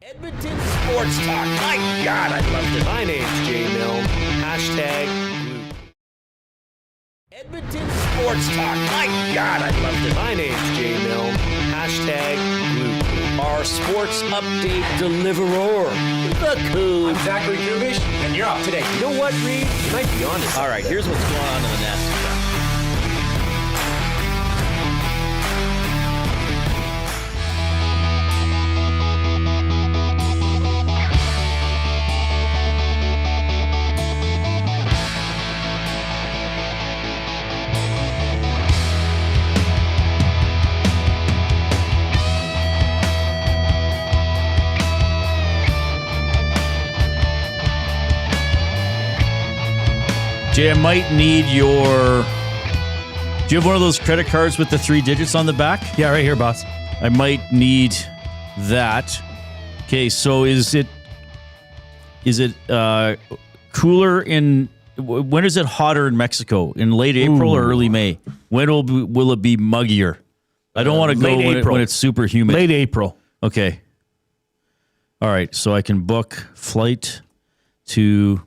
Edmonton Sports Talk. My God, I loved it. My name's Jay Milne. Hashtag Blue. Edmonton Sports Talk. My God, I loved it. My name's Jay Milne. Hashtag Blue. Our sports update deliverer, the Coon. I'm Zachary Kubish, and you're up today. You know what, Reid? You might be on to something. All right, here's what's going on in the nest. Jay, I might need your... Do you have one of those credit cards with the 3 digits on the back? Yeah, right here, boss. I might need that. Okay, so is it cooler in... When is it hotter in Mexico? In late April or early May? When will it be muggier? I don't want to go when it's super humid. Late April. Okay. All right, so I can book flight to...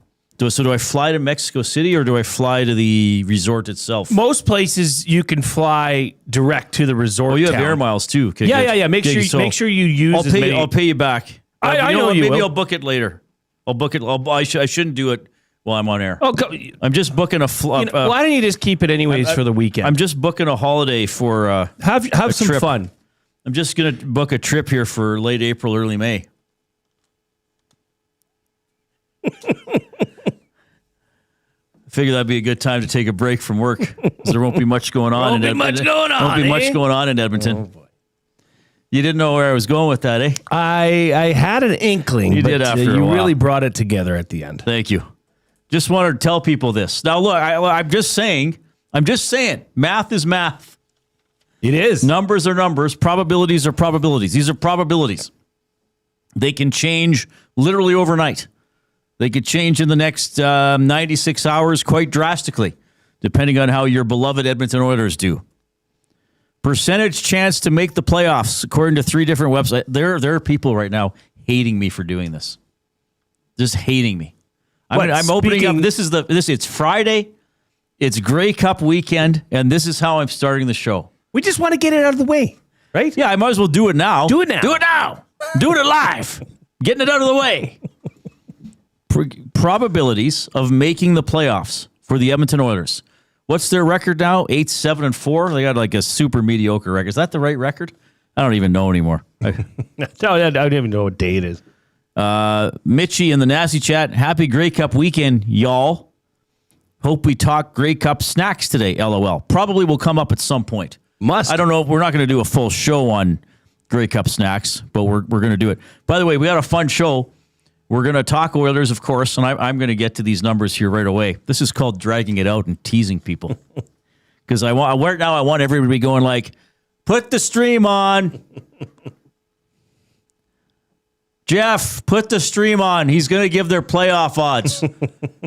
So do I fly to Mexico City or do I fly to the resort itself? Most places you can fly direct to the resort. Oh, you have town. air miles too. Okay, Yeah. Make sure you use. I'll pay you back. I know you maybe will. I'll book it later. I'll book it. I shouldn't do it while I'm on air. Oh, I'm just booking a. why don't you just keep it anyways for the weekend? I'm just booking a holiday for. have some trip. fun. I'm just gonna book a trip here for late April, early May. Figure that'd be a good time to take a break from work. 'Cause there won't be much going on. Won't be much going on in Edmonton. Oh, boy. You didn't know where I was going with that, eh? I had an inkling. You but did after a you while. really brought it together at the end. Thank you. Just wanted to tell people this. Now, look, I'm just saying. Math is math. It is. Numbers are numbers. Probabilities are probabilities. These are probabilities. They can change literally overnight. They could change in the next 96 hours quite drastically, depending on how your beloved Edmonton Oilers do. Percentage chance to make the playoffs, according to 3 different websites. There are people right now hating me for doing this. Just hating me. I'm opening up. It's Friday. It's Grey Cup weekend, and this is how I'm starting the show. We just want to get it out of the way, right? Yeah, I might as well do it now. Do it now. Doing it live. Getting it out of the way. Probabilities of making the playoffs for the Edmonton Oilers. What's their record now? 8-7-4. They got like a super mediocre record. Is that the right record? I don't even know anymore. I don't even know what day it is. Mitchie in the Nasty Chat. Happy Grey Cup weekend, y'all. Hope we talk Grey Cup snacks today, LOL. Probably will come up at some point. I don't know if we're not going to do a full show on Grey Cup snacks, but we're going to do it. By the way, we had a fun show. We're going to talk Oilers, of course, and I'm going to get to these numbers here right away. This is called dragging it out and teasing people. Because I want everybody to be going like, put the stream on. Jeff, put the stream on. He's going to give their playoff odds.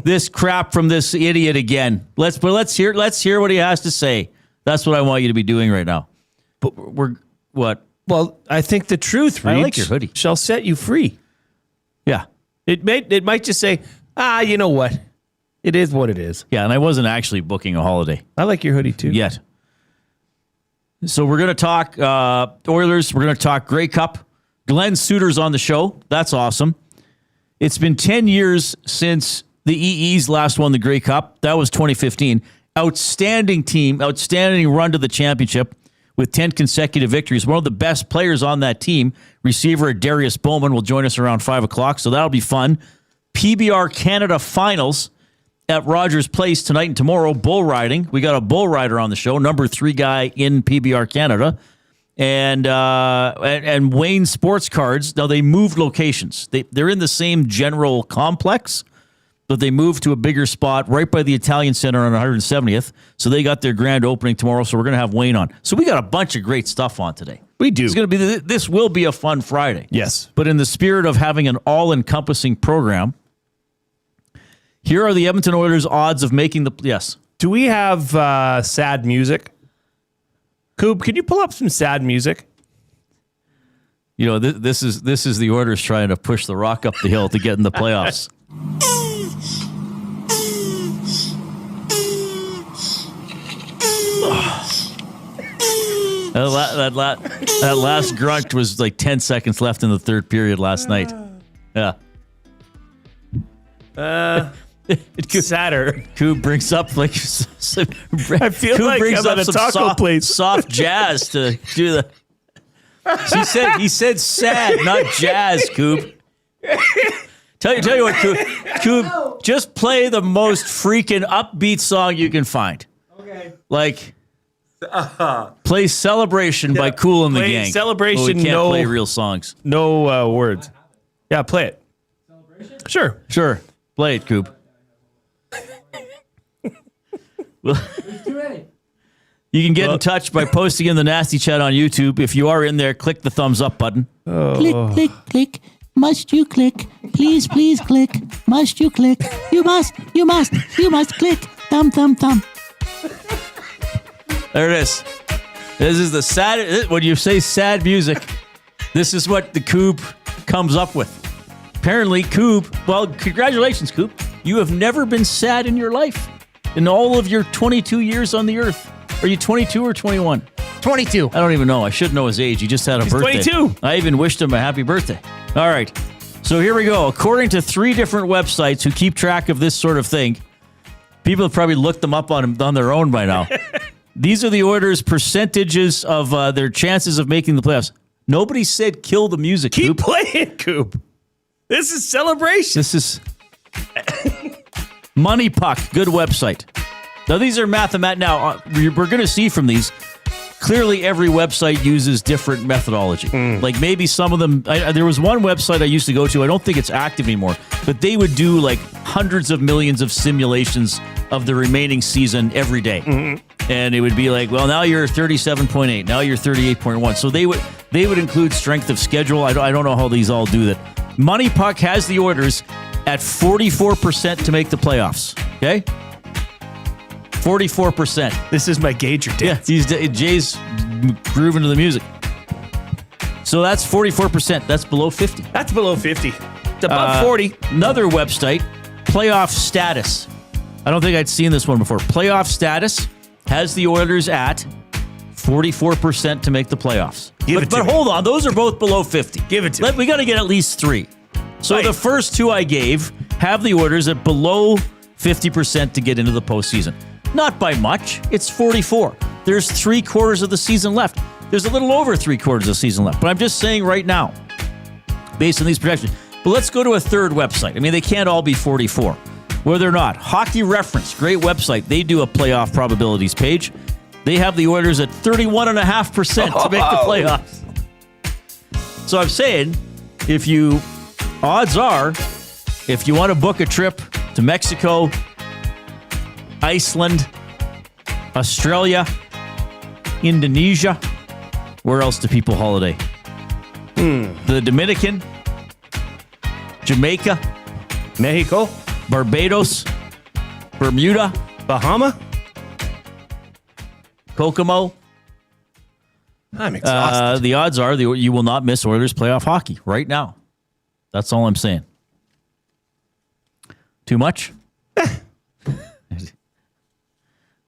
This crap from this idiot again. Let's hear what he has to say. That's what I want you to be doing right now. But what? Well, I think the truth, Reid, I like your hoodie. Shall set you free. Yeah. It might just say, you know what? It is what it is. Yeah, and I wasn't actually booking a holiday. I like your hoodie too. Yet. So we're going to talk Oilers. We're going to talk Grey Cup. Glen Suitor's on the show. That's awesome. It's been 10 years since the EEs last won the Grey Cup. That was 2015. Outstanding team. Outstanding run to the championship with 10 consecutive victories. One of the best players on that team, receiver Adarius Bowman, will join us around 5 o'clock, so that'll be fun. PBR Canada Finals at Rogers Place tonight and tomorrow. Bull riding. We got a bull rider on the show, number 3 guy in PBR Canada. And Wayne Sports Cards. Now, they moved locations. They're in the same general complex, but they moved to a bigger spot right by the Italian Center on 170th. So they got their grand opening tomorrow. So we're going to have Wayne on. So we got a bunch of great stuff on today. We do. This will be a fun Friday. Yes. But in the spirit of having an all-encompassing program, here are the Edmonton Oilers' odds of making the... Yes. Do we have sad music? Coob, can you pull up some sad music? You know, this is the Oilers trying to push the Rock up the hill to get in the playoffs. That last grunt was like 10 seconds left in the third period last night. Yeah. Sadder. Coob brings up like I feel like I'm at a taco place. Soft jazz to do the. He said sad, not jazz, Coob. Tell you what, Coob, just play the most freaking upbeat song you can find. Okay. Like, play "Celebration" by Kool and the Gang. Celebration. Well, we can't play real songs. No words. Yeah, play it. Celebration. Sure. Play it, Coob. You can get in touch by posting in the Nasty Chat on YouTube. If you are in there, click the thumbs up button. Click, click, click. Must you click? Please, please click. Must you click? You must click. Thumb, thumb, thumb. There it is. This is the sad. When you say sad music, this is what the Coob comes up with. Apparently, Coob. Well, congratulations, Coob. You have never been sad in your life. In all of your 22 years on the earth. Are you 22 or 21? 22. I don't even know. I should know his age. He just had a birthday. 22. I even wished him a happy birthday. All right. So here we go. According to 3 different websites who keep track of this sort of thing, people have probably looked them up on their own by now. These are the Oilers' percentages of their chances of making the playoffs. Nobody said kill the music. Keep Coop. playing, Coop. This is celebration. This is Money Puck. Good website. Now, these are mathematics. Now, we're going to see from these, clearly every website uses different methodology. Like maybe some of them, there was one website I used to go to, I don't think it's active anymore, but they would do like hundreds of millions of simulations of the remaining season every day. And it would be like, well, now you're 37.8, now you're 38.1. So they would include strength of schedule. I don't know how these all do that. Money Puck has the Oilers at 44% to make the playoffs. Okay? 44%. This is my gauger dance. Yeah, Jay's grooving to the music. So that's 44%. That's below 50. That's below 50. It's above 40. Another website, Playoff Status. I don't think I'd seen this one before. Playoff Status has the Oilers at 44% to make the playoffs. But hold on, those are both below 50. Give it to me. We got to get at least 3. So Right. the first 2 I gave have the Oilers at below 50% to get into the postseason. Not by much. It's 44. There's 3/4 of the season left. There's a little over 3/4 of the season left. But I'm just saying right now, based on these projections. But let's go to a third website. I mean, they can't all be 44. Where they're not. Hockey Reference, great website. They do a playoff probabilities page. They have the Oilers at 31.5% to make the playoffs. So I'm saying, odds are, if you want to book a trip to Mexico, Iceland, Australia, Indonesia. Where else do people holiday? The Dominican, Jamaica, Mexico, Barbados, Bermuda, Bahama. Kokomo. I'm exhausted. The odds are you will not miss Oilers playoff hockey right now. That's all I'm saying. Too much?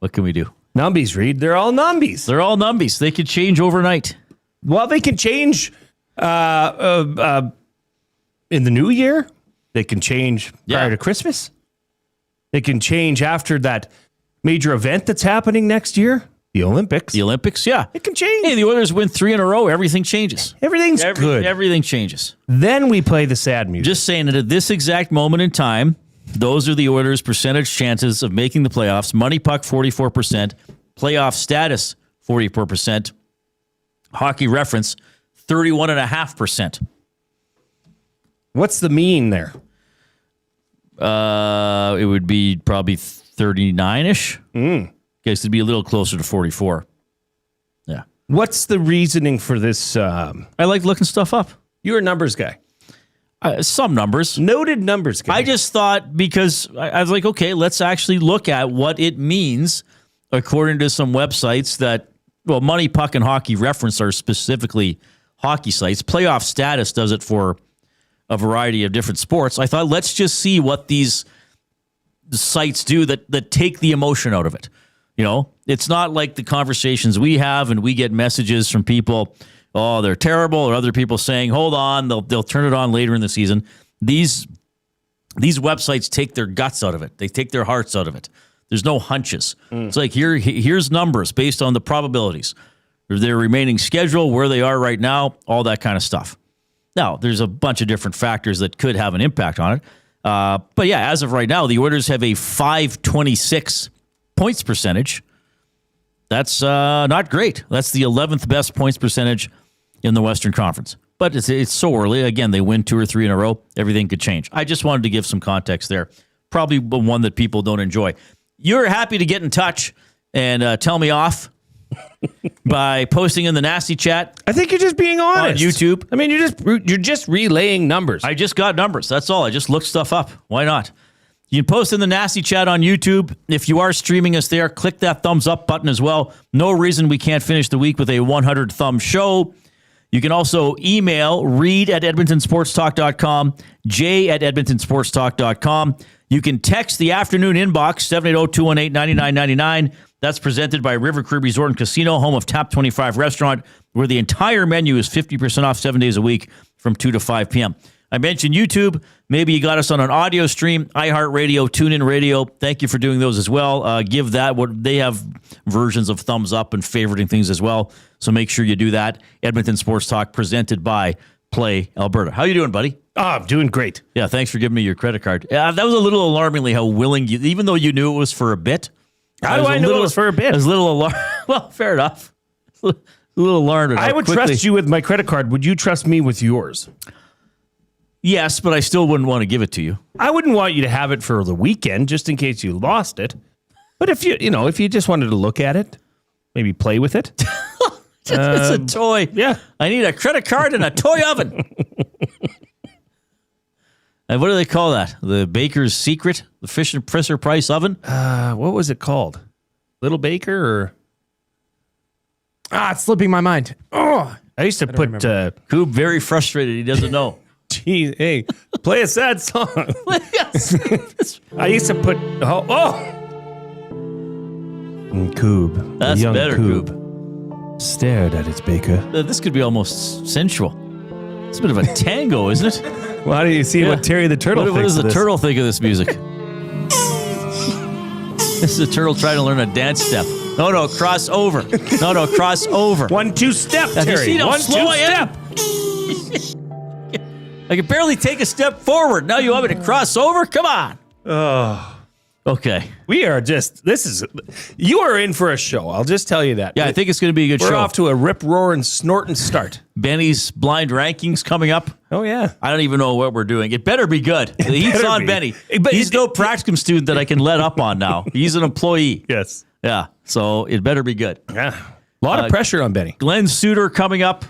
What can we do? Numbies, Reid. They're all numbies. They're all numbies. They could change overnight. Well, they can change in the new year. They can change prior to Christmas. They can change after that major event that's happening next year. The Olympics. The Olympics, yeah. It can change. Hey, the Oilers win 3 in a row. Everything changes. Everything's good. Everything changes. Then we play the sad music. Just saying that at this exact moment in time, those are the Oilers' percentage chances of making the playoffs. Money Puck, 44%. Playoff Status, 44%. Hockey Reference, 31.5%. What's the mean there? It would be probably 39-ish. Guess it'd be a little closer to 44. Yeah. What's the reasoning for this? I like looking stuff up. You're a numbers guy. Some numbers. Noted numbers guy. I just thought, because I was like, okay, let's actually look at what it means according to some websites that, well, Money Puck and Hockey Reference are specifically hockey sites. Playoff Status does it for a variety of different sports. I thought, let's just see what these sites do that take the emotion out of it. You know, it's not like the conversations we have and we get messages from people, oh, they're terrible, or other people saying, hold on, they'll turn it on later in the season. These websites take their guts out of it. They take their hearts out of it. There's no hunches. It's like here's numbers based on the probabilities, their remaining schedule, where they are right now, all that kind of stuff. Now, there's a bunch of different factors that could have an impact on it. But yeah, as of right now, the Oilers have a .526 points percentage. That's not great. That's the 11th best points percentage in the Western Conference. But it's so early. Again, they win 2 or 3 in a row. Everything could change. I just wanted to give some context there. Probably one that people don't enjoy. You're happy to get in touch and tell me off by posting in the nasty chat. I think you're just being honest. On YouTube. I mean, you're just relaying numbers. I just got numbers. That's all. I just looked stuff up. Why not? You can post in the nasty chat on YouTube. If you are streaming us there, click that thumbs up button as well. No reason we can't finish the week with a 100 thumb show. You can also email reid@edmontonsportstalk.com, jay@edmontonsportstalk.com. You can text the afternoon inbox, 780-218-9999. That's presented by River Cree Resort and Casino, home of Tap 25 Restaurant, where the entire menu is 50% off 7 days a week from 2 to 5 p.m. I mentioned YouTube. Maybe you got us on an audio stream, iHeartRadio, TuneIn Radio. Thank you for doing those as well. Give that what they have versions of thumbs up and favoriting things as well. So make sure you do that. Edmonton Sports Talk presented by Play Alberta. How you doing, buddy? Oh, I'm doing great. Yeah, thanks for giving me your credit card. That was a little alarmingly how willing you, even though you knew it was for a bit. How do I know it was for a bit? I was a little alarmed. Well, fair enough. A little alarmed. I would trust you with my credit card. Would you trust me with yours? Yes, but I still wouldn't want to give it to you. I wouldn't want you to have it for the weekend just in case you lost it. But if you just wanted to look at it, maybe play with it. It's a toy. Yeah. I need a credit card and a toy oven. And what do they call that? The Baker's Secret? The Fisher Price oven? What was it called? Little Baker or? It's slipping my mind. Oh, I used to put Coob very frustrated. He doesn't know. Gee, hey, play a sad song. I used to put Coob. That's young better, Coob. Stared at its baker. This could be almost sensual. It's a bit of a tango, isn't it? Well, how do you see what Terry the Turtle thinks What does of the this? turtle think of this music? This is a turtle trying to learn a dance step. No, cross over. No, cross over. 1-2 step, Have you Terry. seen how 1-2 slow I am? step. I can barely take a step forward. Now you want me to cross over? Come on. Oh. Okay. We are you are in for a show. I'll just tell you that. Yeah, I think it's going to be a good We're show. off to a rip, roar, and snort and start. Benny's blind rankings coming up. Oh, yeah. I don't even know what we're doing. It better be good. The heat's better on be. Benny. But He's no practicum student that I can let up on now. He's an employee. Yes. Yeah, so it better be good. Yeah. A lot of pressure on Benny. Glen Suitor coming up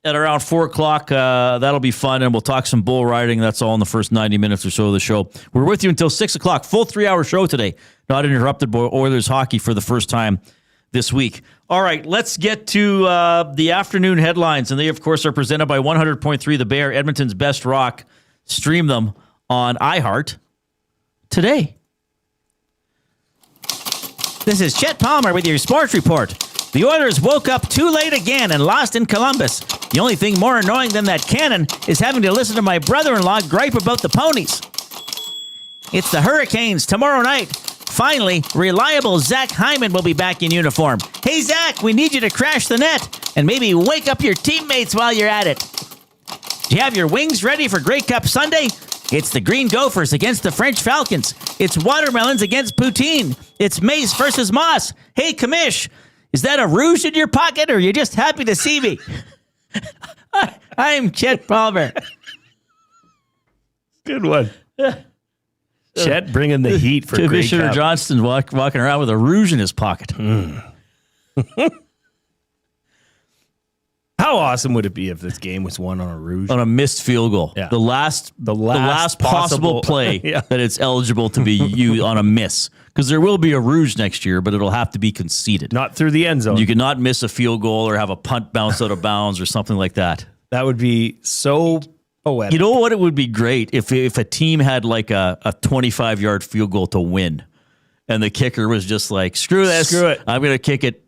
at around 4 o'clock. That'll be fun, and we'll talk some bull riding. That's all in the first 90 minutes or so of the show. We're with you until 6 o'clock. Full 3-hour show today. Not interrupted by Oilers hockey for the first time this week. All right, let's get to the afternoon headlines, and they, of course, are presented by 100.3 The Bear, Edmonton's best rock. Stream them on iHeart today. This is Chet Palmer with your sports report. The Oilers woke up too late again and lost in Columbus. The only thing more annoying than that cannon is having to listen to my brother-in-law gripe about the ponies. It's the Hurricanes tomorrow night. Finally, reliable Zach Hyman will be back in uniform. Hey, Zach, we need you to crash the net and maybe wake up your teammates while you're at it. Do you have your wings ready for Grey Cup Sunday? It's the Green Gophers against the French Falcons. It's watermelons against poutine. It's Mace versus Moss. Hey, Commish, is that a rouge in your pocket or are you just happy to see me? I'm Chet Palmer. Good one. Chet bringing the heat for Grey Commissioner Cup. Johnston walking around with a rouge in his pocket. How How awesome would it be if this game was won on a rouge? On a missed field goal. Yeah. The last possible play Yeah. that it's eligible to be used on a miss. Because there will be a rouge next year, but it'll have to be conceded. Not through the end zone. You cannot miss a field goal or have a punt bounce out of bounds or something like that. That would be so poetic. You know what? It would be great if a team had like a 25-yard field goal to win, and the kicker was just like, screw this. Screw it. I'm going to kick it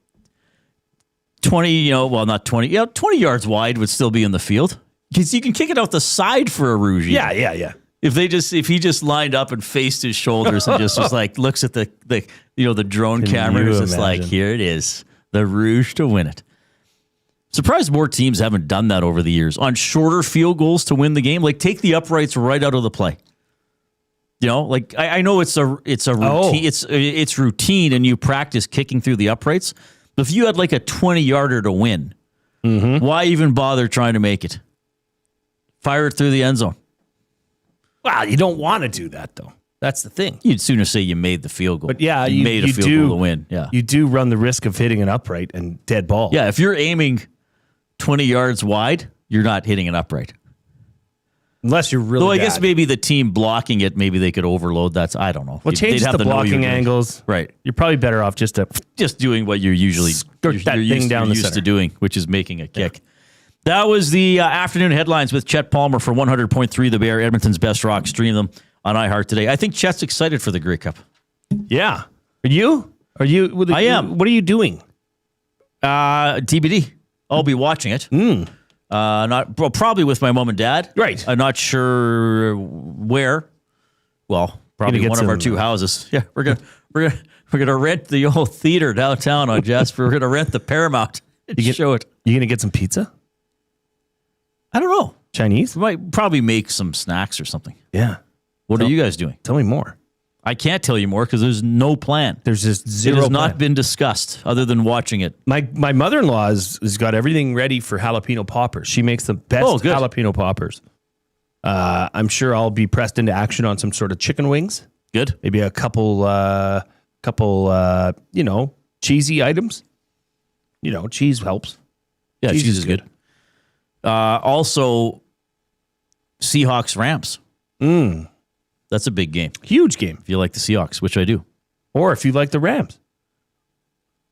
20, not 20. 20 yards wide would still be in the field. Because you can kick it out the side for a rouge. Yeah. If he just lined up and faced his shoulders and just was like, looks at the drone camera and you is just like, imagine? here it is, the rouge to win it. Surprised more teams haven't done that over the years on shorter field goals to win the game. Like take the uprights right out of the play. Like I know it's a routine. It's routine, and you practice kicking through the uprights. But if you had like a 20-yarder to win, why even bother trying to make it? Fire it through the end zone. Wow, you don't want to do that, though. That's the thing. You'd sooner say you made the field goal. But yeah, you made a field goal to win. Yeah, you do run the risk of hitting an upright and dead ball. Yeah, if you're aiming 20 yards wide, you're not hitting an upright. Unless you're really Though I bad. guess maybe the team blocking it, maybe they could overload that. I don't know. Well, change the blocking angles. Right. You're probably better off just doing what you're usually Skirt that thing down the used center. to doing, which is making a kick. That was the afternoon headlines with Chet Palmer for 100.3 The Bear, Edmonton's best rock. Stream them on iHeart today. I think Chet's excited for the Grey Cup. Yeah. Are you? I am. What are you doing? TBD. I'll be watching it. Probably with my mom and dad. Right. I'm not sure where. Well, probably get one of our some, two houses. Yeah, we're gonna rent the old theater downtown on Jasper. We're gonna rent the Paramount and show it. You gonna get some pizza? I don't know. Chinese? We might probably make some snacks or something. Yeah. What are you guys doing? Tell me more. I can't tell you more because there's no plan. There's just zero. It has plan. not been discussed other than watching it. My mother-in-law has got everything ready for jalapeno poppers. She makes the best good. jalapeno poppers. I'm sure I'll be pressed into action on some sort of chicken wings. Good. Maybe a couple cheesy items. Cheese helps. Yeah, cheese is good. Also, Seahawks Rams. That's a big game. Huge game. If you like the Seahawks, which I do. Or if you like the Rams.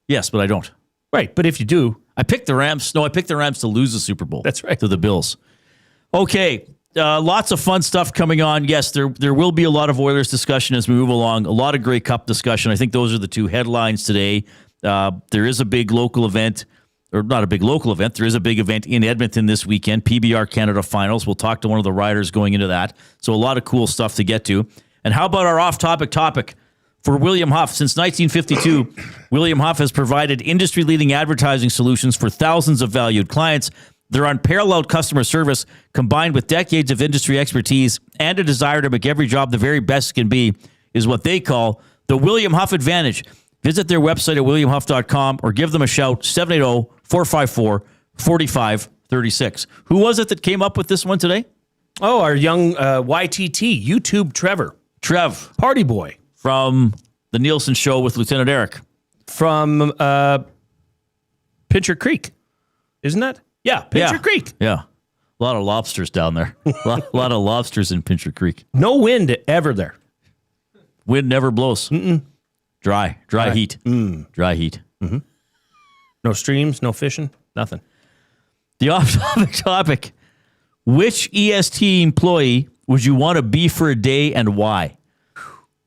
Yes, but I don't. Right, but if you do. I picked the Rams. No, I picked the Rams to lose the Super Bowl. That's right. To the Bills. Okay, lots of fun stuff coming on. Yes, there will be a lot of Oilers discussion as we move along. A lot of Grey Cup discussion. I think those are the two headlines today. There is a big local event. Or not a big local event. There is a big event in Edmonton this weekend, PBR Canada Finals. We'll talk to one of the riders going into that. So a lot of cool stuff to get to. And how about our off-topic topic for William Huff? Since 1952, William Huff has provided industry-leading advertising solutions for thousands of valued clients. Their unparalleled customer service, combined with decades of industry expertise and a desire to make every job the very best it can be, is what they call the William Huff Advantage. Visit their website at williamhuff.com or give them a shout, 780-454-4536. Who was it that came up with this one today? Oh, our young YTT, YouTube Trevor. Trev. Party boy. From the Nielsen Show with Lieutenant Eric. From Pincher Creek. Isn't that? Yeah, Pincher Creek. Yeah. A lot of lobsters down there. A lot of lobsters in Pincher Creek. No wind ever there. Wind never blows. Dry heat. Dry heat. Mm-hmm. No streams, no fishing, nothing. The off-topic topic. Which EST employee would you want to be for a day and why?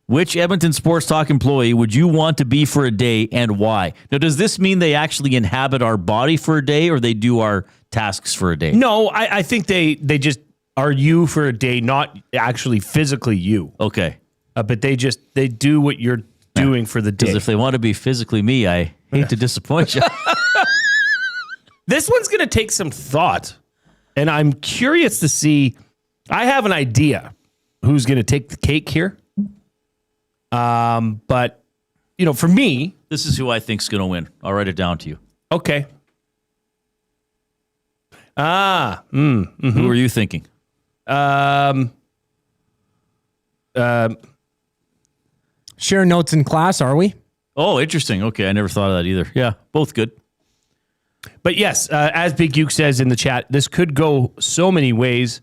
Which Edmonton Sports Talk employee would you want to be for a day and why? Now, does this mean they actually inhabit our body for a day or they do our tasks for a day? No, I think they just are you for a day, not actually physically you. Okay. But they do what you're doing for the day. Because if they want to be physically me, I hate to disappoint you. This one's going to take some thought, and I'm curious to see. I have an idea who's going to take the cake here. But, for me. This is who I think's going to win. I'll write it down to you. Okay. Who are you thinking? Share notes in class, are we? Oh, interesting. Okay, I never thought of that either. Yeah, both good. But yes, as Big Uke says in the chat, this could go so many ways.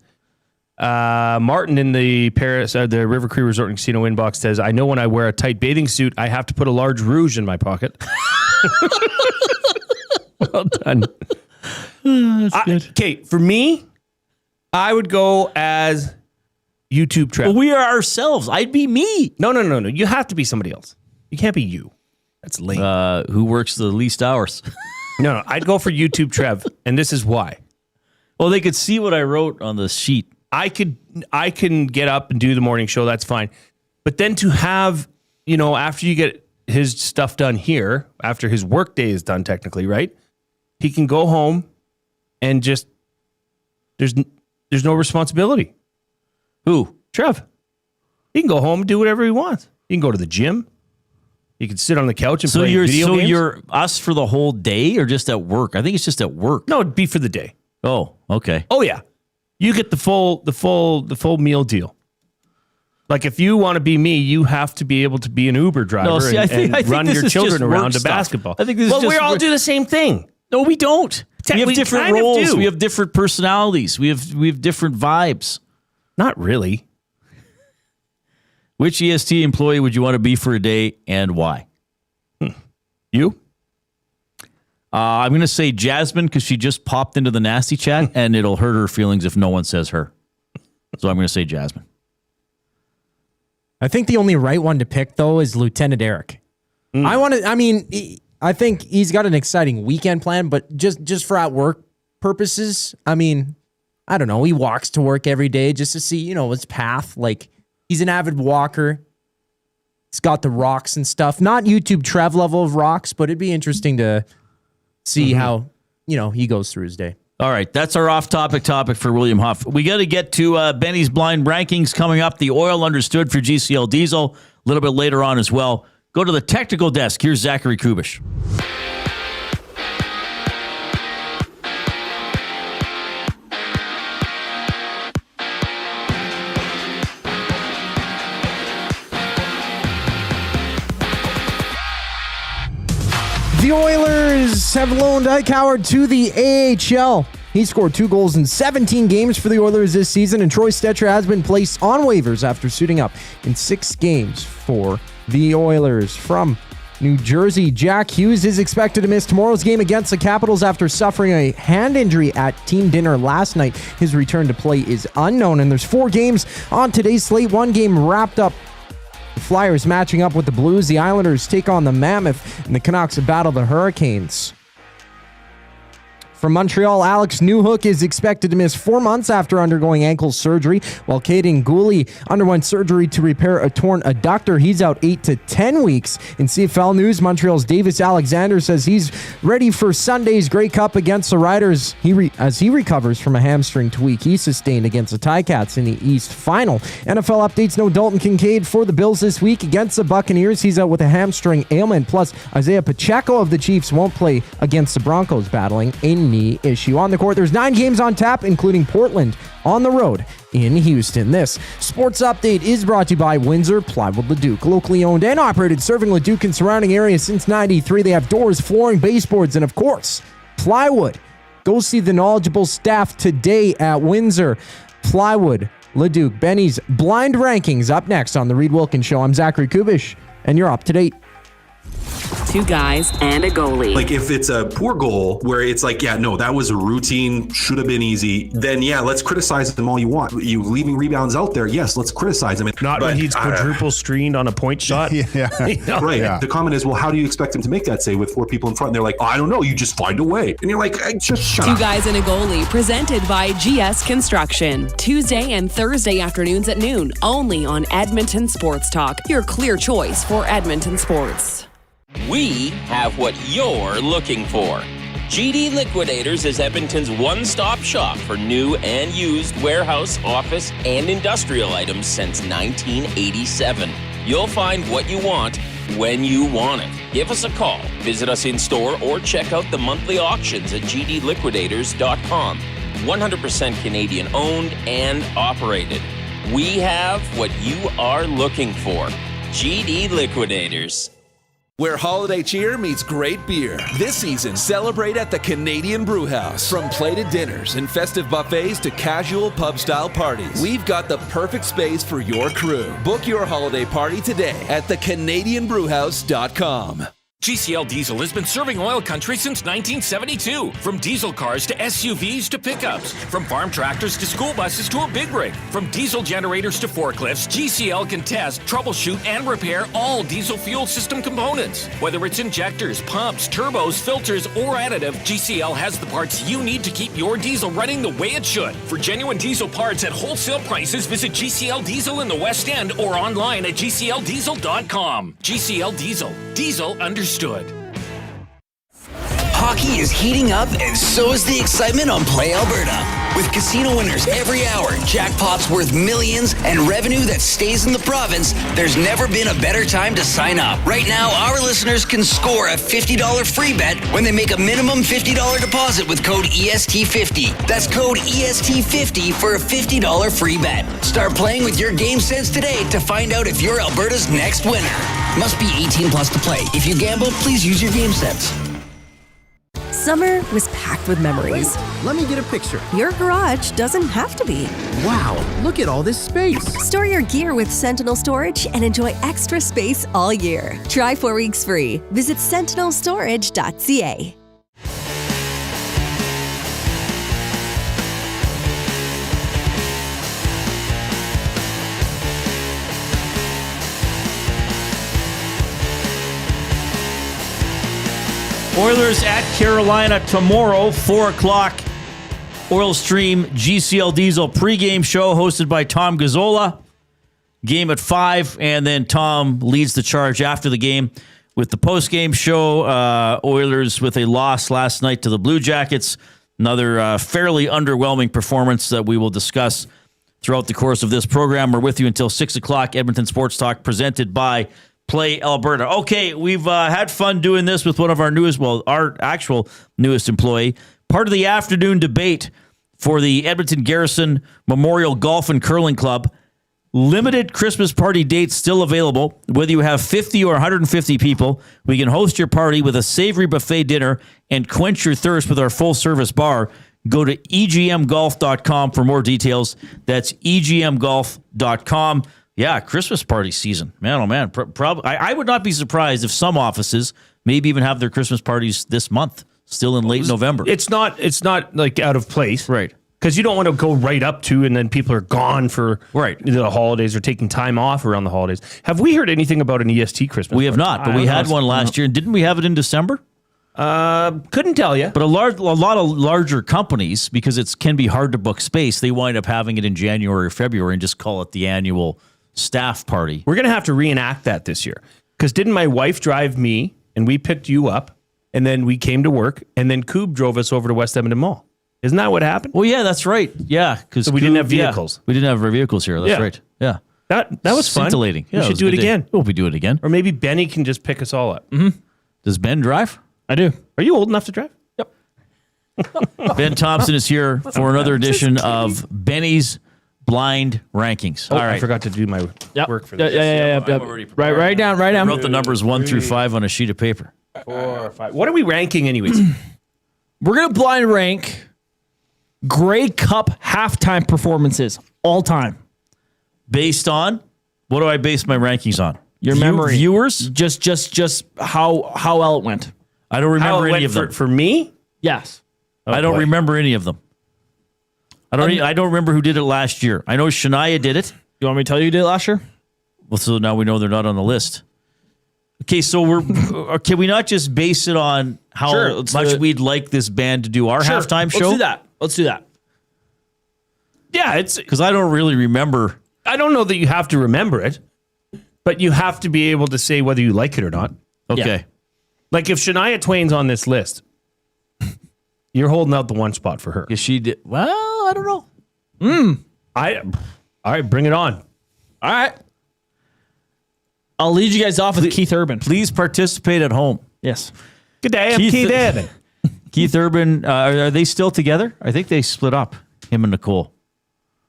Martin in the the River Cree Resort and Casino inbox says, I know when I wear a tight bathing suit, I have to put a large rouge in my pocket. Well done. That's good. Okay, for me, I would go as YouTube Trev. Well, we are ourselves. I'd be me. No. You have to be somebody else. You can't be you. That's lame. Who works the least hours? No. I'd go for YouTube Trev, and this is why. Well, they could see what I wrote on the sheet. I can get up and do the morning show. That's fine. But then to have, after you get his stuff done here, after his work day is done, technically, right? He can go home and just there's no responsibility. Who? Trev. He can go home and do whatever he wants. He can go to the gym. He can sit on the couch and play video games. So you're us for the whole day or just at work? I think it's just at work. No, it'd be for the day. Oh, okay. Oh yeah. You get the full meal deal. Like if you want to be me, you have to be able to be an Uber driver I think run your children around to stuff. basketball. I think this is we all do the same thing. No, we don't. We have different kind of roles. do. We have different personalities. We have different vibes. Not really. Which EST employee would you want to be for a day and why? You? I'm going to say Jasmine because she just popped into the nasty chat and it'll hurt her feelings if no one says her. So I'm going to say Jasmine. I think the only right one to pick, though, is Lieutenant Eric. I think he's got an exciting weekend plan, but just for at work purposes, I don't know. He walks to work every day just to see, his path. Like, he's an avid walker. He's got the rocks and stuff. Not YouTube Trev level of rocks, but it'd be interesting to see how, he goes through his day. All right, that's our off-topic topic for William Huff. We got to get to Benny's blind rankings coming up. The oil understood for GCL Diesel a little bit later on as well. Go to the technical desk. Here's Zachary Kubish. The Oilers have loaned Ike Howard to the AHL. He scored 2 goals in 17 games for the Oilers this season, and Troy Stecher has been placed on waivers after suiting up in 6 games for the Oilers. From New Jersey, Jack Hughes is expected to miss tomorrow's game against the Capitals after suffering a hand injury at team dinner last night. His return to play is unknown, and there's 4 games on today's slate. 1 game wrapped up. The Flyers matching up with the Blues. The Islanders take on the Mammoth, and the Canucks battle the Hurricanes. From Montreal, Alex Newhook is expected to miss 4 months after undergoing ankle surgery, while Caden Gooley underwent surgery to repair a torn adductor. He's out 8 to 10 weeks. In CFL news, Montreal's Davis Alexander says he's ready for Sunday's Grey Cup against the Riders as he recovers from a hamstring tweak he sustained against the Ticats in the East Final. NFL updates: no Dalton Kincaid for the Bills this week against the Buccaneers. He's out with a hamstring ailment. Plus, Isaiah Pacheco of the Chiefs won't play against the Broncos, battling a knee issue. On the court, there's 9 games on tap, including Portland on the road in Houston. This sports update is brought to you by Windsor Plywood Leduc, locally owned and operated, serving Leduc and surrounding areas since '93. They have doors, flooring, baseboards, and of course, plywood. Go see the knowledgeable staff today at Windsor Plywood Leduc. Benny's blind rankings up next on the Reid Wilkins Show. I'm Zachary Kubish, and you're up to date. 2 guys and a goalie. Like if it's a poor goal where it's like, yeah, no, that was a routine, should have been easy, then yeah, let's criticize them all you want. You leaving rebounds out there, yes, let's criticize him. Not when he's quadruple screened on a point shot. Right. Yeah. The comment is, well, how do you expect him to make that save with 4 people in front? And they're like, oh, I don't know, you just find a way. And you're like, just shut up. 2 guys and a goalie, presented by GS Construction. Tuesday and Thursday afternoons at noon, only on Edmonton Sports Talk, your clear choice for Edmonton sports. We have what you're looking for. GD Liquidators is Edmonton's one-stop shop for new and used warehouse, office, and industrial items since 1987. You'll find what you want when you want it. Give us a call, visit us in store, or check out the monthly auctions at gdliquidators.com. 100% Canadian owned and operated. We have what you are looking for. GD Liquidators. Where holiday cheer meets great beer. This season, celebrate at the Canadian Brewhouse. From plated dinners and festive buffets to casual pub-style parties, we've got the perfect space for your crew. Book your holiday party today at thecanadianbrewhouse.com. GCL Diesel has been serving oil country since 1972. From diesel cars to SUVs to pickups. From farm tractors to school buses to a big rig. From diesel generators to forklifts, GCL can test, troubleshoot, and repair all diesel fuel system components. Whether it's injectors, pumps, turbos, filters, or additive, GCL has the parts you need to keep your diesel running the way it should. For genuine diesel parts at wholesale prices, visit GCL Diesel in the West End or online at GCLDiesel.com. GCL Diesel. Diesel understood. Hockey is heating up, and so is the excitement on Play Alberta. With casino winners every hour, jackpots worth millions, and revenue that stays in the province, there's never been a better time to sign up. Right now, our listeners can score a $50 free bet when they make a minimum $50 deposit with code EST50. That's code EST50 for a $50 free bet. Start playing with your game sense today to find out if you're Alberta's next winner. Must be 18 plus to play. If you gamble, please use your game sense. Summer was packed with memories. Wait, let me get a picture. Your garage doesn't have to be. Wow, look at all this space. Store your gear with Sentinel Storage and enjoy extra space all year. Try 4 weeks free. Visit sentinelstorage.ca. Oilers at Carolina tomorrow, 4 o'clock. Oil Stream GCL Diesel pregame show hosted by Tom Gazzola. Game at 5, and then Tom leads the charge after the game with the postgame show. Oilers with a loss last night to the Blue Jackets. Another fairly underwhelming performance that we will discuss throughout the course of this program. We're with you until 6 o'clock. Edmonton Sports Talk presented by Play Alberta. Okay, we've had fun doing this with one of our newest, well, our actual newest employee. Part of the afternoon debate for the Edmonton Garrison Memorial Golf and Curling Club. Limited Christmas party dates still available. Whether you have 50 or 150 people, we can host your party with a savory buffet dinner and quench your thirst with our full-service bar. Go to egmgolf.com for more details. That's egmgolf.com. Yeah, Christmas party season. Man, oh man. I would not be surprised if some offices maybe even have their Christmas parties this month, still in late November. It's not like out of place. Right. Because you don't want to go right up to and then people are gone for the holidays or taking time off around the holidays. Have we heard anything about an EST Christmas We have not, but we had one last year. Didn't we have it in December? Couldn't tell you. But a lot of larger companies, because it can be hard to book space, they wind up having it in January or February and just call it the annual staff party. We're going to have to reenact that this year. Because didn't my wife drive me and we picked you up and then we came to work and then Coob drove us over to West Edmonton Mall? Isn't that what happened? Well, yeah, that's right. Yeah. Because we didn't have vehicles. Yeah, we didn't have our vehicles here. That's right. Yeah. That was fun. Scintillating. We should do it again. We'll do it again. Or maybe Benny can just pick us all up. Mm-hmm. Does Ben drive? I do. Are you old enough to drive? Yep. Ben Thompson is here for another edition of Benny's Blind Rankings. All right. I forgot to do my work for this. Yeah. Write down. I wrote the numbers 1 through 5 on a sheet of paper. 4, 5. What are we ranking anyways? We're going to blind rank Grey Cup halftime performances all time. Based on? What do I base my rankings on? Your memory. Viewers? Just how well it went. I don't remember any of them. For me? Yes. I don't remember any of them. I don't remember who did it last year. I know Shania did it. You want me to tell you who did it last year? Well, so now we know they're not on the list. Okay, so can we not just base it on how much we'd like this band to do our halftime show? Let's do that. Yeah, it's because I don't really remember. I don't know that you have to remember it, but you have to be able to say whether you like it or not. Okay. Yeah. Like if Shania Twain's on this list, you're holding out the one spot for her. Yeah, she did. Well, I don't know. All right, bring it on. All right. I'll lead you guys off with Keith Urban. Please participate at home. Yes. Good day, I'm Keith Urban. Keith Urban, are they still together? I think they split up, him and Nicole.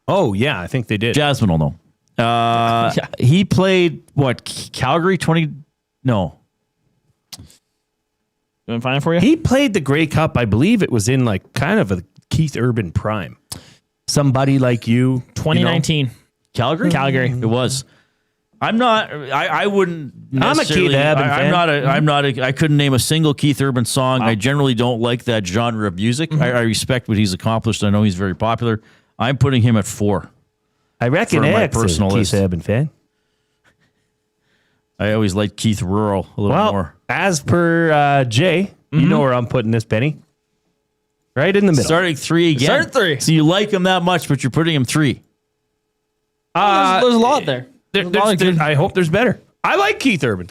Oh, yeah, I think they did. Jasmine will know. He played, Calgary 20... No. You want to find it for you? He played the Grey Cup. I believe it was in like kind of a Keith Urban prime. Somebody like you. 2019. Calgary? Calgary. It was. I'm not. I wouldn't. I'm a Keith Urban fan. I couldn't name a single Keith Urban song. I generally don't like that genre of music. I respect what he's accomplished. I know he's very popular. I'm putting him at 4. I reckon my X personal is a list. Keith Urban fan. I always liked Keith Rural a little more. As per Jay, you know where I'm putting this, Benny. Right in the middle. Starting 3 again. Start 3. So you like him that much, but you're putting him 3. There's a lot there. I hope there's better. I like Keith Urban.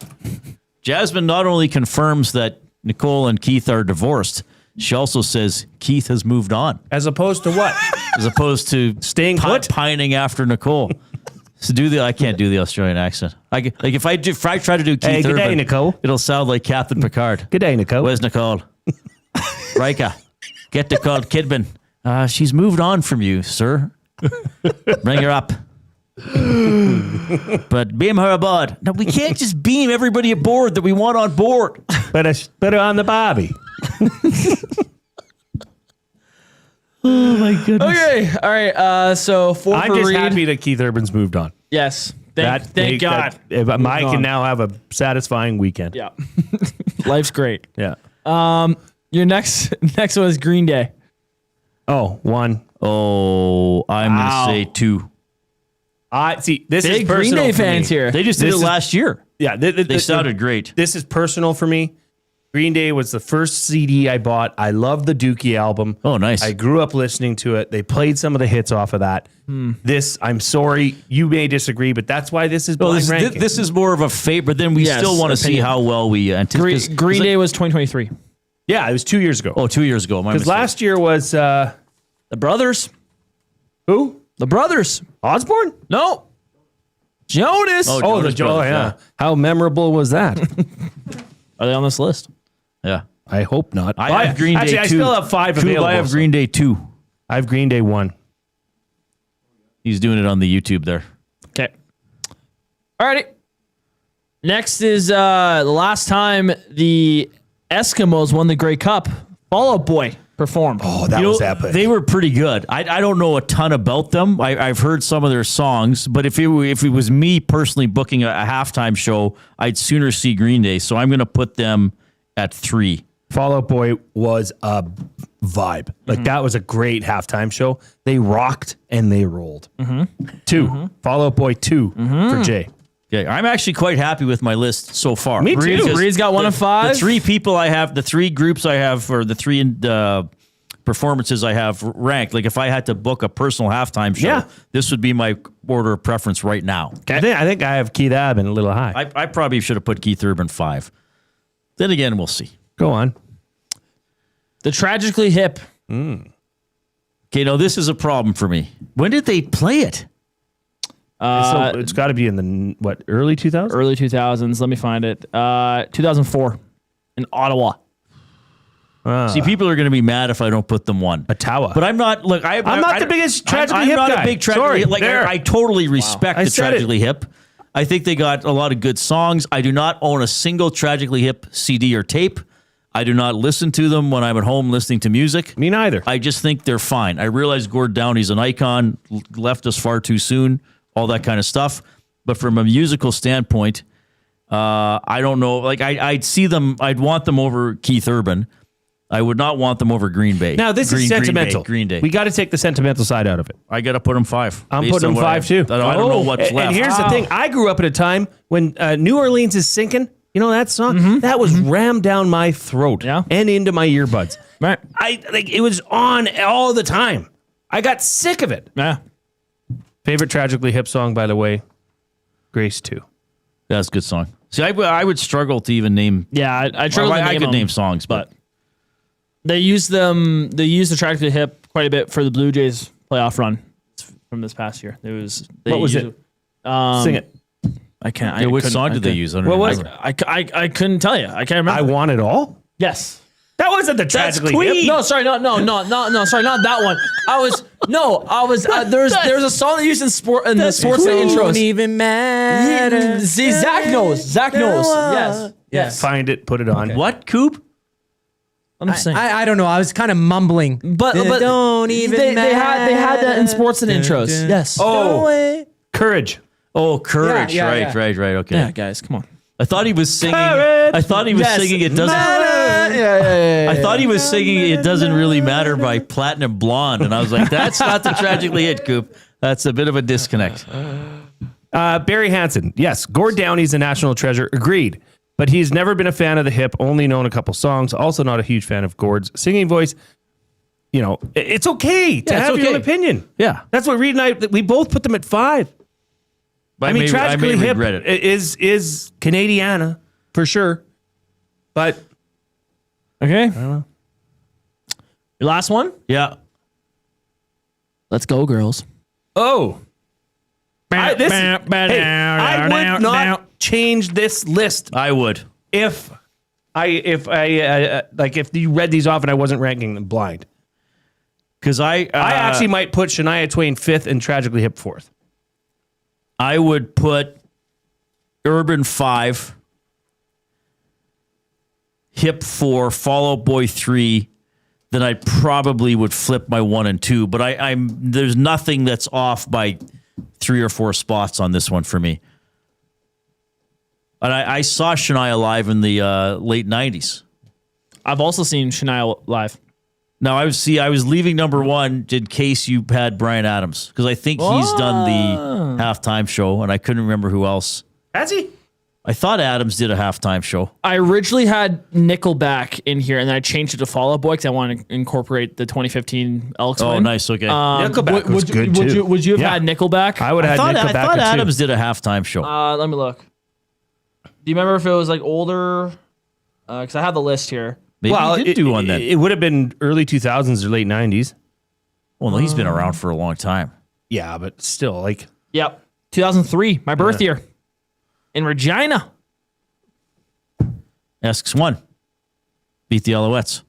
Jasmine not only confirms that Nicole and Keith are divorced, she also says Keith has moved on. As opposed to what? As opposed to staying put, pining after Nicole. So I can't do the Australian accent. If I try to do Keith good Urban, day, Nicole. It'll sound like Captain Picard. Good day, Nicole. Where's Nicole? Rika, get Nicole Kidman. She's moved on from you, sir. Bring her up. But beam her aboard. No, we can't just beam everybody aboard that we want on board. Put her on the Bobby. Oh my goodness. Okay. All right. So 4 I'm for just Reid. happy that Keith Urban's moved on. Yes. Thank God. Mike can now have a satisfying weekend. Yeah. Life's great. Yeah. Your next one is Green Day. Oh, 1. Oh, I'm going to say 2. See, this Big is Green personal Day for fans me. here. They just did it last year. Yeah. They sounded great. This is personal for me. Green Day was the first CD I bought. I love the Dookie album. Oh, nice. I grew up listening to it. They played some of the hits off of that. This, I'm sorry, you may disagree, but that's why this is blind ranking. This is more of a favorite, but then we still want to see how well we anticipate. Green Day was 2023. Yeah, it was 2 years ago. Oh, 2 years ago. Because last year was... The Brothers. Who? The Brothers. Osborne? No. Jonas. Oh, the Joe, yeah. How memorable was that? Are they on this list? Yeah. I hope not. I have Green Day 2. Actually, I still have 5 available. I have Green Day 2. I have Green Day 1. He's doing it on the YouTube there. Okay. Alrighty. Next is the last time the Eskimos won the Grey Cup. Fall Out Boy performed. Oh, that was epic. They were pretty good. I don't know a ton about them. I've heard some of their songs, but if it was me personally booking a halftime show, I'd sooner see Green Day. So I'm going to put them at 3. Fall Out Boy was a vibe. Like, that was a great halftime show. They rocked and they rolled. 2. Fall Out Boy 2 for Jay. Okay, I'm actually quite happy with my list so far. Me too. Reid's got 1 of 5. The 3 people I have, the 3 groups I have, or the 3 performances I have ranked. Like if I had to book a personal halftime show, this would be my order of preference right now. I think I have Keith Urban a little high. I probably should have put Keith Urban 5. Then again, we'll see. Go on. The Tragically Hip. Okay, now this is a problem for me. When did they play it? So it's got to be in the early 2000s? Early 2000s. Let me find it. 2004 in Ottawa. See, people are going to be mad if I don't put them 1. Ottawa. But I'm not. Look, I'm not the biggest Tragically Hip I'm not guy. a big Tragically Hip. Like I totally respect the Tragically Hip. I think they got a lot of good songs. I do not own a single Tragically Hip CD or tape. I do not listen to them when I'm at home listening to music. Me neither. I just think they're fine. I realize Gord Downey's an icon, left us far too soon, all that kind of stuff. But from a musical standpoint, I don't know. Like I'd see them. I'd want them over Keith Urban. I would not want them over Green Bay. Now, this is sentimental. Green Day. We got to take the sentimental side out of it. I got to put them 5. I'm putting them 5 too. I don't know what's left. And here's the thing. I grew up at a time when New Orleans is sinking. You know that song? That was rammed down my throat and into my earbuds. Right. It was on all the time. I got sick of it. Yeah. Favorite Tragically Hip song, by the way, Grace 2. That's a good song. See, I would struggle to even name. Yeah, I struggle to name I could them, name songs, but they used them. They used the Tragically Hip quite a bit for the Blue Jays playoff run from this past year. What was it? Sing it. I can't. Yeah, which song did they use? What was it? I couldn't tell you. I can't remember. I Want It All? Yes. That wasn't the Tragically Hip. No, sorry, no, sorry, not that one. I was. There's a song they used in the sports intros. Don't even matter. See, Zach knows. Yes. Find it, put it on. What, Coop? Let him sing. I don't know. I was kind of mumbling. But don't even they matter. had that in sports and intros. Yes. Oh, Courage. Oh, Courage. Yeah. Right. Okay. Yeah, guys, come on. I thought he was singing. Courage. I thought he was singing. It doesn't. I thought he was singing. It doesn't really matter by Platinum Blonde, and I was like, that's not the Tragically Hit, Coop. That's a bit of a disconnect. Barry Hansen. Yes, Gord Downey's a national treasure. Agreed. But he's never been a fan of the hip, only known a couple songs. Also not a huge fan of Gord's singing voice. You know, it's okay to have your own opinion. Yeah. That's what Reid and I, we both put them at 5. I mean, Tragically Hip is Canadiana, for sure. But, okay. I don't know. Your last one? Yeah. Let's go, girls. Oh. I would not change this list. I would. If you read these off and I wasn't ranking them blind. Because I actually might put Shania Twain 5th and Tragically Hip 4th. I would put Urban 5, Hip 4, Fall Out Boy 3. Then I probably would flip my 1 and 2. But there's nothing that's off by 3 or 4 spots on this one for me. And I saw Shania live in the late 90s. I've also seen Shania live. Now, I was leaving number 1 in case you had Bryan Adams, because I think he's done the halftime show, and I couldn't remember who else. Has he? I thought Adams did a halftime show. I originally had Nickelback in here, and then I changed it to Fall Out Boy because I wanted to incorporate the 2015 Elks win. Oh, nice. Okay. Nickelback was good, too. Would you have had Nickelback? I would have had Nickelback. I thought Adams did a halftime show. Let me look. Do you remember if it was like older? Because I have the list here. Maybe he did do one then. It would have been early 2000s or late 90s. Well, no, he's been around for a long time. Yeah, but still, like... Yep. 2003, my birth year. In Regina. Esks won. Beat the Alouettes.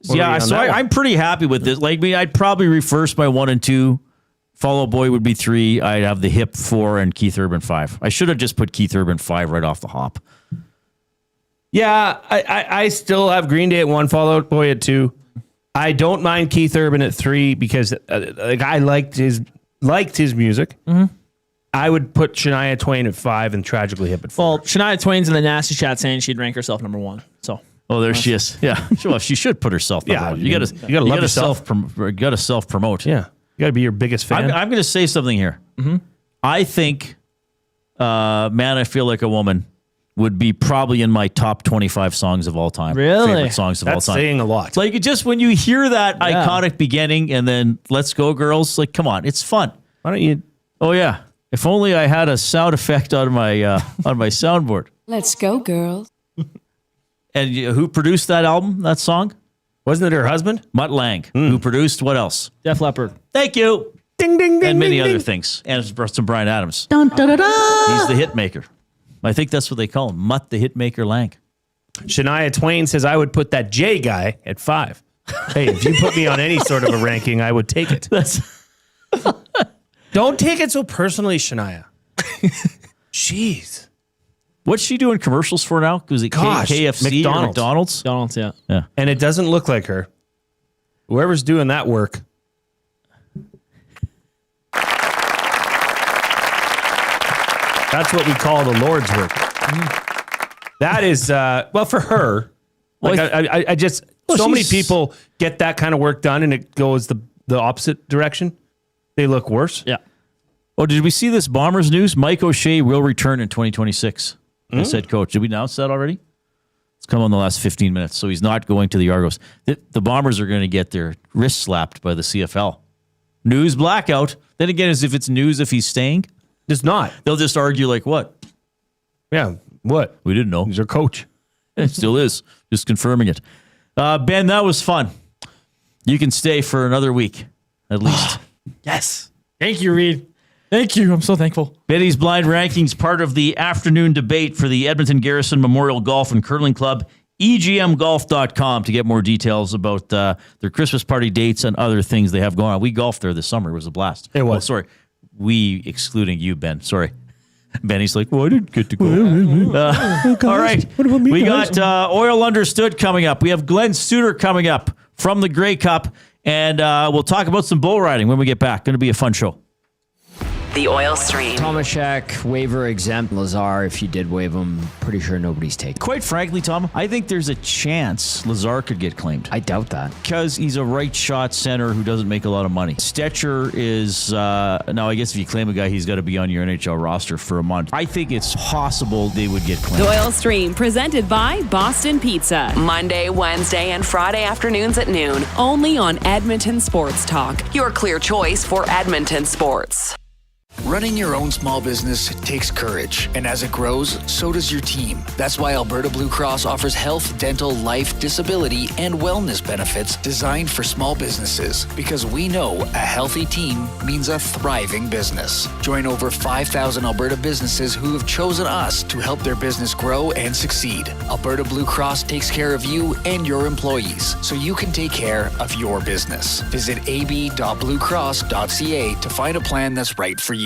I'm pretty happy with this. Like me, I'd probably reverse my 1 and 2. Fall Out Boy would be 3. I'd have the Hip 4 and Keith Urban 5. I should have just put Keith Urban 5 right off the hop. Yeah, I still have Green Day at 1, Fall Out Boy at 2. I don't mind Keith Urban at 3 because I liked his music. Mm-hmm. I would put Shania Twain at 5 and Tragically Hip at 4. Well, Shania Twain's in the nasty chat saying she'd rank herself number 1. So, there she is. Yeah, well, she should put herself number 1. You got to self promote. Yeah, you got to be your biggest fan. I'm going to say something here. Mm-hmm. I think, "Man, I Feel Like a Woman" would be probably in my top 25 songs of all time. Really? Favorite songs of all time. That's saying a lot. Like, just when you hear that iconic beginning and then "Let's Go, Girls," like, come on, it's fun. Why don't you? Oh yeah. If only I had a sound effect on my soundboard. Let's go, girls. And who produced that album, that song? Wasn't it her husband? Mutt Lange. Who produced what else? Def Leppard. Thank you. Ding, ding, ding, and many ding, other ding. things. And some Bryan Adams. Dun, da, da, da. He's the hit maker. I think that's what they call him, Mutt the Hitmaker Lange. Shania Twain says I would put that J guy at 5. Hey, if you put me on any sort of a ranking, I would take it. Don't take it so personally, Shania. Jeez. What's she doing commercials for now? Was it KFC or McDonald's? McDonald's, Yeah. And it doesn't look like her. Whoever's doing that work. That's what we call the Lord's work. That is, for her. Like I just, so many people get that kind of work done and it goes the opposite direction. They look worse. Yeah. Oh, did we see this Bombers news? Mike O'Shea will return in 2026 as head coach. Did we announce that already? It's come on the last 15 minutes, so he's not going to the Argos. The Bombers are going to get their wrists slapped by the CFL. News blackout. Then again, as if it's news if he's staying. It's not. They'll just argue like, what? Yeah, what? We didn't know. He's our coach. It still is. Just confirming it. Ben, that was fun. You can stay for another week, at least. Yes. Thank you, Reid. Thank you. I'm so thankful. Betty's Blind Rankings, part of the afternoon debate for the Edmonton Garrison Memorial Golf and Curling Club. EGMGolf.com to get more details about their Christmas party dates and other things they have going on. We golfed there this summer. It was a blast. It was. Oh, sorry. We excluding you, Ben. Sorry. Benny's like, well, I didn't get to go. All right. What about me, We guys? got Oil Understood coming up. We have Glen Suitor coming up from the Grey Cup. And we'll talk about some bull riding when we get back. Going to be a fun show. The Oil Stream. Tomashek, waiver exempt. Lazar, if you did waive him, pretty sure nobody's taking. Quite frankly, Tom, I think there's a chance Lazar could get claimed. I doubt that. Because he's a right shot center who doesn't make a lot of money. Stetcher is, now I guess if you claim a guy, he's got to be on your NHL roster for a month. I think it's possible they would get claimed. The Oil Stream, presented by Boston Pizza. Monday, Wednesday, and Friday afternoons at noon. Only on Edmonton Sports Talk. Your clear choice for Edmonton sports. Running your own small business takes courage, and as it grows, so does your team. That's why Alberta Blue Cross offers health, dental, life, disability, and wellness benefits designed for small businesses, because we know a healthy team means a thriving business. Join over 5,000 Alberta businesses who have chosen us to help their business grow and succeed. Alberta Blue Cross takes care of you and your employees, so you can take care of your business. Visit ab.bluecross.ca to find a plan that's right for you.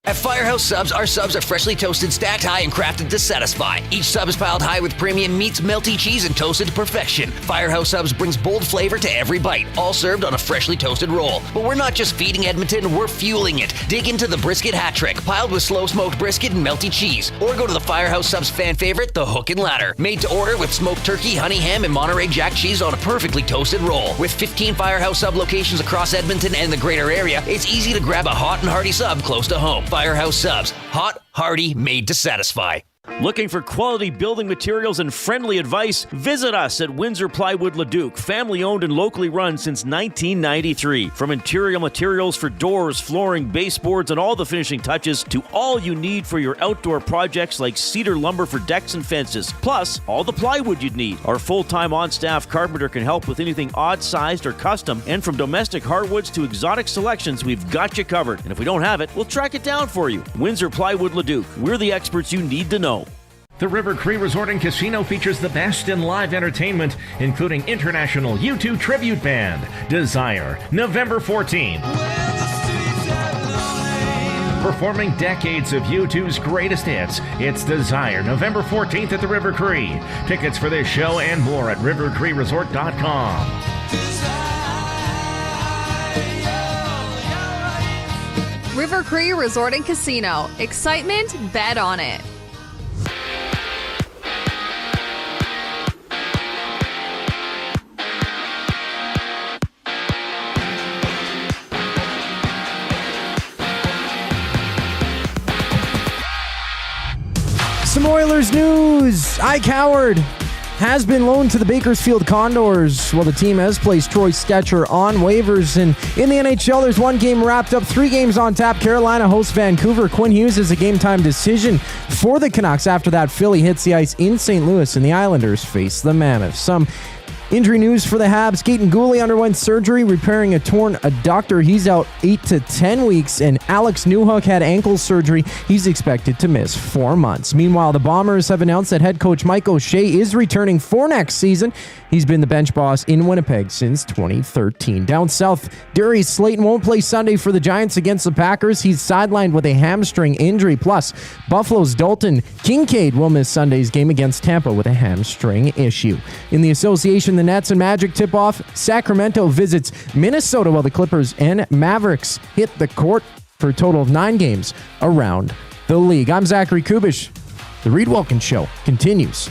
At Firehouse Subs, our subs are freshly toasted, stacked high, and crafted to satisfy. Each sub is piled high with premium meats, melty cheese, and toasted to perfection. Firehouse Subs brings bold flavor to every bite, all served on a freshly toasted roll. But we're not just feeding Edmonton, we're fueling it. Dig into the brisket hat trick, piled with slow-smoked brisket and melty cheese. Or go to the Firehouse Subs fan favorite, the Hook and Ladder. Made to order with smoked turkey, honey ham, and Monterey Jack cheese on a perfectly toasted roll. With 15 Firehouse Sub locations across Edmonton and the greater area, it's easy to grab a hot and hearty sub close to home. Firehouse Subs. Hot, hearty, made to satisfy. Looking for quality building materials and friendly advice? Visit us at Windsor Plywood Leduc, family owned and locally run since 1993. From interior materials for doors, flooring, baseboards, and all the finishing touches to all you need for your outdoor projects like cedar lumber for decks and fences. Plus, all the plywood you'd need. Our full-time on-staff carpenter can help with anything odd-sized or custom. And from domestic hardwoods to exotic selections, we've got you covered. And if we don't have it, we'll track it down for you. Windsor Plywood Leduc. We're the experts you need to know. The River Cree Resort and Casino features the best in live entertainment, including international U2 tribute band, Desire, November 14th. Performing decades of U2's greatest hits, it's Desire, November 14th at the River Cree. Tickets for this show and more at rivercreeresort.com. River Cree Resort and Casino. Excitement, bet on it. Some Oilers news. Ike Howard has been loaned to the Bakersfield Condors, while the team has placed Troy Stetcher on waivers. And in the NHL, there's one game wrapped up, 3 games on tap. Carolina hosts Vancouver. Quinn Hughes is a game-time decision for the Canucks after that Philly hits the ice in St. Louis, and the Islanders face the Mammoths. Some injury news for the Habs. Gaetan Gooley underwent surgery repairing a torn adductor. He's out 8 to 10 weeks. And Alex Newhook had ankle surgery. He's expected to miss 4 months. Meanwhile, the Bombers have announced that head coach Mike O'Shea is returning for next season. He's been the bench boss in Winnipeg since 2013. Down south, Darius Slayton won't play Sunday for the Giants against the Packers. He's sidelined with a hamstring injury. Plus, Buffalo's Dalton Kincaid will miss Sunday's game against Tampa with a hamstring issue. In the association, the Nets and Magic tip-off, Sacramento visits Minnesota, while the Clippers and Mavericks hit the court for a total of 9 games around the league. I'm Zachary Kubish. The Reid Wilkins Show continues.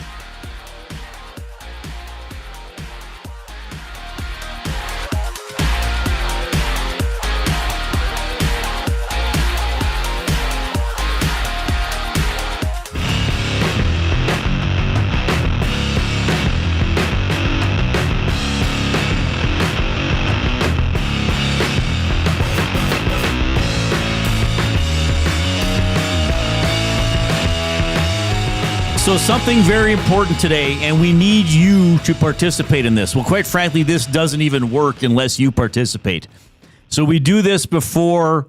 So something very important today, and we need you to participate in this. Well, quite frankly, this doesn't even work unless you participate. So we do this before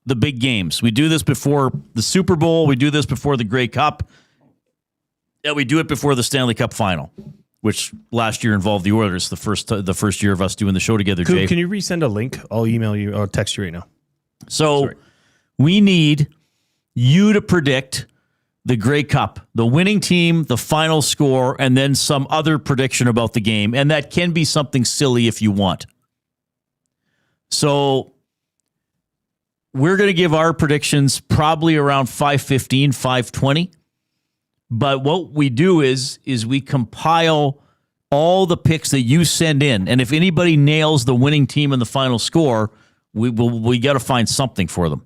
the big games. We do this before the Super Bowl. We do this before the Grey Cup. And we do it before the Stanley Cup Final, which last year involved the Oilers, the first year of us doing the show together, Jay. Can you resend a link? I'll email you or text you right now. So we need you to predict the Grey Cup, the winning team, the final score, and then some other prediction about the game. And that can be something silly if you want. So we're going to give our predictions probably around 5:15, 5:20. But what we do is we compile all the picks that you send in. And if anybody nails the winning team and the final score, we got to find something for them.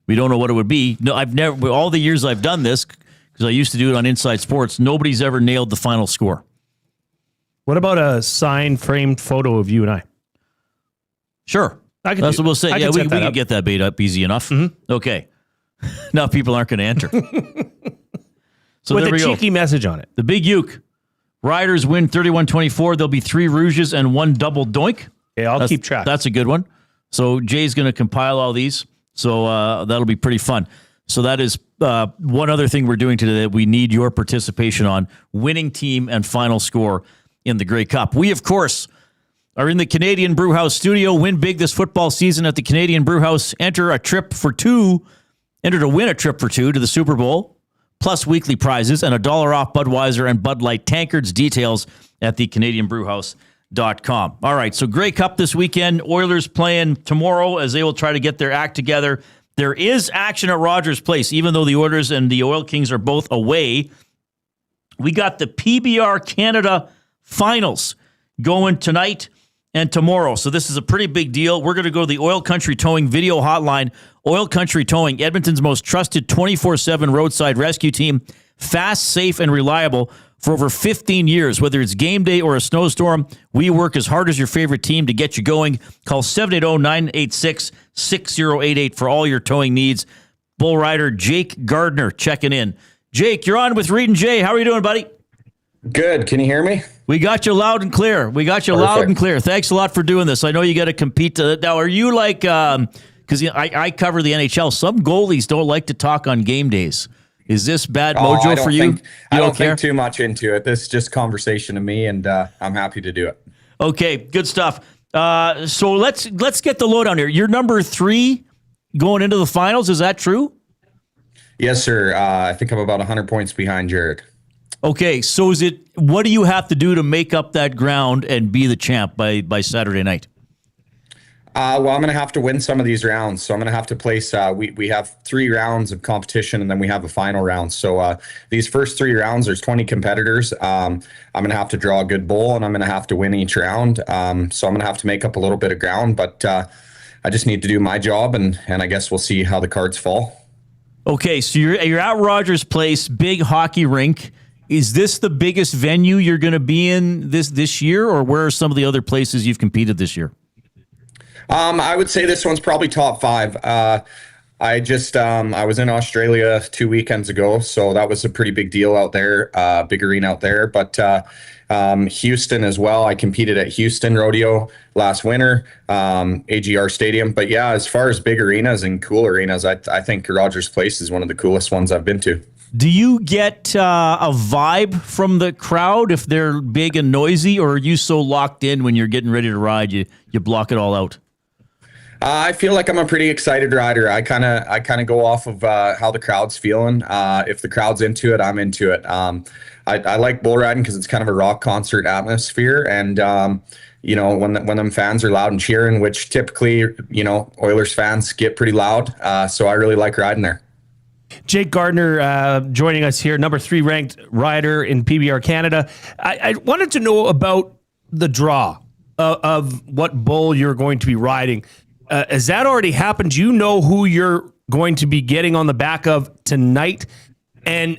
We don't know what it would be. No, I've never, all the years I've done this, because I used to do it on Inside Sports, nobody's ever nailed the final score. What about a signed framed photo of you and I? Sure. That's what we'll say. Yeah, we can get that bait up easy enough. Mm-hmm. Okay. Now people aren't going to enter. So with a cheeky message on it. The Big Uke. Riders win 31-24. There'll be 3 rouges and 1 double doink. Yeah, I'll keep track. That's a good one. So Jay's going to compile all these. So that'll be pretty fun. So that is one other thing we're doing today that we need your participation on. Winning team and final score in the Grey Cup. We, of course, are in the Canadian Brewhouse studio. Win big this football season at the Canadian Brewhouse. Enter to win a trip for 2 to the Super Bowl, plus weekly prizes and $1 off Budweiser and Bud Light tankards. Details at the CanadianBrewhouse.com. All right, so Grey Cup this weekend. Oilers playing tomorrow as they will try to get their act together. There is action at Rogers Place, even though the Oilers and the Oil Kings are both away. We got the PBR Canada Finals going tonight and tomorrow. So this is a pretty big deal. We're going to go to the Oil Country Towing video hotline. Oil Country Towing, Edmonton's most trusted 24/7 roadside rescue team. Fast, safe, and reliable for over 15 years. Whether it's game day or a snowstorm, we work as hard as your favorite team to get you going. Call 780-986-6088 for all your towing needs. Bull rider Jake Gardner checking in. Jake, you're on with Reid and Jay. How are you doing, buddy? Good. Can you hear me? We got you loud and clear. Loud and clear. Thanks a lot for doing this. I know you got to compete. Now, are you like, because I cover the NHL, some goalies don't like to talk on game days. Is this bad mojo for you? I don't think too much into it. This is just conversation to me, and I'm happy to do it. Okay, good stuff. So let's get the lowdown here. You're number 3 going into the finals. Is that true? Yes, sir. I think I'm about 100 points behind Jared. Okay, so what do you have to do to make up that ground and be the champ by Saturday night? Well, I'm going to have to win some of these rounds. So I'm going to have to place, we have 3 rounds of competition, and then we have a final round. So these first 3 rounds, there's 20 competitors. I'm going to have to draw a good bowl, and I'm going to have to win each round. So I'm going to have to make up a little bit of ground, but I just need to do my job, and I guess we'll see how the cards fall. Okay, so you're at Rogers Place, big hockey rink. Is this the biggest venue you're going to be in this year, or where are some of the other places you've competed this year? I would say this one's probably top 5. I was in Australia 2 weekends ago, so that was a pretty big deal out there, big arena out there. But Houston as well. I competed at Houston Rodeo last winter, AGR Stadium. But yeah, as far as big arenas and cool arenas, I think Rogers Place is one of the coolest ones I've been to. Do you get a vibe from the crowd if they're big and noisy, or are you so locked in when you're getting ready to ride, you block it all out? I feel like I'm a pretty excited rider. I kind of go off of how the crowd's feeling. If the crowd's into it, I'm into it. I like bull riding because it's kind of a rock concert atmosphere, and when them fans are loud and cheering, which typically Oilers fans get pretty loud. So I really like riding there. Jake Gardner joining us here, number 3 ranked rider in PBR Canada. I wanted to know about the draw of what bull you're going to be riding. Has that already happened? Do you know who you're going to be getting on the back of tonight? And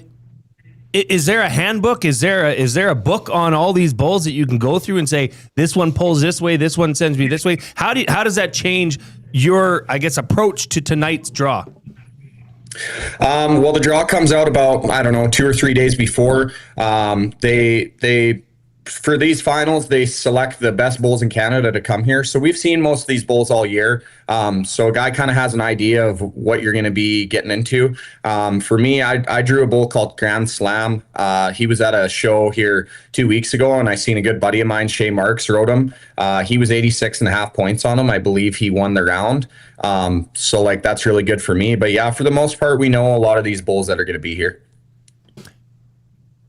is there a handbook? Is there a book on all these bulls that you can go through and say, this one pulls this way, this one sends me this way? How does that change your, I guess, approach to tonight's draw? Well, the draw comes out about, 2 or 3 days before. They for these finals, they select the best bulls in Canada to come here. So we've seen most of these bulls all year. So a guy kind of has an idea of what you're going to be getting into. For me, I drew a bull called Grand Slam. He was at a show here 2 weeks ago, and I seen a good buddy of mine, Shay Marks, rode him. He was 86.5 points on him. I believe he won the round. So like, that's really good for me. But yeah, for the most part, we know a lot of these bulls that are going to be here.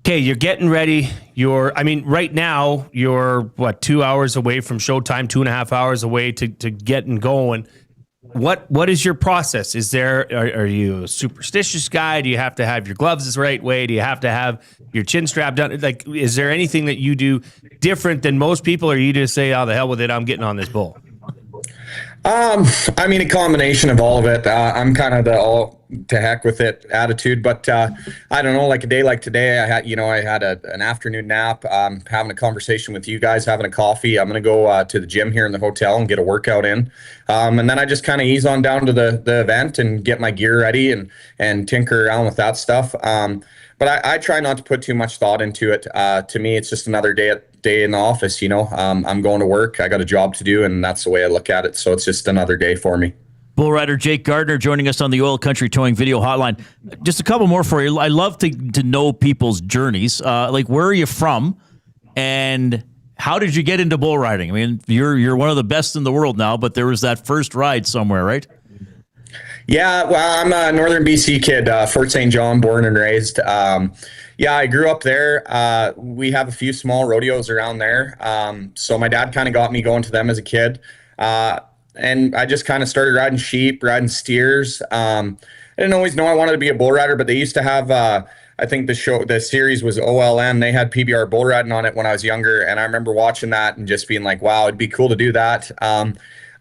Okay, you're getting ready. Right now, you're 2 hours away from showtime, 2.5 hours away to getting going. What is your process? Are you a superstitious guy? Do you have to have your gloves the right way? Do you have to have your chin strap done? Like, is there anything that you do different than most people, or you just say, "Oh, the hell with it, I'm getting on this bull"? A combination of all of it. I'm kind of the all to heck with it attitude, but I don't know, like a day like today, I had an afternoon nap, having a conversation with you guys, having a coffee. I'm going to go to the gym here in the hotel and get a workout in. And then I just kind of ease on down to the event and get my gear ready and tinker around with that stuff. But I try not to put too much thought into it. To me, it's just another day in the office. I'm going to work. I got a job to do, and that's the way I look at it. So it's just another day for me. Bull rider Jake Gardner joining us on the Oil Country Towing video hotline. Just a couple more for you. I love to know people's journeys. Like, where are you from, and how did you get into bull riding? I mean, you're one of the best in the world now, but there was that first ride somewhere, right? Yeah, well, I'm a Northern BC kid, Fort St. John, born and raised. I grew up there. We have a few small rodeos around there. So my dad kind of got me going to them as a kid. And I just kind of started riding sheep, riding steers. I didn't always know I wanted to be a bull rider, but they used to have, I think the series was OLN. They had PBR bull riding on it when I was younger. And I remember watching that and just being like, wow, it'd be cool to do that.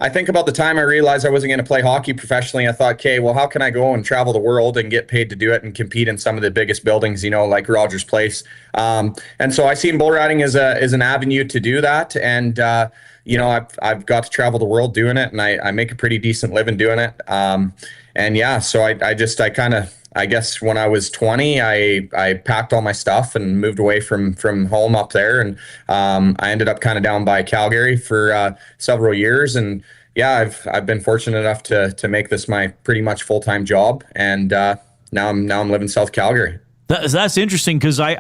I think about the time I realized I wasn't going to play hockey professionally, I thought, okay, well, how can I go and travel the world and get paid to do it and compete in some of the biggest buildings, like Rogers Place. And so I seen bull riding as an avenue to do that. And, I've got to travel the world doing it, and I make a pretty decent living doing it. So I guess when I was 20, I packed all my stuff and moved away from home up there. And I ended up kind of down by Calgary for several years. And yeah, I've been fortunate enough to make this my pretty much full-time job. And now I'm living South Calgary. That's interesting, because I've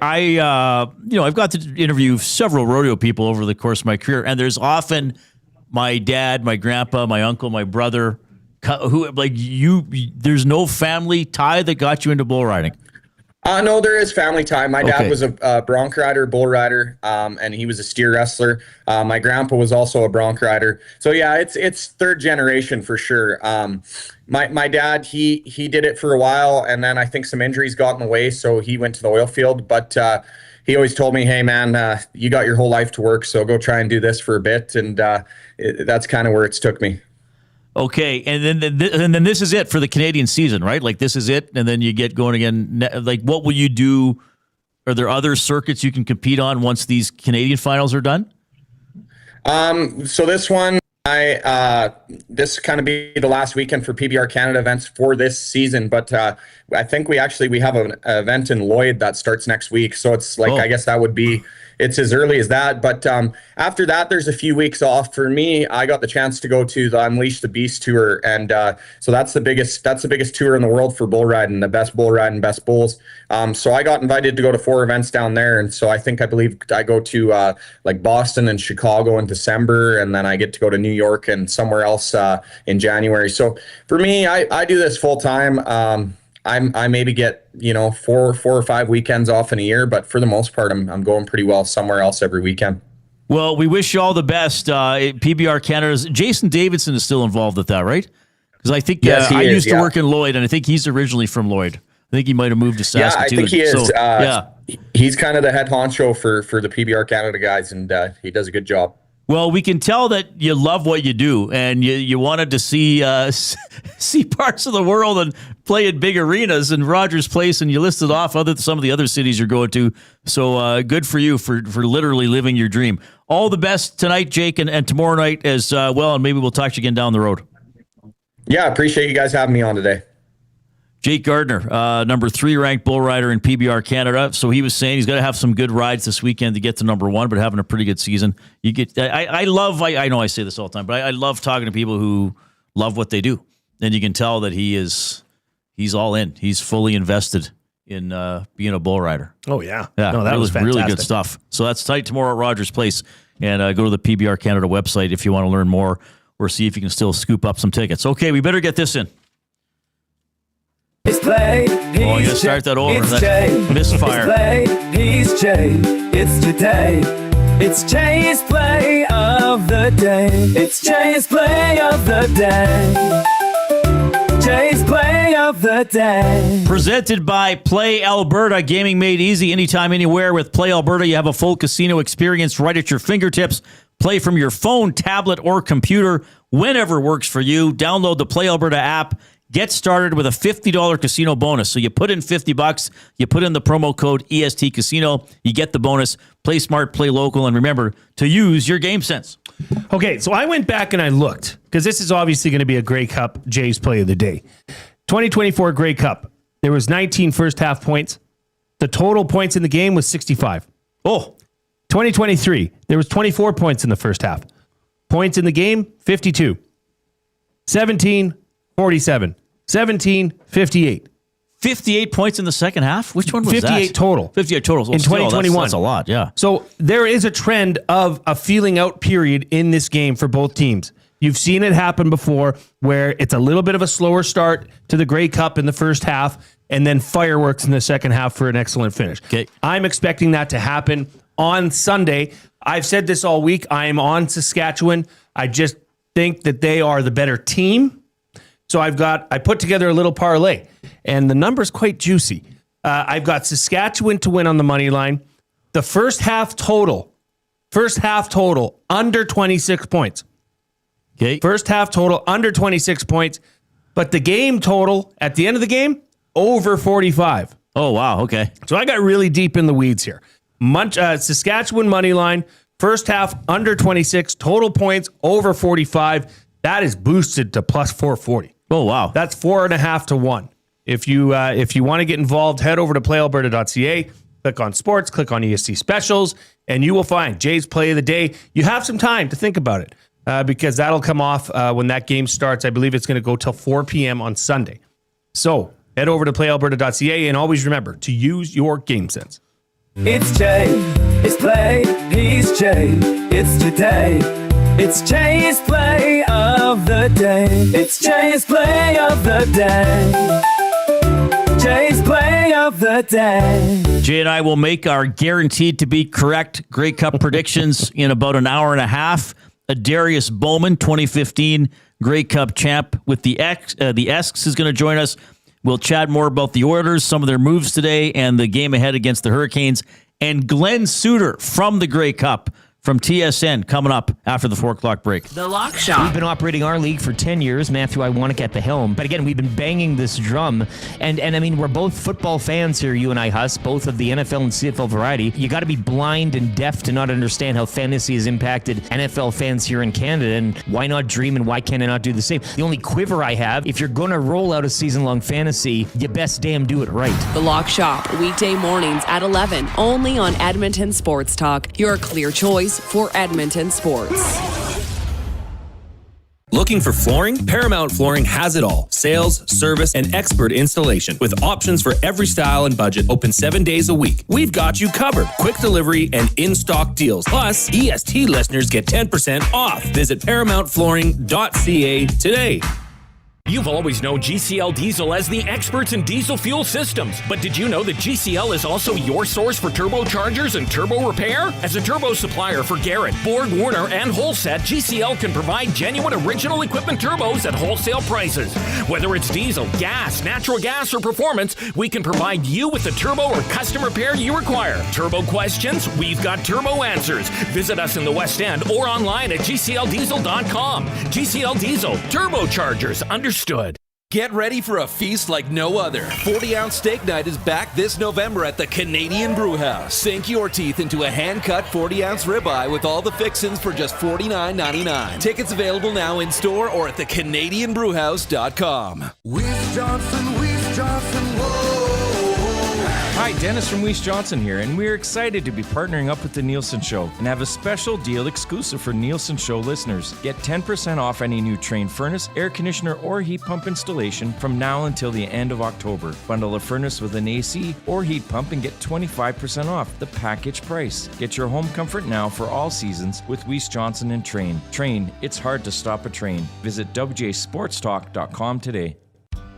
got to interview several rodeo people over the course of my career, and there's often my dad, my grandpa, my uncle, my brother, who there's no family tie that got you into bull riding. No, there is family tie. My dad was a bronc rider, bull rider, and he was a steer wrestler. My grandpa was also a bronc rider. So yeah, it's third generation for sure. My dad, he did it for a while, and then I think some injuries got in the way, so he went to the oil field. But he always told me, hey man, you got your whole life to work, so go try and do this for a bit. And that's kind of where it's took me. Okay, and then this is it for the Canadian season, right? Like, this is it, and then you get going again. Like, what will you do? Are there other circuits you can compete on once these Canadian finals are done? So this one, this kind of be the last weekend for PBR Canada events for this season, but I think we have an event in Lloyd that starts next week. So it's like, I guess that would be, it's as early as that. But after that, there's a few weeks off. For me, I got the chance to go to the Unleash the Beast tour. And so that's the biggest tour in the world for bull riding, the best bull riding, best bulls. So I got invited to go to 4 events down there. And so I believe I go to like Boston and Chicago in December. And then I get to go to New York and somewhere else in January. So for me, I do this full time. I maybe get 4 or 5 weekends off in a year, but for the most part, I'm going pretty well somewhere else every weekend. Well, we wish you all the best. PBR Canada's Jason Davidson is still involved with that, right? Because I think I used to work in Lloyd, and I think he's originally from Lloyd. I think he might have moved to Saskatoon. Yeah, I think he is. So, he's kind of the head honcho for the PBR Canada guys, and he does a good job. Well, we can tell that you love what you do, and you wanted to see see parts of the world and play in big arenas and Rogers Place, and you listed off some of the other cities you're going to. So good for you for literally living your dream. All the best tonight, Jake, and tomorrow night as well, and maybe we'll talk to you again down the road. Yeah, appreciate you guys having me on today. Jake Gardner, number 3 ranked bull rider in PBR Canada. So he was saying he's got to have some good rides this weekend to get to number 1, but having a pretty good season. I know I say this all the time, but I love talking to people who love what they do. And you can tell that he's all in. He's fully invested in being a bull rider. Oh, yeah. Yeah, no, that was fantastic. Really good stuff. So that's tonight, tomorrow at Rogers Place. And go to the PBR Canada website if you want to learn more or see if you can still scoop up some tickets. Okay, we better get this in. It's play. I'm going to start that over. That misfire. It's play. He's Jay. It's today. It's Jay's play of the day. It's Jay's play of the day. Jay's play of the day. Presented by Play Alberta. Gaming made easy anytime, anywhere. With Play Alberta, you have a full casino experience right at your fingertips. Play from your phone, tablet, or computer whenever works for you. Download the Play Alberta app. Get started with a $50 casino bonus. So you put in $50, you put in the promo code EST Casino, you get the bonus. Play smart, play local, and remember to use your game sense. Okay, so I went back and I looked, because this is obviously going to be a Grey Cup Jay's play of the day. 2024 Grey Cup, there was 19 first half points. The total points in the game was 65. Oh, 2023, there was 24 points in the first half. Points in the game, 52. 17, 47. 17, 58. 58 points in the second half? Which one was 58 that? total. 58 total. Well, in still, 2021. That's a lot, yeah. So there is a trend of a feeling out period in this game for both teams. You've seen it happen before where it's a little bit of a slower start to the Grey Cup in the first half and then fireworks in the second half for an excellent finish. Okay. I'm expecting that to happen on Sunday. I've said this all week. I am on Saskatchewan. I just think that they are the better team. So I put together a little parlay, and the number's quite juicy. I've got Saskatchewan to win on the money line. The first half total, under 26 points. Okay. First half total, under 26 points. But the game total, at the end of the game, over 45. Oh, wow. Okay. So I got really deep in the weeds here. Saskatchewan money line, first half, under 26, total points, over 45. That is boosted to plus 440. Oh, wow. That's 4.5 to 1. If you want to get involved, head over to playalberta.ca, click on sports, click on EST specials, and you will find Jay's play of the day. You have some time to think about it because that'll come off when that game starts. I believe it's going to go till 4 p.m. on Sunday. So head over to playalberta.ca and always remember to use your game sense. It's Jay. It's play. He's Jay. It's today. It's Jay's play of the day. It's Jay's play of the day. Jay's play of the day. Jay and I will make our guaranteed to be correct Grey Cup predictions in about an hour and a half. Adarius Bowman, 2015 Grey Cup champ with the Esks, is going to join us. We'll chat more about the Oilers, some of their moves today, and the game ahead against the Hurricanes. And Glen Suitor from the Grey Cup from TSN coming up after the 4 o'clock break. The Lock Shop. We've been operating our league for 10 years. Matthew, I want to get the helm. But again, we've been banging this drum. And I mean, we're both football fans here, you and I, Huss, both of the NFL and CFL variety. You got to be blind and deaf to not understand how fantasy has impacted NFL fans here in Canada. And why not dream and why can I not do the same? The only quiver I have, if you're going to roll out a season-long fantasy, you best damn do it right. The Lock Shop, weekday mornings at 11, only on Edmonton Sports Talk, your clear choice for Edmonton sports. Looking for flooring? Paramount Flooring has it all. Sales, service, and expert installation with options for every style and budget. Open 7 days a week. We've got you covered. Quick delivery and in-stock deals. Plus, EST listeners get 10% off. Visit ParamountFlooring.ca today. You've always known GCL Diesel as the experts in diesel fuel systems. But did you know that GCL is also your source for turbochargers and turbo repair? As a turbo supplier for Garrett, Borg Warner, and Holset, GCL can provide genuine original equipment turbos at wholesale prices. Whether it's diesel, gas, natural gas, or performance, we can provide you with the turbo or custom repair you require. Turbo questions? We've got turbo answers. Visit us in the West End or online at GCLDiesel.com. GCL Diesel, turbochargers, understood. Get ready for a feast like no other. 40-ounce steak night is back this November at the Canadian Brewhouse. Sink your teeth into a hand-cut 40-ounce ribeye with all the fixins for just $49.99. Tickets available now in store or at thecanadianbrewhouse.com. Wisconsin, Johnson, whoa. Hi, Dennis from Weiss Johnson here, and we're excited to be partnering up with the Nielsen Show and have a special deal exclusive for Nielsen Show listeners. Get 10% off any new Trane furnace, air conditioner, or heat pump installation from now until the end of October. Bundle a furnace with an AC or heat pump and get 25% off the package price. Get your home comfort now for all seasons with Weiss Johnson and Trane. Trane, it's hard to stop a train. Visit wjsportstalk.com today.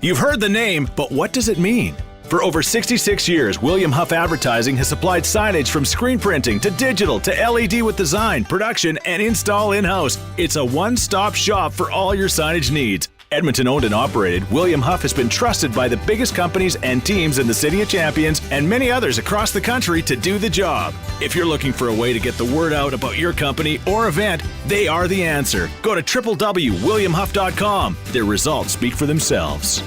You've heard the name, but what does it mean? For over 66 years, William Huff Advertising has supplied signage from screen printing to digital to LED with design, production, and install in-house. It's a one-stop shop for all your signage needs. Edmonton owned and operated, William Huff has been trusted by the biggest companies and teams in the City of Champions and many others across the country to do the job. If you're looking for a way to get the word out about your company or event, they are the answer. Go to www.williamhuff.com. Their results speak for themselves.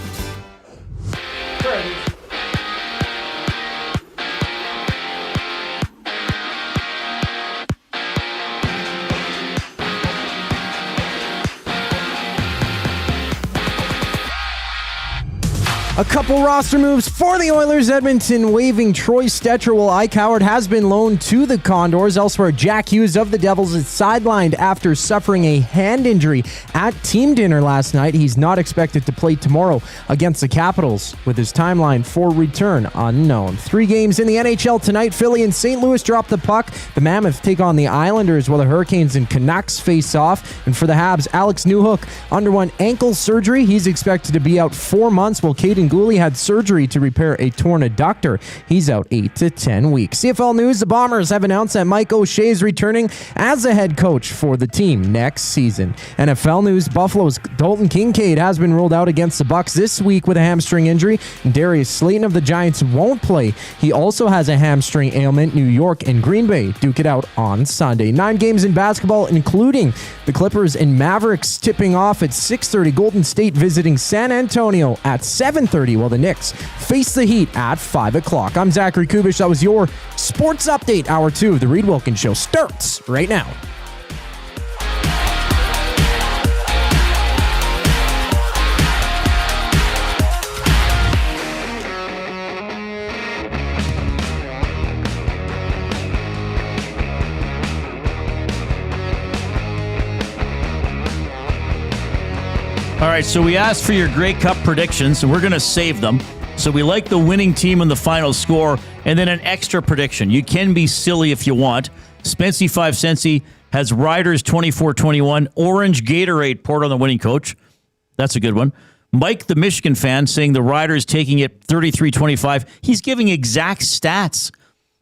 A couple roster moves for the Oilers. Edmonton waiving Troy Stecher, while Ike Howard has been loaned to the Condors. Elsewhere, Jack Hughes of the Devils is sidelined after suffering a hand injury at team dinner last night. He's not expected to play tomorrow against the Capitals, with his timeline for return unknown. 3 games in the NHL tonight. Philly and St. Louis drop the puck. The Mammoth take on the Islanders, while the Hurricanes and Canucks face off. And for the Habs, Alex Newhook underwent ankle surgery. He's expected to be out 4 months, while Caden Gooley had surgery to repair a torn adductor. He's out 8 to 10 weeks. CFL News, the Bombers have announced that Mike O'Shea is returning as a head coach for the team next season. NFL News, Buffalo's Dalton Kincaid has been ruled out against the Bucs this week with a hamstring injury. Darius Slayton of the Giants won't play. He also has a hamstring ailment. New York and Green Bay duke it out on Sunday. 9 games in basketball, including the Clippers and Mavericks tipping off at 6:30. Golden State visiting San Antonio at 7:30, while the Knicks face the Heat at 5 o'clock. I'm Zachary Kubish. That was your Sports Update. Hour 2 of the Reid Wilkins Show starts right now. All right, so we asked for your Grey Cup predictions, and we're going to save them. So we like the winning team and the final score, and then an extra prediction. You can be silly if you want. Spency 5 Centsy has Riders 24-21. Orange Gatorade poured on the winning coach. That's a good one. Mike, the Michigan fan, saying the Riders taking it 33-25. He's giving exact stats.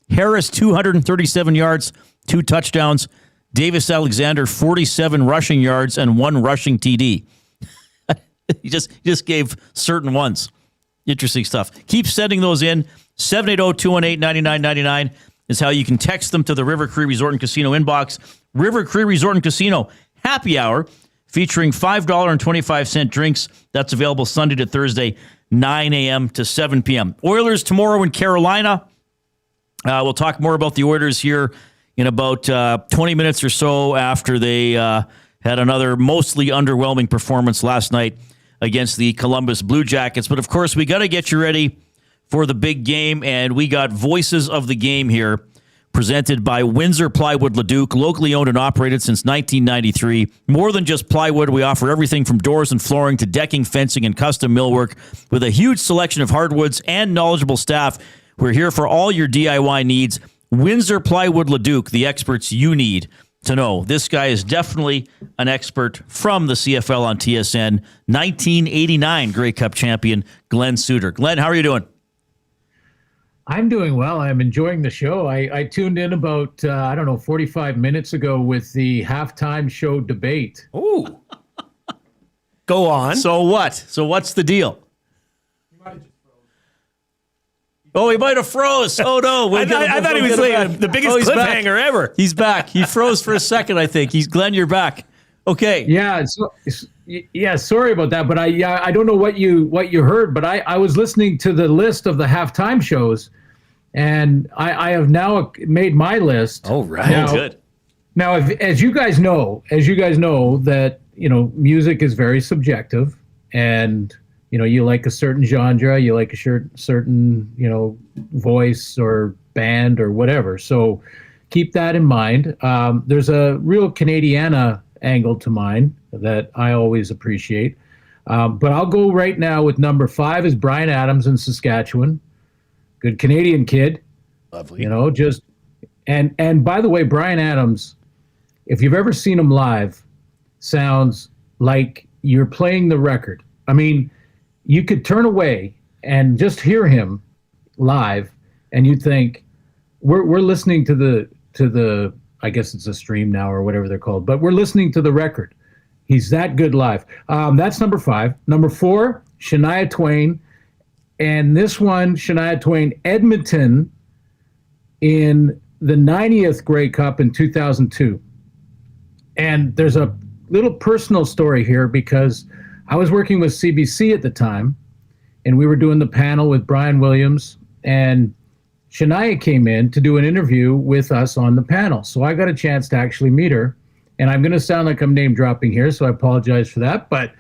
Harris, 237 yards, 2 touchdowns. Davis Alexander, 47 rushing yards and 1 rushing TD. He just gave certain ones. Interesting stuff. Keep sending those in. 780-218-9999 is how you can text them to the River Cree Resort and Casino inbox. River Cree Resort and Casino happy hour featuring $5.25 drinks. That's available Sunday to Thursday, 9 a.m. to 7 p.m. Oilers tomorrow in Carolina. We'll talk more about the Oilers here in about 20 minutes or so after they had another mostly underwhelming performance last night against the Columbus Blue Jackets. But, of course, we got to get you ready for the big game, and we got Voices of the Game here, presented by Windsor Plywood Leduc, locally owned and operated since 1993. More than just plywood, we offer everything from doors and flooring to decking, fencing, and custom millwork. With a huge selection of hardwoods and knowledgeable staff, we're here for all your DIY needs. Windsor Plywood Leduc, the experts you need to know. This guy is definitely an expert from the CFL on TSN. 1989 Grey Cup champion, Glen Suitor. Glen, how are you doing? I'm doing well. I'm enjoying the show. I tuned in about, 45 minutes ago with the halftime show debate. Ooh. Go on. So what? So what's the deal? Oh, he might have froze. Oh, no. I thought he was like the biggest cliffhanger ever. He's back. He froze for a second, I think. Glenn, you're back. Okay. Yeah. Sorry about that, but I don't know what you heard, but I was listening to the list of the halftime shows, and I have now made my list. Oh, right. Now, good. Now, as you guys know that music is very subjective, and you like a certain genre, you like a certain, voice or band or whatever. So keep that in mind. There's a real Canadiana angle to mine that I always appreciate. But I'll go right now with number 5 is Bryan Adams in Saskatchewan. Good Canadian kid. Lovely. And by the way, Bryan Adams, if you've ever seen him live, sounds like you're playing the record. I mean, you could turn away and just hear him live, and you'd think we're listening to the I guess it's a stream now or whatever they're called, but we're listening to the record. He's that good live. That's number 5. Number 4, Shania Twain, and this one, Shania Twain, Edmonton in the 90th Grey Cup in 2002. And there's a little personal story here because I was working with CBC at the time, and we were doing the panel with Brian Williams, and Shania came in to do an interview with us on the panel. So I got a chance to actually meet her, and I'm going to sound like I'm name dropping here, so I apologize for that. But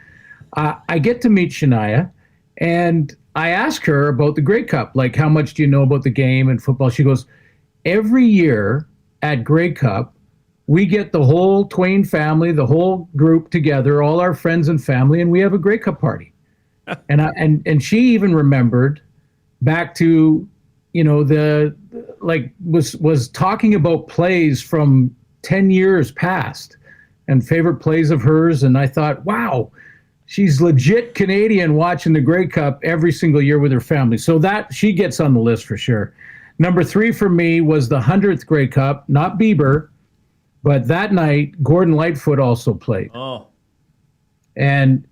I get to meet Shania, and I ask her about the Grey Cup, like how much do you know about the game and football? She goes, every year at Grey Cup, we get the whole Twain family, the whole group together, all our friends and family, and we have a Grey Cup party. And she even remembered back to, was talking about plays from 10 years past and favorite plays of hers. And I thought, wow, she's legit Canadian watching the Grey Cup every single year with her family. So that she gets on the list for sure. Number 3 for me was the 100th Grey Cup, not Bieber, but that night, Gordon Lightfoot also played. Oh. And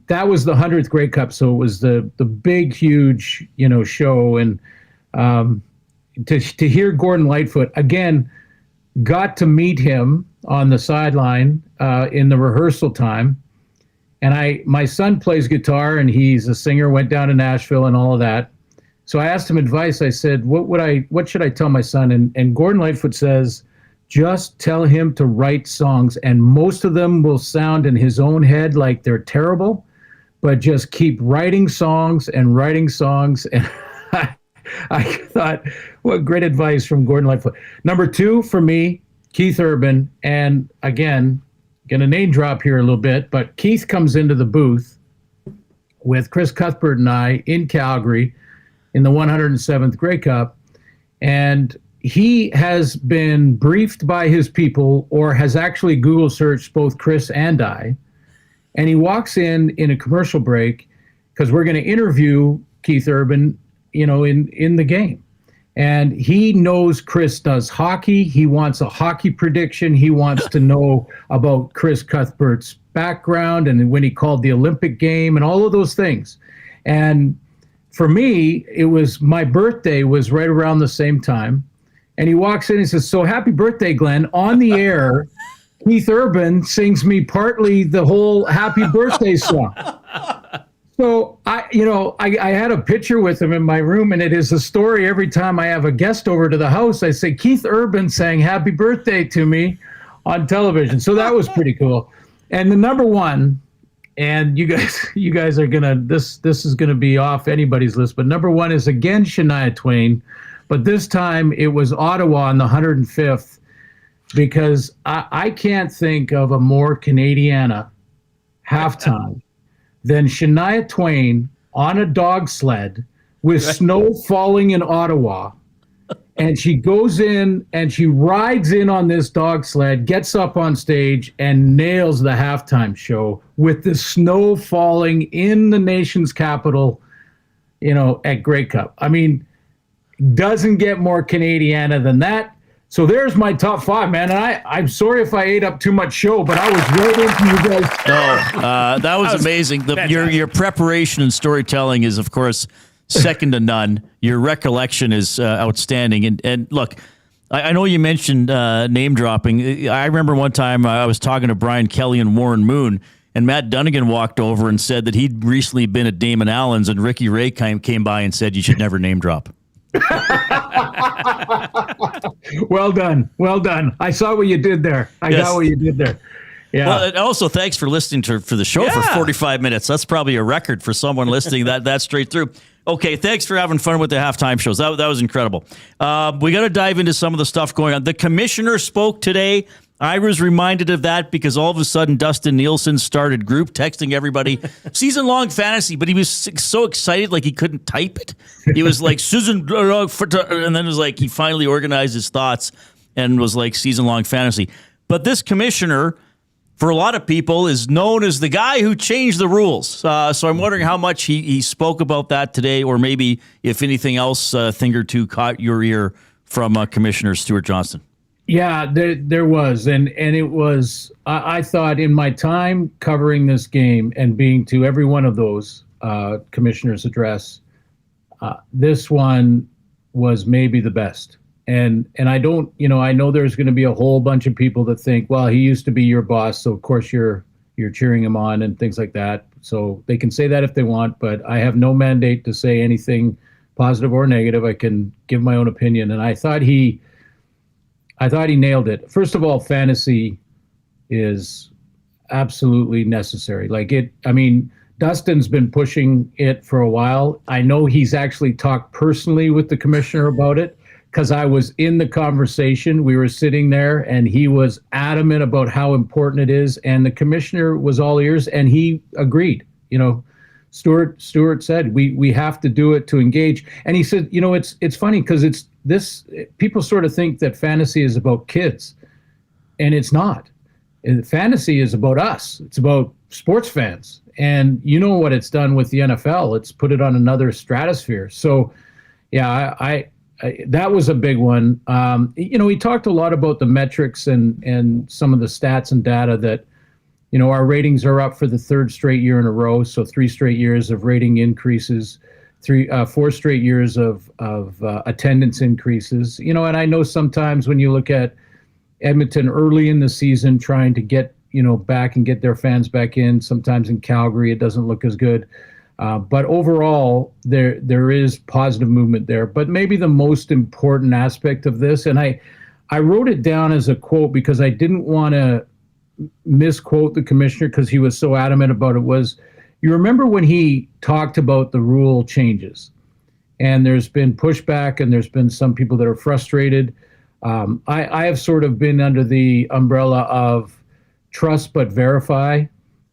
that was the 100th Grey Cup, so it was the big, huge, show. And to hear Gordon Lightfoot, again, got to meet him on the sideline in the rehearsal time. And my son plays guitar, and he's a singer, went down to Nashville and all of that. So I asked him advice. I said, what should I tell my son? And Gordon Lightfoot says, just tell him to write songs, and most of them will sound in his own head like they're terrible, but just keep writing songs and writing songs. And I thought, what great advice from Gordon Lightfoot. Number 2 for me, Keith Urban. And again, going to name drop here a little bit, but Keith comes into the booth with Chris Cuthbert and I in Calgary in the 107th Grey Cup. And he has been briefed by his people or has actually Google searched both Chris and I. And he walks in a commercial break because we're going to interview Keith Urban, in the game. And he knows Chris does hockey. He wants a hockey prediction. He wants to know about Chris Cuthbert's background and when he called the Olympic game and all of those things. And for me, it was my birthday was right around the same time. And he walks in and says, so happy birthday, Glenn. On the air, Keith Urban sings me partly the whole happy birthday song. So I had a picture with him in my room, and it is a story every time I have a guest over to the house. I say, Keith Urban sang happy birthday to me on television. So that was pretty cool. And the number 1, and you guys are going to, this is going to be off anybody's list, but number 1 is again Shania Twain. But this time it was Ottawa on the 105th, because I can't think of a more Canadiana halftime than Shania Twain on a dog sled with snow falling in Ottawa. And she goes in and she rides in on this dog sled, gets up on stage and nails the halftime show with the snow falling in the nation's capital, at Grey Cup. I mean, doesn't get more Canadiana than that. So there's my top 5, man. And I'm sorry if I ate up too much show, but I was right into you guys. No, that was amazing. Your preparation and storytelling is, of course, second to none. Your recollection is outstanding. And look, I know you mentioned name dropping. I remember one time I was talking to Brian Kelly and Warren Moon, and Matt Dunnigan walked over and said that he'd recently been at Damon Allen's, and Ricky Ray came by and said you should never name drop. Well done. I saw what you did there. I got what you did there. Yeah. Well, and also thanks for listening for the show for 45 minutes. That's probably a record for someone listening that straight through. Okay, thanks for having fun with the halftime shows. That was incredible. We got to dive into some of the stuff going on. The commissioner spoke today. I was reminded of that because all of a sudden Dustin Nielsen started group texting everybody season-long fantasy, but he was so excited like he couldn't type it. He was like, and then it was like he finally organized his thoughts and was like season-long fantasy. But this commissioner, for a lot of people, is known as the guy who changed the rules. So I'm wondering how much he spoke about that today, or maybe if anything else, a thing or two caught your ear from Commissioner Stuart Johnston. Yeah, there was. And it was, I thought in my time covering this game and being to every one of those commissioners' address, this one was maybe the best. And I don't, I know there's going to be a whole bunch of people that think, well, he used to be your boss, so of course you're cheering him on and things like that. So they can say that if they want, but I have no mandate to say anything positive or negative. I can give my own opinion. And I thought he nailed it. First of all, fantasy is absolutely necessary. Dustin's been pushing it for a while. I know he's actually talked personally with the commissioner about it because I was in the conversation. We were sitting there and he was adamant about how important it is. And the commissioner was all ears and he agreed. Stuart said, we have to do it to engage. And he said, it's funny because people sort of think that fantasy is about kids, and it's not. Fantasy is about us. It's about sports fans. And you know what it's done with the NFL. It's put it on another stratosphere. So, yeah, I that was a big one. He talked a lot about the metrics and some of the stats and data that, our ratings are up for the third straight year in a row. So 3 straight years of rating increases. 4 straight years of attendance increases, and I know sometimes when you look at Edmonton early in the season trying to get, back and get their fans back in, sometimes in Calgary, it doesn't look as good. But overall, there is positive movement there. But maybe the most important aspect of this, and I wrote it down as a quote because I didn't want to misquote the commissioner because he was so adamant about it, was, you remember when he talked about the rule changes, and there's been pushback and there's been some people that are frustrated. I have sort of been under the umbrella of trust but verify.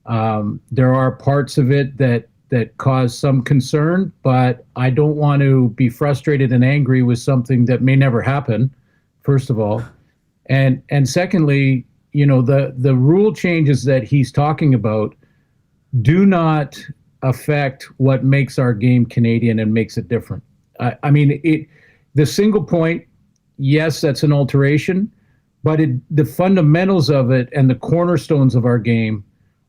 There are parts of it that cause some concern, but I don't want to be frustrated and angry with something that may never happen, first of all. And secondly, the rule changes that he's talking about do not affect what makes our game Canadian and makes it different. The single point, yes, that's an alteration, but the fundamentals of it and the cornerstones of our game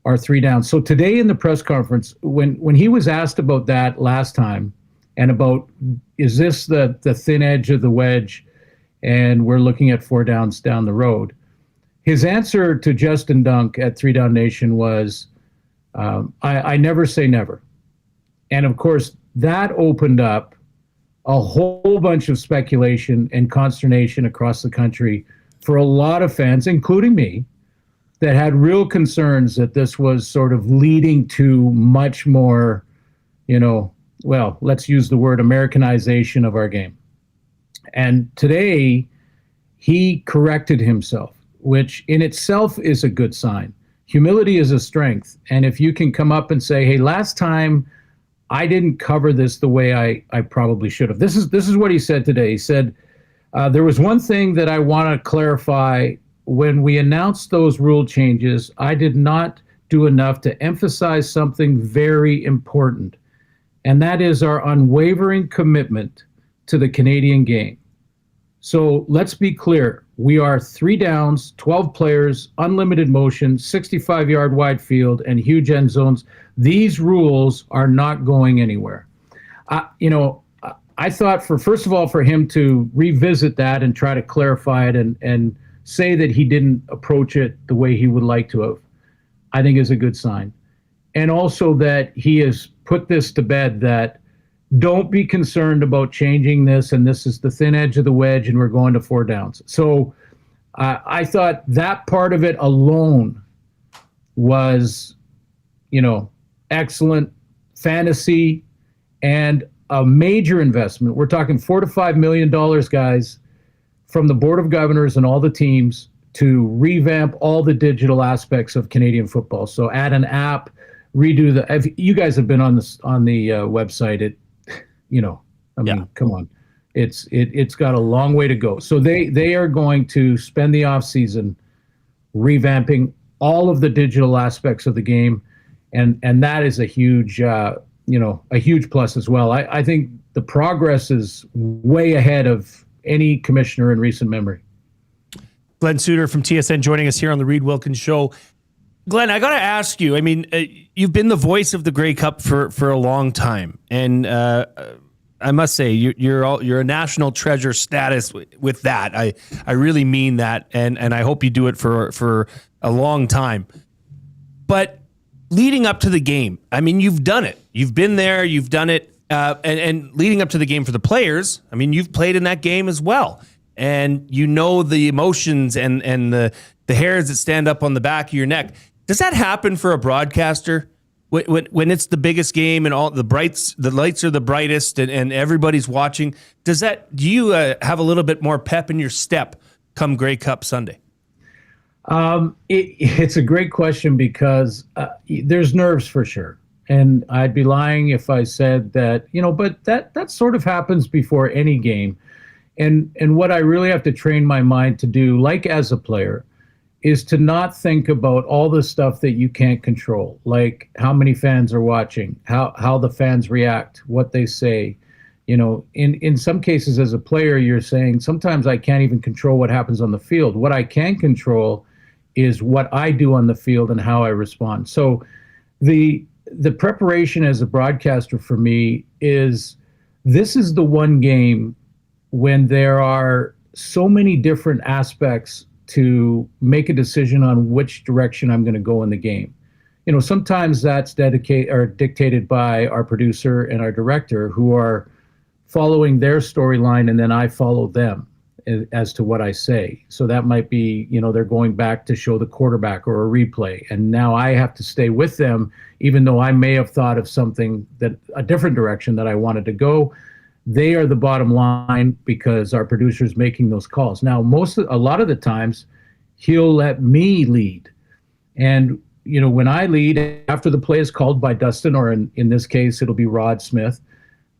are 3 downs. So today in the press conference, when he was asked about that last time and about, is this the thin edge of the wedge and we're looking at 4 downs down the road, his answer to Justin Dunk at 3 Down Nation was, I never say never. And of course, that opened up a whole bunch of speculation and consternation across the country for a lot of fans, including me, that had real concerns that this was sort of leading to much more, let's use the word Americanization of our game. And today, he corrected himself, which in itself is a good sign. Humility is a strength. And if you can come up and say, hey, last time I didn't cover this the way I probably should have. This is what he said today. He said, there was one thing that I want to clarify. When we announced those rule changes, I did not do enough to emphasize something very important. And that is our unwavering commitment to the Canadian game. So let's be clear. We are 3 downs, 12 players, unlimited motion, 65-yard wide field, and huge end zones. These rules are not going anywhere. I thought first of all, for him to revisit that and try to clarify it and say that he didn't approach it the way he would like to have, I think is a good sign. And also that he has put this to bed, that don't be concerned about changing this, and this is the thin edge of the wedge, and we're going to 4 downs. So I thought that part of it alone was, excellent fantasy and a major investment. We're talking $4 to $5 million, guys, from the Board of Governors and all the teams to revamp all the digital aspects of Canadian football. So add an app, redo if you guys have been on the website. Come on. It's got a long way to go. So they are going to spend the offseason revamping all of the digital aspects of the game. And that is a huge, a huge plus as well. I think the progress is way ahead of any commissioner in recent memory. Glen Suitor from TSN joining us here on the Reid Wilkins Show. Glen, I got to ask you, you've been the voice of the Grey Cup for a long time. And I must say, you're a national treasure status with that. I really mean that. And I hope you do it for a long time. But leading up to the game, you've done it. You've been there, you've done it. And leading up to the game for the players, you've played in that game as well. And you know the emotions and the hairs that stand up on the back of your neck. Does that happen for a broadcaster when it's the biggest game and all the lights are the brightest and everybody's watching? Do you have a little bit more pep in your step come Grey Cup Sunday? It's a great question because there's nerves for sure. And I'd be lying if I said that, but that sort of happens before any game. And what I really have to train my mind to do, like as a player, is to not think about all the stuff that you can't control, like how many fans are watching, how the fans react, what they say. In some cases as a player, you're saying, sometimes I can't even control what happens on the field. What I can control is what I do on the field and how I respond. So the preparation as a broadcaster for me this is the one game when there are so many different aspects to make a decision on which direction I'm going to go in the game. Sometimes that's dictated by our producer and our director who are following their storyline, and then I follow them as to what I say. So that might be, they're going back to show the quarterback or a replay, and now I have to stay with them, even though I may have thought of something a different direction that I wanted to go. They are the bottom line because our producer is making those calls. Now, a lot of the times, he'll let me lead. And, when I lead, after the play is called by Dustin, or in this case, it'll be Rod Smith,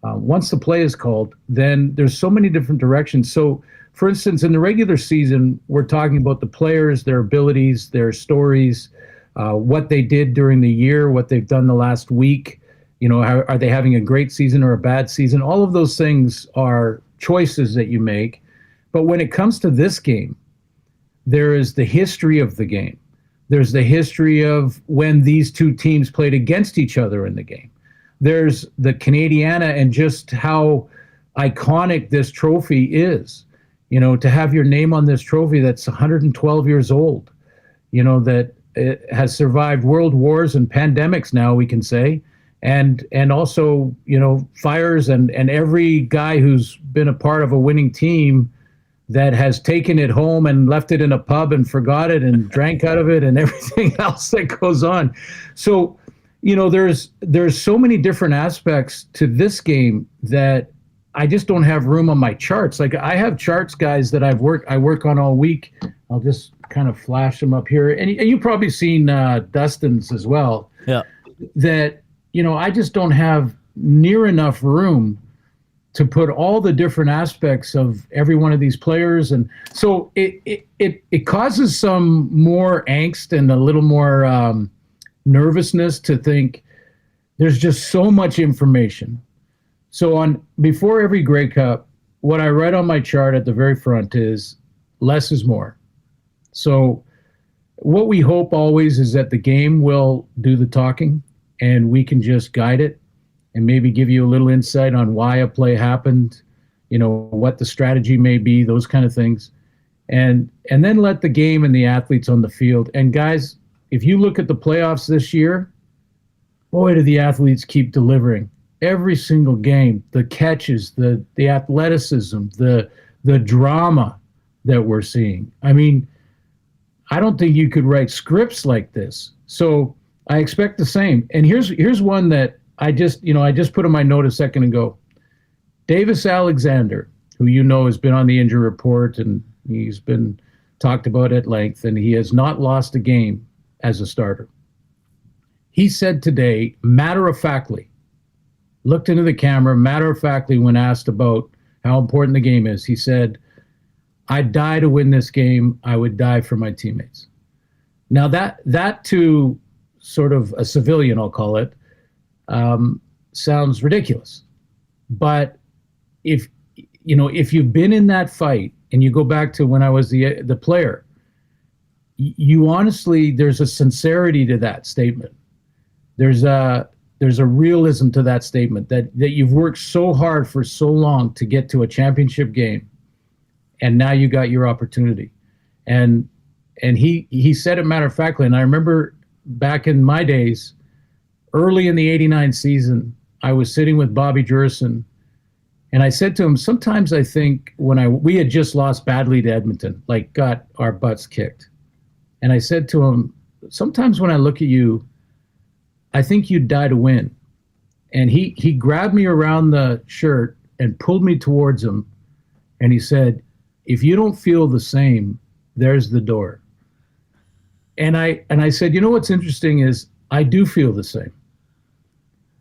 once the play is called, then there's so many different directions. So, for instance, in the regular season, we're talking about the players, their abilities, their stories, what they did during the year, what they've done the last week. Are they having a great season or a bad season? All of those things are choices that you make. But when it comes to this game, there is the history of the game. There's the history of when these two teams played against each other in the game. There's the Canadiana and just how iconic this trophy is. To have your name on this trophy that's 112 years old, that it has survived world wars and pandemics now, we can say. And also, fires and every guy who's been a part of a winning team that has taken it home and left it in a pub and forgot it and drank out of it and everything else that goes on. So, there's so many different aspects to this game that I just don't have room on my charts. Like I have charts, guys, that I work on all week. I'll just kind of flash them up here. And you've probably seen Dustin's as well. Yeah. That, I just don't have near enough room to put all the different aspects of every one of these players. And so it causes some more angst and a little more nervousness to think there's just so much information. So before every Grey Cup, what I write on my chart at the very front is less is more. So what we hope always is that the game will do the talking and we can just guide it and maybe give you a little insight on why a play happened, what the strategy may be, those kind of things. And then let the game and the athletes on the field. And guys, if you look at the playoffs this year, boy, do the athletes keep delivering. Every single game, the catches, the athleticism, the drama that we're seeing. I don't think you could write scripts like this. So I expect the same. And here's one that I just put in my note a second ago. Davis Alexander, who has been on the injury report and he's been talked about at length, and he has not lost a game as a starter. He said today, matter-of-factly, looked into the camera, matter-of-factly, when asked about how important the game is, he said, I'd die to win this game. I would die for my teammates. Now that to sort of a civilian, I'll call it, sounds ridiculous. But if you've been in that fight and you go back to when I was the player, you honestly, there's a sincerity to that statement. There's a realism to that statement that you've worked so hard for so long to get to a championship game, and now you got your opportunity. And he said it matter-of-factly, and I remember back in my days, early in the 89 season, I was sitting with Bobby Jurison, and I said to him, sometimes I think we had just lost badly to Edmonton, like got our butts kicked. And I said to him, sometimes when I look at you, I think you'd die to win. And he grabbed me around the shirt and pulled me towards him. And he said, if you don't feel the same, there's the door. And I said, what's interesting is I do feel the same.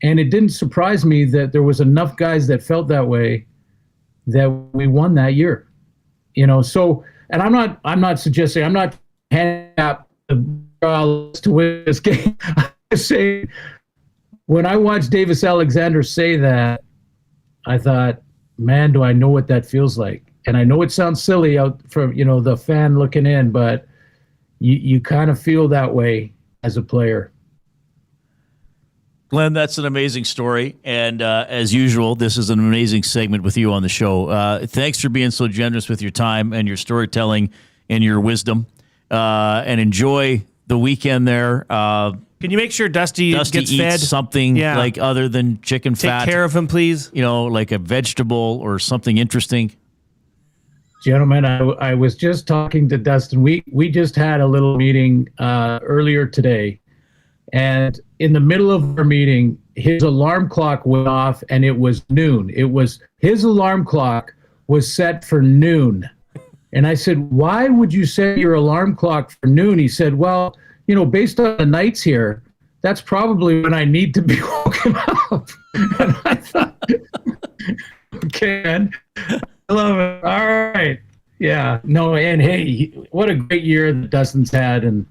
And it didn't surprise me that there was enough guys that felt that way that we won that year. So, and I'm not suggesting, I'm not handicapped to win this game. I'm just saying, when I watched Davis Alexander say that, I thought, man, do I know what that feels like. And I know it sounds silly out from, the fan looking in, but you kind of feel that way as a player. Glenn, that's an amazing story. And as usual, this is an amazing segment with you on the show. Thanks for being so generous with your time and your storytelling and your wisdom. And enjoy the weekend there. Can you make sure Dusty gets eats fed? Something like other than chicken fat? Take care of him, please. Like a vegetable or something interesting. Gentlemen, I was just talking to Dustin. We just had a little meeting earlier today. And in the middle of our meeting, his alarm clock went off and it was noon. His alarm clock was set for noon. And I said, why would you set your alarm clock for noon? He said, well, based on the nights here, that's probably when I need to be woken up. And I thought, okay, man, I love it. All right. Yeah. No, and hey, what a great year that Dustin's had. And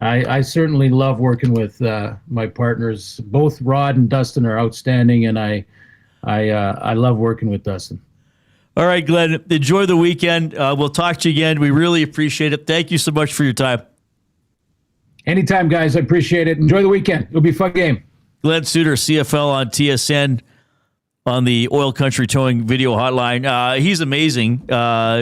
I certainly love working with my partners. Both Rod and Dustin are outstanding, and I love working with Dustin. All right, Glenn, enjoy the weekend. We'll talk to you again. We really appreciate it. Thank you so much for your time. Anytime, guys. I appreciate it. Enjoy the weekend. It'll be a fun game. Glen Suitor, CFL on TSN on the Oil Country Towing video hotline. He's amazing.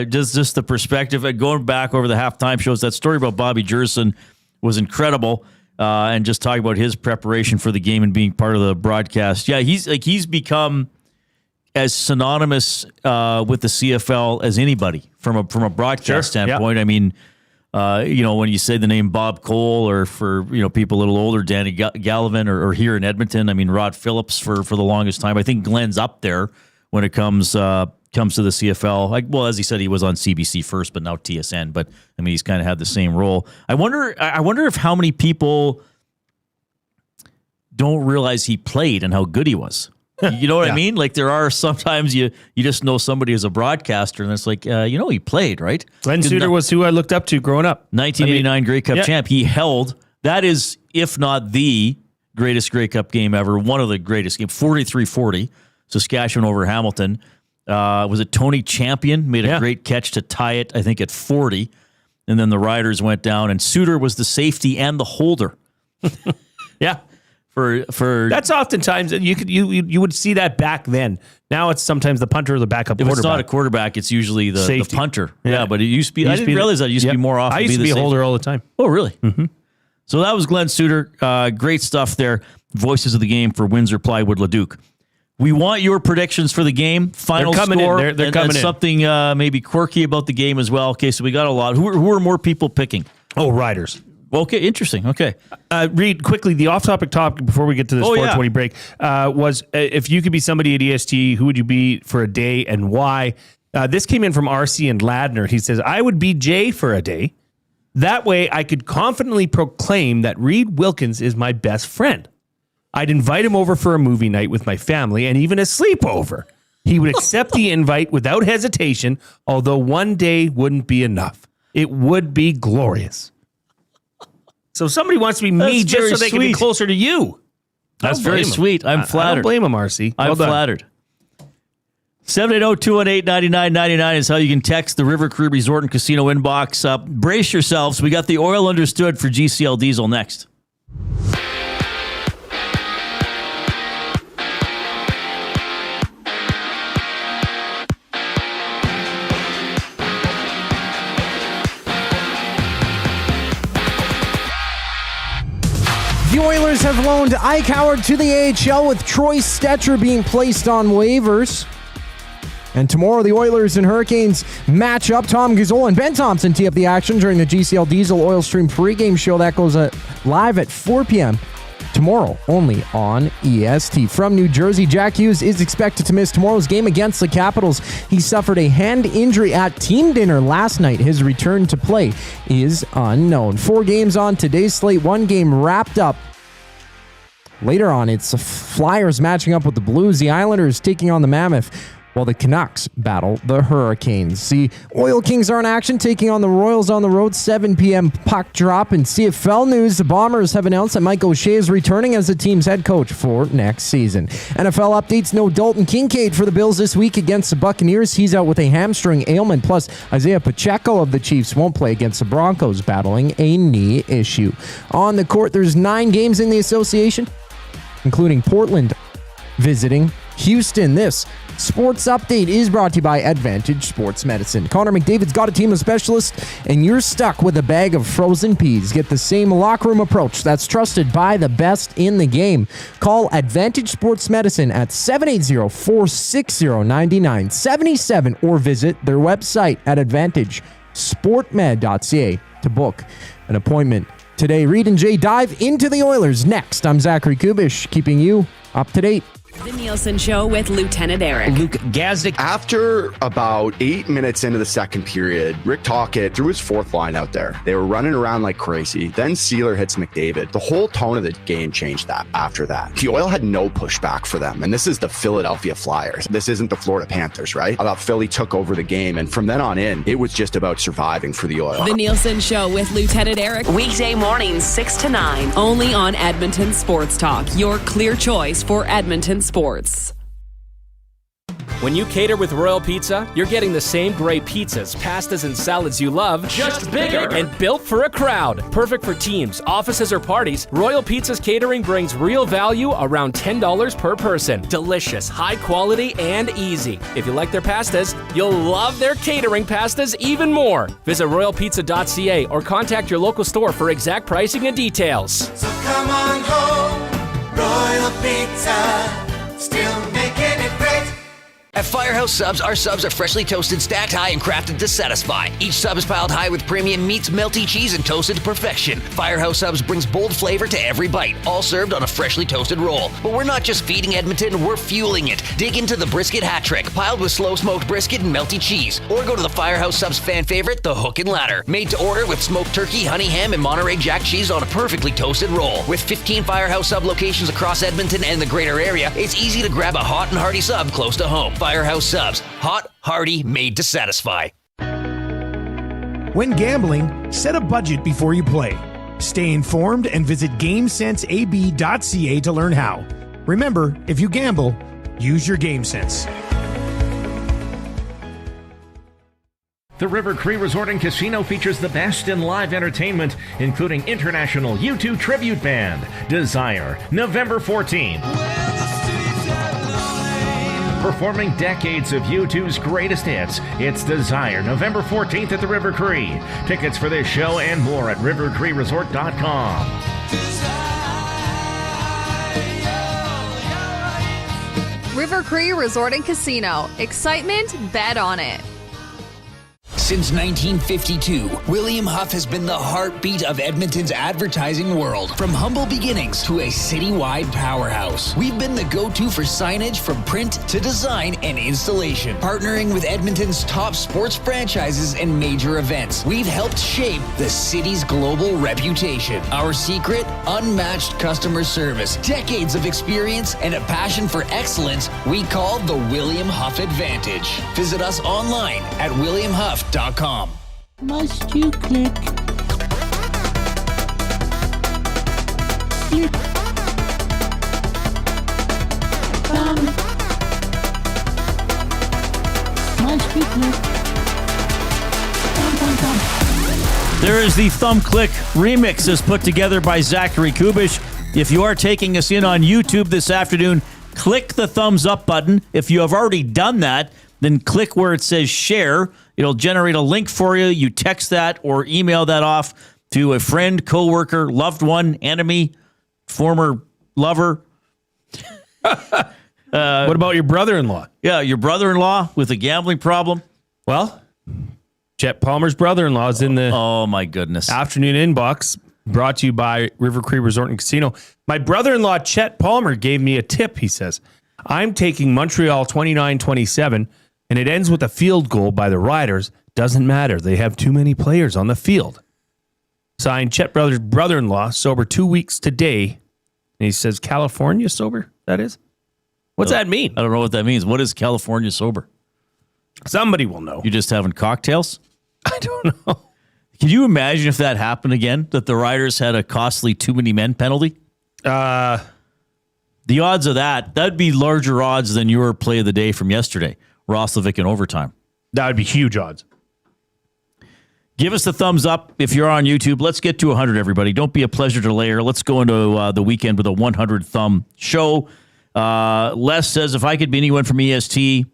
Just the perspective. Going back over the halftime shows, that story about Bobby Jurison was incredible, and just talking about his preparation for the game and being part of the broadcast. Yeah, he's become as synonymous with the CFL as anybody from a broadcast standpoint. Yeah. I mean, when you say the name Bob Cole, or for people a little older, Danny Gallivan, or here in Edmonton, I mean Rod Phillips for the longest time. I think Glenn's up there when it comes to the CFL. Well, as he said, he was on CBC first, but now TSN. But I mean, he's kind of had the same role. I wonder if how many people don't realize he played and how good he was. You know what I mean? Like, there are sometimes you just know somebody as a broadcaster, and it's like, he played, right? Glen Suitor was who I looked up to growing up. 1989 Grey Cup champ. He held, that is, if not the greatest Grey Cup game ever, one of the greatest games, 43-40, Saskatchewan over Hamilton. Was it Tony Champion made a great catch to tie it, I think, at 40, and then the Riders went down, and Suitor was the safety and the holder. Yeah. For that's oftentimes you would see that back then. Now it's sometimes the punter or the backup quarterback. If it's not a quarterback, it's usually the punter. Yeah, but it used to be. I didn't realize that it used to be more often. I used to be a holder all the time. Oh, really? Mm-hmm. So that was Glen Suitor. Great stuff there. Voices of the game for Windsor Plywood Leduc. We want your predictions for the game. Final score. They're coming in. Something maybe quirky about the game as well. Okay, so we got a lot. Who are more people picking? Oh, riders. Okay, interesting. Okay. Reid, quickly, the off-topic topic before we get to this 420 break was if you could be somebody at EST, who would you be for a day and why? This came in from RC and Ladner. He says, I would be Jay for a day. That way I could confidently proclaim that Reid Wilkins is my best friend. I'd invite him over for a movie night with my family and even a sleepover. He would accept the invite without hesitation, although one day wouldn't be enough. It would be glorious. So somebody wants to be me just so they can be closer to you. That's very sweet. I'm flattered. I don't blame him, RC. I'm flattered. 780-218-9999 is how you can text the River Cree Resort and Casino inbox. Brace yourselves. We got the oil understood for GCL Diesel next. The Oilers have loaned Ike Howard to the AHL with Troy Stetcher being placed on waivers. And tomorrow the Oilers and Hurricanes match up. Tom Gazzola and Ben Thompson tee up the action during the GCL Diesel Oil Stream pregame show. That goes live at 4 p.m. tomorrow, only on EST. From New Jersey, Jack Hughes is expected to miss tomorrow's game against the Capitals. He suffered a hand injury at team dinner last night. His return to play is unknown. 4 games on today's slate, 1 game wrapped up. Later on, it's the Flyers matching up with the Blues, the Islanders taking on the Mammoth, while the Canucks battle the Hurricanes. The Oil Kings are in action, taking on the Royals on the road, 7 p.m. puck drop. In CFL news, the Bombers have announced that Mike O'Shea is returning as the team's head coach for next season. NFL updates, no Dalton Kincaid for the Bills this week against the Buccaneers. He's out with a hamstring ailment. Plus, Isaiah Pacheco of the Chiefs won't play against the Broncos, battling a knee issue. On the court, there's 9 games in the association, including Portland visiting Houston. This sports update is brought to you by Advantage Sports Medicine. Connor McDavid's got a team of specialists, and you're stuck with a bag of frozen peas. Get the same locker room approach that's trusted by the best in the game. Call Advantage Sports Medicine at 780-460-9977 or visit their website at AdvantageSportMed.ca to book an appointment today. Reid and Jay dive into the Oilers next. I'm Zachary Kubish, keeping you up to date. The Nielsen Show with Lieutenant Eric. Luke Gazdic. After about 8 minutes into the second period, Rick Tocchet threw his 4th line out there. They were running around like crazy. Then Sealer hits McDavid. The whole tone of the game changed after that. The Oil had no pushback for them. And this is the Philadelphia Flyers. This isn't the Florida Panthers, right? I thought Philly took over the game. And from then on in, it was just about surviving for the Oil. The Nielsen Show with Lieutenant Eric. Weekday mornings 6 to 9. Only on Edmonton Sports Talk. Your clear choice for Edmonton sports. When you cater with Royal Pizza, you're getting the same great pizzas, pastas, and salads you love, just bigger and built for a crowd. Perfect for teams, offices, or parties, Royal Pizza's catering brings real value around $10 per person. Delicious, high quality, and easy. If you like their pastas, you'll love their catering pastas even more. Visit royalpizza.ca or contact your local store for exact pricing and details. So come on home, Royal Pizza, still making it great. At Firehouse Subs, our subs are freshly toasted, stacked high, and crafted to satisfy. Each sub is piled high with premium meats, melty cheese, and toasted to perfection. Firehouse Subs brings bold flavor to every bite, all served on a freshly toasted roll. But we're not just feeding Edmonton, we're fueling it. Dig into the brisket hat trick, piled with slow-smoked brisket and melty cheese. Or go to the Firehouse Subs fan favorite, the Hook and Ladder. Made to order with smoked turkey, honey ham, and Monterey Jack cheese on a perfectly toasted roll. With 15 Firehouse Sub locations across Edmonton and the greater area, it's easy to grab a hot and hearty sub close to home. Firehouse Subs. Hot, hearty, made to satisfy. When gambling, set a budget before you play. Stay informed and visit GameSenseAB.ca to learn how. Remember, if you gamble, use your game sense. The River Cree Resort and Casino features the best in live entertainment, including international U2 tribute band, Desire, November 14th. Performing decades of U2's greatest hits, it's Desire, November 14th at the River Cree. Tickets for this show and more at rivercreeresort.com. River Cree Resort and Casino. Excitement, bet on it. Since 1952, William Huff has been the heartbeat of Edmonton's advertising world. From humble beginnings to a citywide powerhouse, we've been the go-to for signage from print to design and installation. Partnering with Edmonton's top sports franchises and major events, we've helped shape the city's global reputation. Our secret? Unmatched customer service, decades of experience, and a passion for excellence we call the William Huff Advantage. Visit us online at williamhuff.com. Must you click? Click. Must you click? There is the Thumb Click remix as put together by Zachary Kubish. If you are taking us in on YouTube this afternoon, click the thumbs up button. If you have already done that, then click where it says share. It'll generate a link for you. You text that or email that off to a friend, coworker, loved one, enemy, former lover. What about your brother-in-law? Yeah, your brother-in-law with a gambling problem. Well, Chet Palmer's brother-in-law is in the my goodness afternoon inbox, brought to you by River Cree Resort and Casino. My brother-in-law, Chet Palmer, gave me a tip. He says, I'm taking Montreal 29-27, and it ends with a field goal by the Riders. Doesn't matter. They have too many players on the field. Signed, Chet Brothers' brother-in-law, sober 2 weeks today. And he says, California sober, that is? What's that mean? I don't know what that means. What is California sober? Somebody will know. You just having cocktails? I don't know. Can you imagine if that happened again, that the Riders had a costly too many men penalty? The odds of that'd be larger odds than your play of the day from yesterday, Roslovic in overtime. That would be huge odds. Give us the thumbs up if you're on YouTube. Let's get to 100, everybody. Don't be a pleasure to layer. Let's go into the weekend with a 100 thumb show. Les says, if I could be anyone from EST,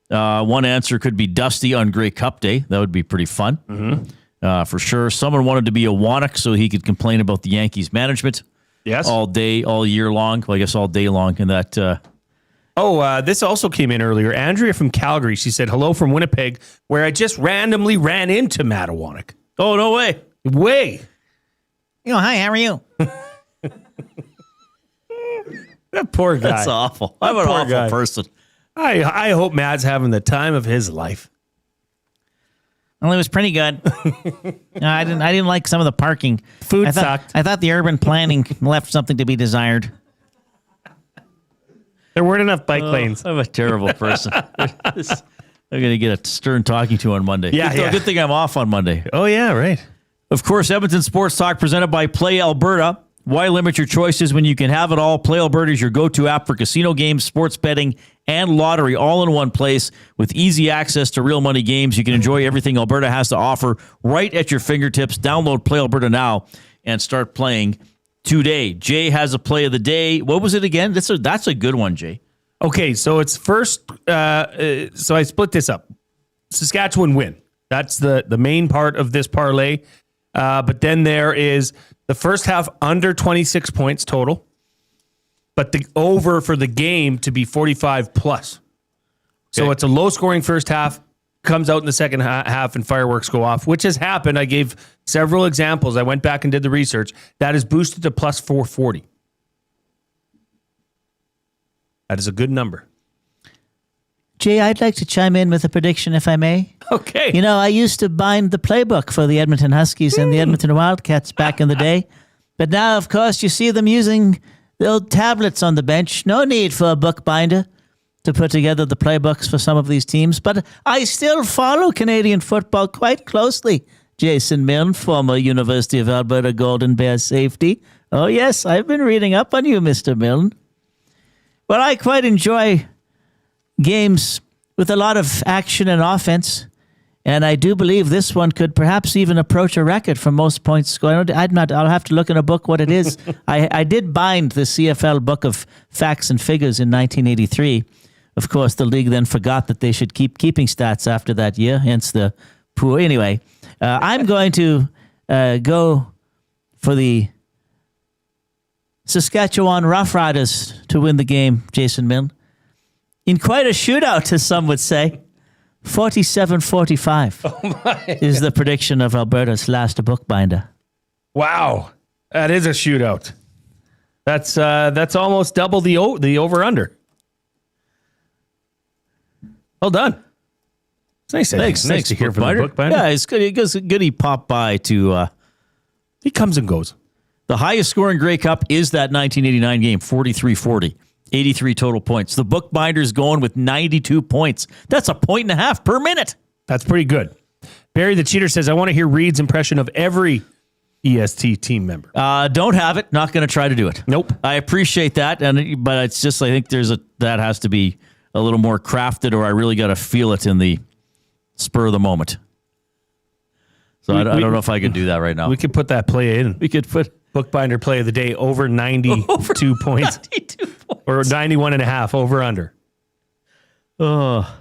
one answer could be Dusty on Grey Cup Day. That would be pretty fun. Mm-hmm. For sure. Someone wanted to be a Wannock so he could complain about the Yankees management. Yes. All day, all year long. Well, I guess all day long. And that. This also came in earlier. Andrea from Calgary. She said, hello from Winnipeg, where I just randomly ran into Matt Wannock. Oh, no way. Hi, how are you? That poor guy. That's awful. I'm an awful person. I hope Matt's having the time of his life. Well, it was pretty good. I didn't like some of the parking. Food sucked. I thought the urban planning left something to be desired. There weren't enough bike lanes. I'm a terrible person. I'm going to get a stern talking to on Monday. Good thing I'm off on Monday. Oh, yeah, right. Of course, Edmonton Sports Talk presented by Play Alberta. Why limit your choices when you can have it all? Play Alberta is your go-to app for casino games, sports betting, and lottery all in one place with easy access to real money games. You can enjoy everything Alberta has to offer right at your fingertips. Download Play Alberta now and start playing today. Jay has a play of the day. What was it again? That's a good one, Jay. Okay, so it's first. So I split this up. Saskatchewan win. That's the main part of this parlay. But then there is the first half under 26 points total, but the over for the game to be 45 plus. So it's a low scoring first half, comes out in the second half and fireworks go off, which has happened. I gave several examples. I went back and did the research. That is boosted to plus 440. That is a good number. Jay, I'd like to chime in with a prediction, if I may. Okay. I used to bind the playbook for the Edmonton Huskies and the Edmonton Wildcats back in the day. But now, of course, you see them using the old tablets on the bench. No need for a bookbinder to put together the playbooks for some of these teams. But I still follow Canadian football quite closely. Jason Milne, former University of Alberta Golden Bears safety. Oh, yes, I've been reading up on you, Mr. Milne. Well, I quite enjoy games with a lot of action and offense, and I do believe this one could perhaps even approach a record for most points scored. I'll have to look in a book what it is. I did bind the CFL book of facts and figures in 1983. Of course, the league then forgot that they should keep keeping stats after that year, hence the poor. Anyway, I'm going to go for the Saskatchewan Roughriders to win the game, Jason Milne. In quite a shootout, as some would say. 47-45 is the prediction of Alberta's last bookbinder. Wow. That is a shootout. That's almost double the over-under. Well done. It's nice. Nice to hear from the bookbinder. Yeah, it's good. It's good he popped by to... he comes and goes. The highest scoring Grey Cup is that 1989 game, 43-40. 83 total points. The bookbinder's going with 92 points. That's a 1.5 per minute. That's pretty good. Barry the Cheater says, I want to hear Reid's impression of every EST team member. Don't have it. Not going to try to do it. Nope. I appreciate that, but it's just I think that has to be a little more crafted, or I really got to feel it in the spur of the moment. So I don't know if I could do that right now. We could put that play in. We could put bookbinder play of the day over 92 points. 92 points. Or 91.5 over under. Oh.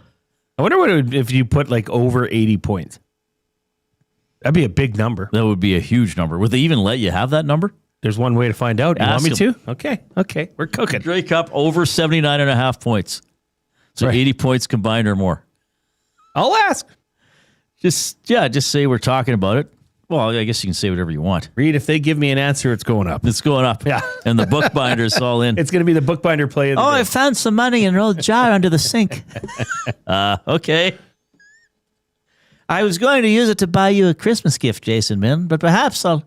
I wonder if you put like over 80 points. That'd be a big number. That would be a huge number. Would they even let you have that number? There's one way to find out. You want me to? Okay. We're cooking. Grey Cup over 79.5 points. So right. 80 points combined or more. I'll ask. Just say we're talking about it. Well, I guess you can say whatever you want. Reid, if they give me an answer, it's going up. It's going up. Yeah. And the bookbinder's all in. It's going to be the bookbinder play of the day. I found some money in an old jar under the sink. Okay. I was going to use it to buy you a Christmas gift, Jason Milne, but perhaps I'll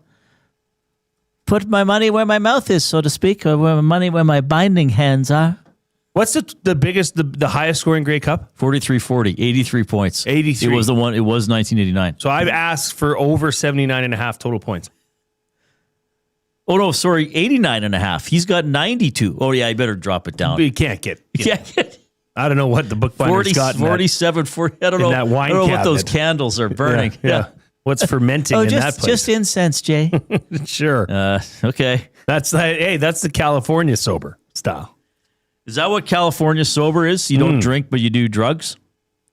put my money where my mouth is, so to speak, or where my binding hands are. What's the biggest, the highest scoring Grey Cup? 43-40, 83 points. 83. It was 1989. So I've asked for over 79.5 total points. Oh, no, sorry, 89.5. He's got 92. Oh, yeah, I better drop it down. But you can't get. I don't know what the bookbinder's got. 47, 40. I don't know. That wine I don't know cabinet. what those candles are burning. Yeah. What's fermenting in that place? Just incense, Jay. Sure. Okay. That's the California sober style. Is that what California sober is? You don't drink, but you do drugs?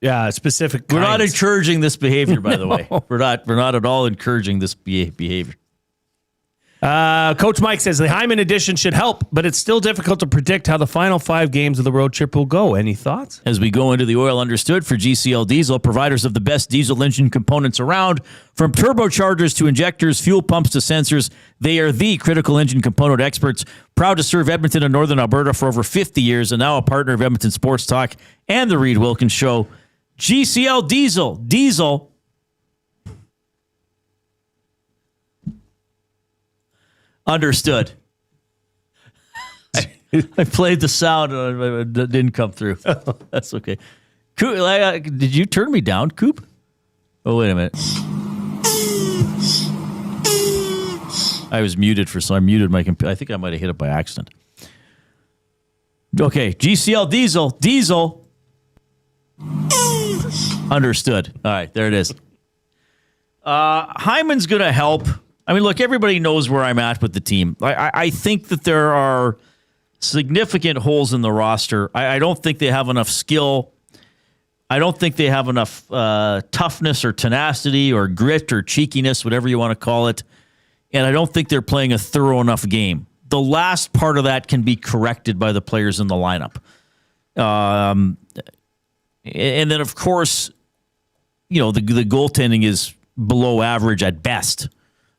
Yeah, specific We're not kinds. encouraging this behavior, by the way. We're not at all encouraging this behavior. Coach Mike says the Hyman edition should help, but it's still difficult to predict how the final 5 games of the road trip will go. Any thoughts? As we go into the Oil Understood for GCL Diesel, providers of the best diesel engine components around, from turbochargers to injectors, fuel pumps to sensors, they are the critical engine component experts. Proud to serve Edmonton and Northern Alberta for over 50 years, and now a partner of Edmonton Sports Talk and the Reid Wilkins Show. GCL Diesel. Understood. I played the sound and it didn't come through. That's okay. Did you turn me down, Coop? Oh, wait a minute. I was muted I muted my computer. I think I might have hit it by accident. Okay, GCL Diesel. Understood. All right, there it is. Hyman's going to help. I mean, look, everybody knows where I'm at with the team. I think that there are significant holes in the roster. I don't think they have enough skill. I don't think they have enough toughness or tenacity or grit or cheekiness, whatever you want to call it. And I don't think they're playing a thorough enough game. The last part of that can be corrected by the players in the lineup. And then, of course, the goaltending is below average at best.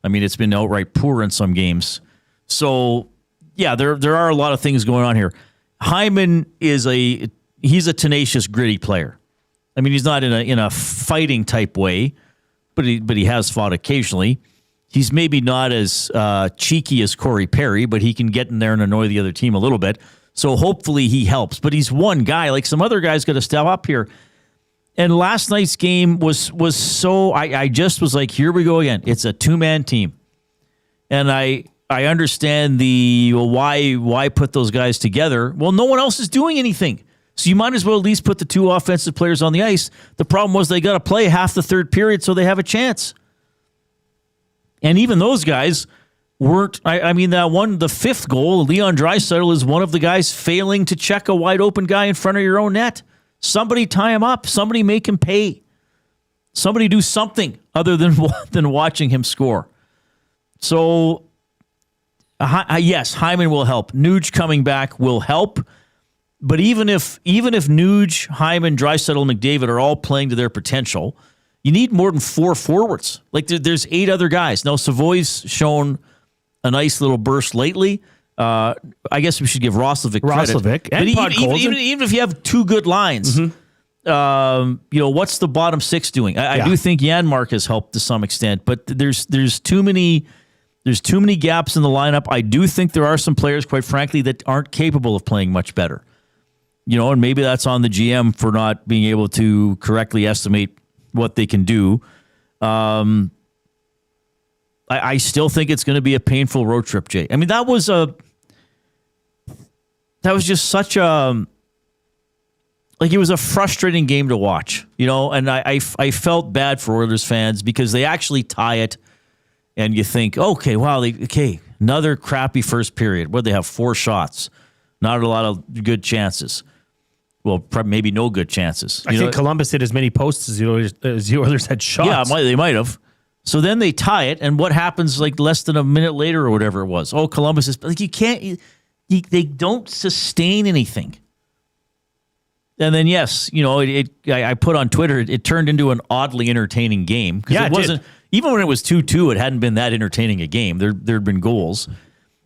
I mean, it's been outright poor in some games. So, yeah, there are a lot of things going on here. Hyman he's a tenacious, gritty player. I mean, he's not in a fighting type way, but he has fought occasionally. He's maybe not as cheeky as Corey Perry, but he can get in there and annoy the other team a little bit. So hopefully he helps. But he's one guy. Like some other guys got to step up here. And last night's game was so I just was like, here we go again. It's a 2-man team. And I understand why put those guys together. Well, no one else is doing anything. So you might as well at least put the 2 offensive players on the ice. The problem was they got to play half the third period so they have a chance. And even those guys weren't, the 5th goal, Leon Draisaitl is one of the guys failing to check a wide open guy in front of your own net. Somebody tie him up. Somebody make him pay. Somebody do something other than watching him score. So, yes, Hyman will help. Nuge coming back will help. But even if Nuge, Hyman, Draisaitl, McDavid are all playing to their potential, you need more than 4 forwards. Like there's 8 other guys. Now Savoy's shown a nice little burst lately. I guess we should give Roslovic credit. And even if you have 2 good lines, what's the bottom 6 doing? I do think Janmark has helped to some extent, but there's too many gaps in the lineup. I do think there are some players, quite frankly, that aren't capable of playing much better. And maybe that's on the GM for not being able to correctly estimate what they can do. I still think it's going to be a painful road trip, Jay. I mean, that was just such a, like, it was a frustrating game to watch, and I felt bad for Oilers fans because they actually tie it, and you think, okay, wow, another crappy first period. Where they have 4 shots, not a lot of good chances. Well, maybe no good chances. I think Columbus hit as many posts as the Oilers had shots. Yeah, they might have. So then they tie it, and what happens like less than a minute later or whatever it was? Oh, Columbus is like, you can't. They don't sustain anything. And then yes, I put on Twitter, it turned into an oddly entertaining game because it wasn't. Even when it was 2-2, it hadn't been that entertaining a game. There'd been goals,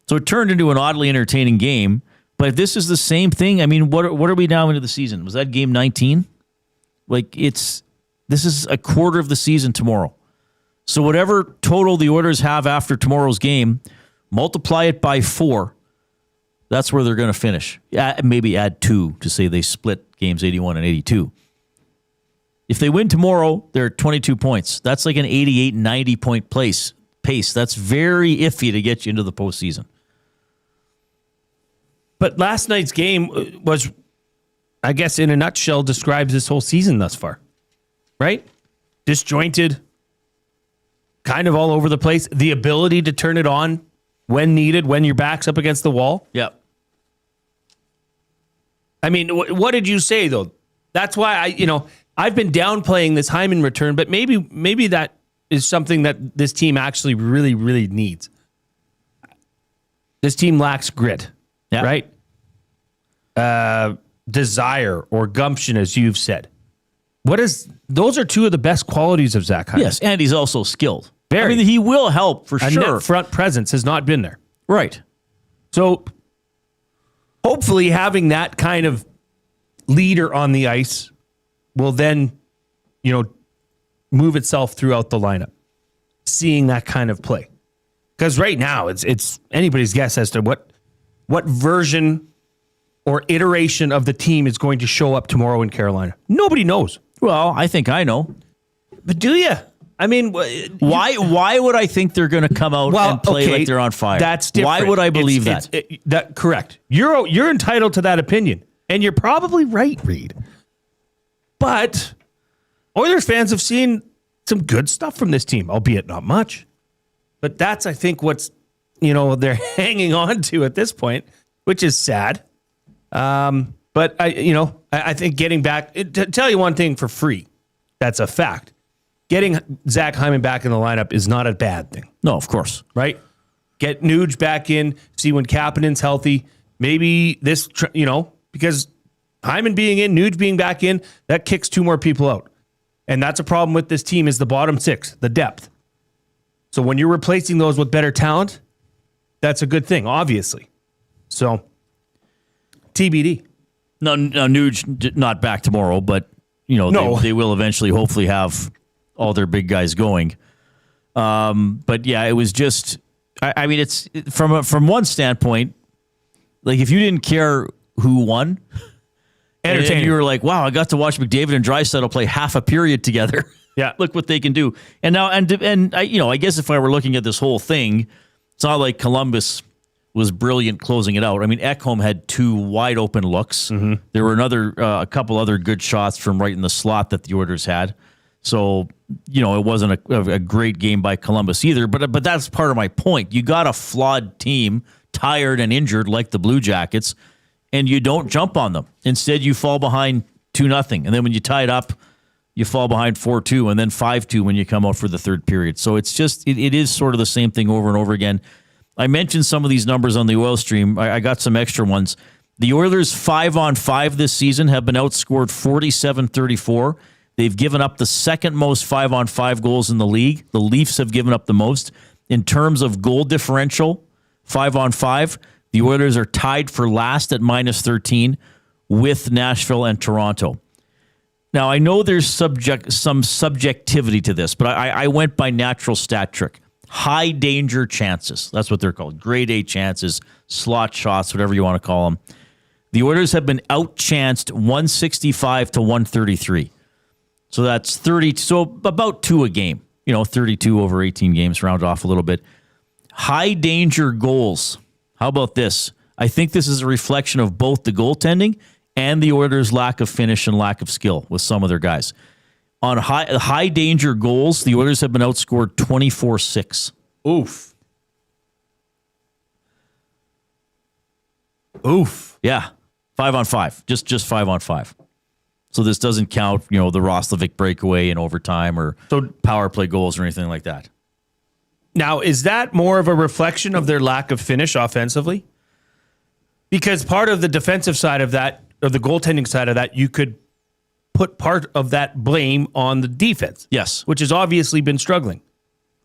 so it turned into an oddly entertaining game. But if this is the same thing, I mean, what are we now into the season? Was that game 19? Like this is a quarter of the season tomorrow. So whatever total the Oilers have after tomorrow's game, multiply it by 4. That's where they're going to finish. Maybe add 2 to say they split games 81 and 82. If they win tomorrow, they're at 22 points. That's like an 88, 90 point pace. That's very iffy to get you into the postseason. But last night's game was, I guess, in a nutshell, describes this whole season thus far. Right? Disjointed. Kind of all over the place. The ability to turn it on when needed, when your back's up against the wall. Yep. I mean, what did you say, though? That's why I've been downplaying this Hyman return, but maybe that is something that this team actually really, really needs. This team lacks grit. Yeah. Right? Desire or gumption, as you've said. Those are 2 of the best qualities of Zach Hyman. Yes, and he's also skilled. Very. I mean, he will help for sure. Net front presence has not been there. Right. So hopefully having that kind of leader on the ice will then, move itself throughout the lineup. Seeing that kind of play. Because right now it's anybody's guess as to what version or iteration of the team is going to show up tomorrow in Carolina. Nobody knows. Well, I think I know. But do you? I mean, why would I think they're going to come out and play like they're on fire? That's different. Why would I believe that? That correct. You're entitled to that opinion, and you're probably right, Reid. But Oilers fans have seen some good stuff from this team, albeit not much. But that's, I think, what's they're hanging on to at this point, which is sad. But I think getting back to tell you one thing for free, that's a fact. Getting Zach Hyman back in the lineup is not a bad thing. No, of course. Right? Get Nuge back in, see when Kapanen's healthy. Maybe this, because Hyman being in, Nuge being back in, that kicks 2 more people out. And that's a problem with this team is the bottom 6, the depth. So when you're replacing those with better talent, that's a good thing, obviously. So, TBD. No, Nuge not back tomorrow, but they will eventually hopefully have all their big guys going. But yeah, it was just, I mean, it's from one standpoint, like if you didn't care who won, and you were like, wow, I got to watch McDavid and Draisaitl play half a period together. Yeah. Look what they can do. And now, and I guess if I were looking at this whole thing, it's not like Columbus was brilliant closing it out. I mean, Ekholm had 2 wide open looks. Mm-hmm. There were a couple other good shots from right in the slot that the Oilers had. So, it wasn't a great game by Columbus either. But that's part of my point. You got a flawed team, tired and injured like the Blue Jackets, and you don't jump on them. Instead, you fall behind 2-0. And then when you tie it up, you fall behind 4-2 and then 5-2 when you come out for the third period. So it's just, it is sort of the same thing over and over again. I mentioned some of these numbers on the oil stream. I got some extra ones. The Oilers 5-on-5 this season have been outscored 47-34. They've given up the second most 5-on-5 goals in the league. The Leafs have given up the most. In terms of goal differential, 5-on-5, the Oilers are tied for last at -13 with Nashville and Toronto. Now, I know there's some subjectivity to this, but I went by natural stat trick. High danger chances. That's what they're called. Grade A chances, slot shots, whatever you want to call them. The Oilers have been outchanced 165-133. So that's 30. So about 2 a game. 32 over 18 games, round off a little bit. High danger goals. How about this? I think this is a reflection of both the goaltending and the Oilers' lack of finish and lack of skill with some of their guys. On high danger goals, the Oilers have been outscored 24-6. Oof. Yeah. 5-on-5. Just 5-on-5. So this doesn't count, the Roslovic breakaway in overtime or power play goals or anything like that. Now, is that more of a reflection of their lack of finish offensively? Because part of the defensive side of that, or the goaltending side of that, you could put part of that blame on the defense. Yes. Which has obviously been struggling.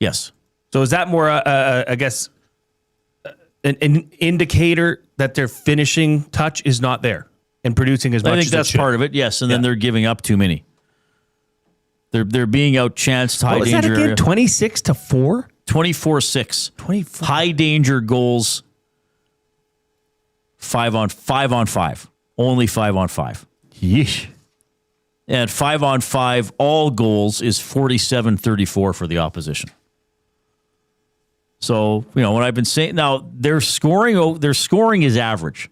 Yes. So is that more, I guess, an indicator that their finishing touch is not there and producing as much as I think that's part of it, yes. And then they're giving up too many. They're being outchanced. High what was danger. That again? 26-4? 24-6. 24. High danger goals. 5-on-5. Only 5-on-5. Yeesh. And 5-on-5, all goals is 47-34 for the opposition. So, what I've been saying, now their scoring is average.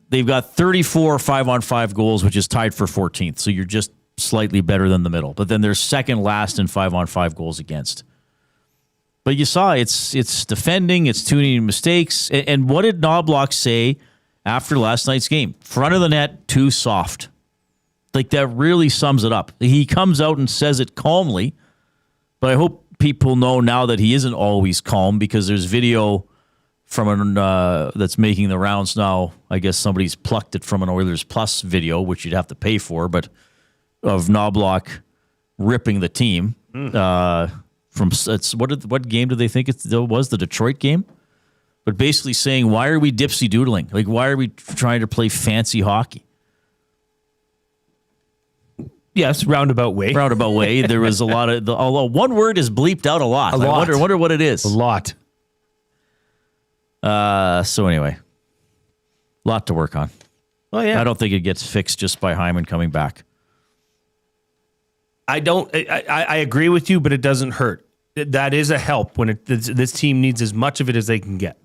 They've got 34 5-on-5 goals, which is tied for 14th. So you're just slightly better than the middle. But then they're second last in 5-on-5 goals against. But you saw it's defending, it's tuning mistakes. And what did Knoblock say after last night's game? Front of the net, too soft. Like, that really sums it up. He comes out and says it calmly, but I hope people know now that he isn't always calm, because there's video from that's making the rounds now. I guess somebody's plucked it from an Oilers Plus video, which you'd have to pay for, but of Knoblock ripping the team. What game do they think it was? The Detroit game? But basically saying, why are we dipsy doodling? Like, why are we trying to play fancy hockey? Yes, roundabout way. Roundabout way. There was a lot of, although one word is bleeped out a lot. I wonder what it is. A lot. So anyway, a lot to work on. Oh yeah. I don't think it gets fixed just by Hyman coming back. I agree with you, but it doesn't hurt. That is a help when this team needs as much of it as they can get.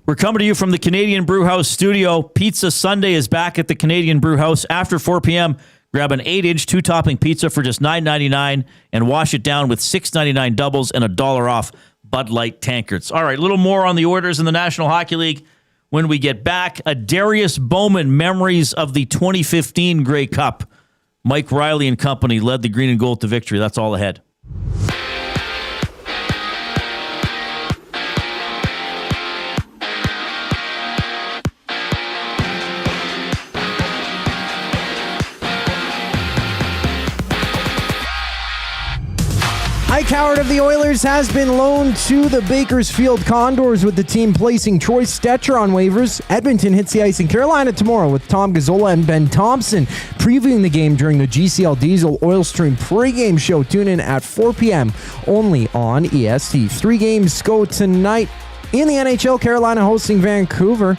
We're coming to you from the Canadian Brewhouse studio. Pizza Sunday is back at the Canadian Brewhouse after 4 p.m. Grab an 8-inch 2-topping pizza for just $9.99 and wash it down with $6.99 doubles and $1 off Bud Light tankards. All right, a little more on the Oilers in the National Hockey League when we get back. Adarius Bowman, memories of the 2015 Grey Cup. Mike Riley and company led the green and gold to victory. That's all ahead. Mike Howard of the Oilers has been loaned to the Bakersfield Condors, with the team placing Troy Stecher on waivers. Edmonton hits the ice in Carolina tomorrow with Tom Gazzola and Ben Thompson previewing the game during the GCL Diesel Oil Stream pregame show. Tune in at 4 p.m. only on EST. 3 games go tonight in the NHL. Carolina hosting Vancouver.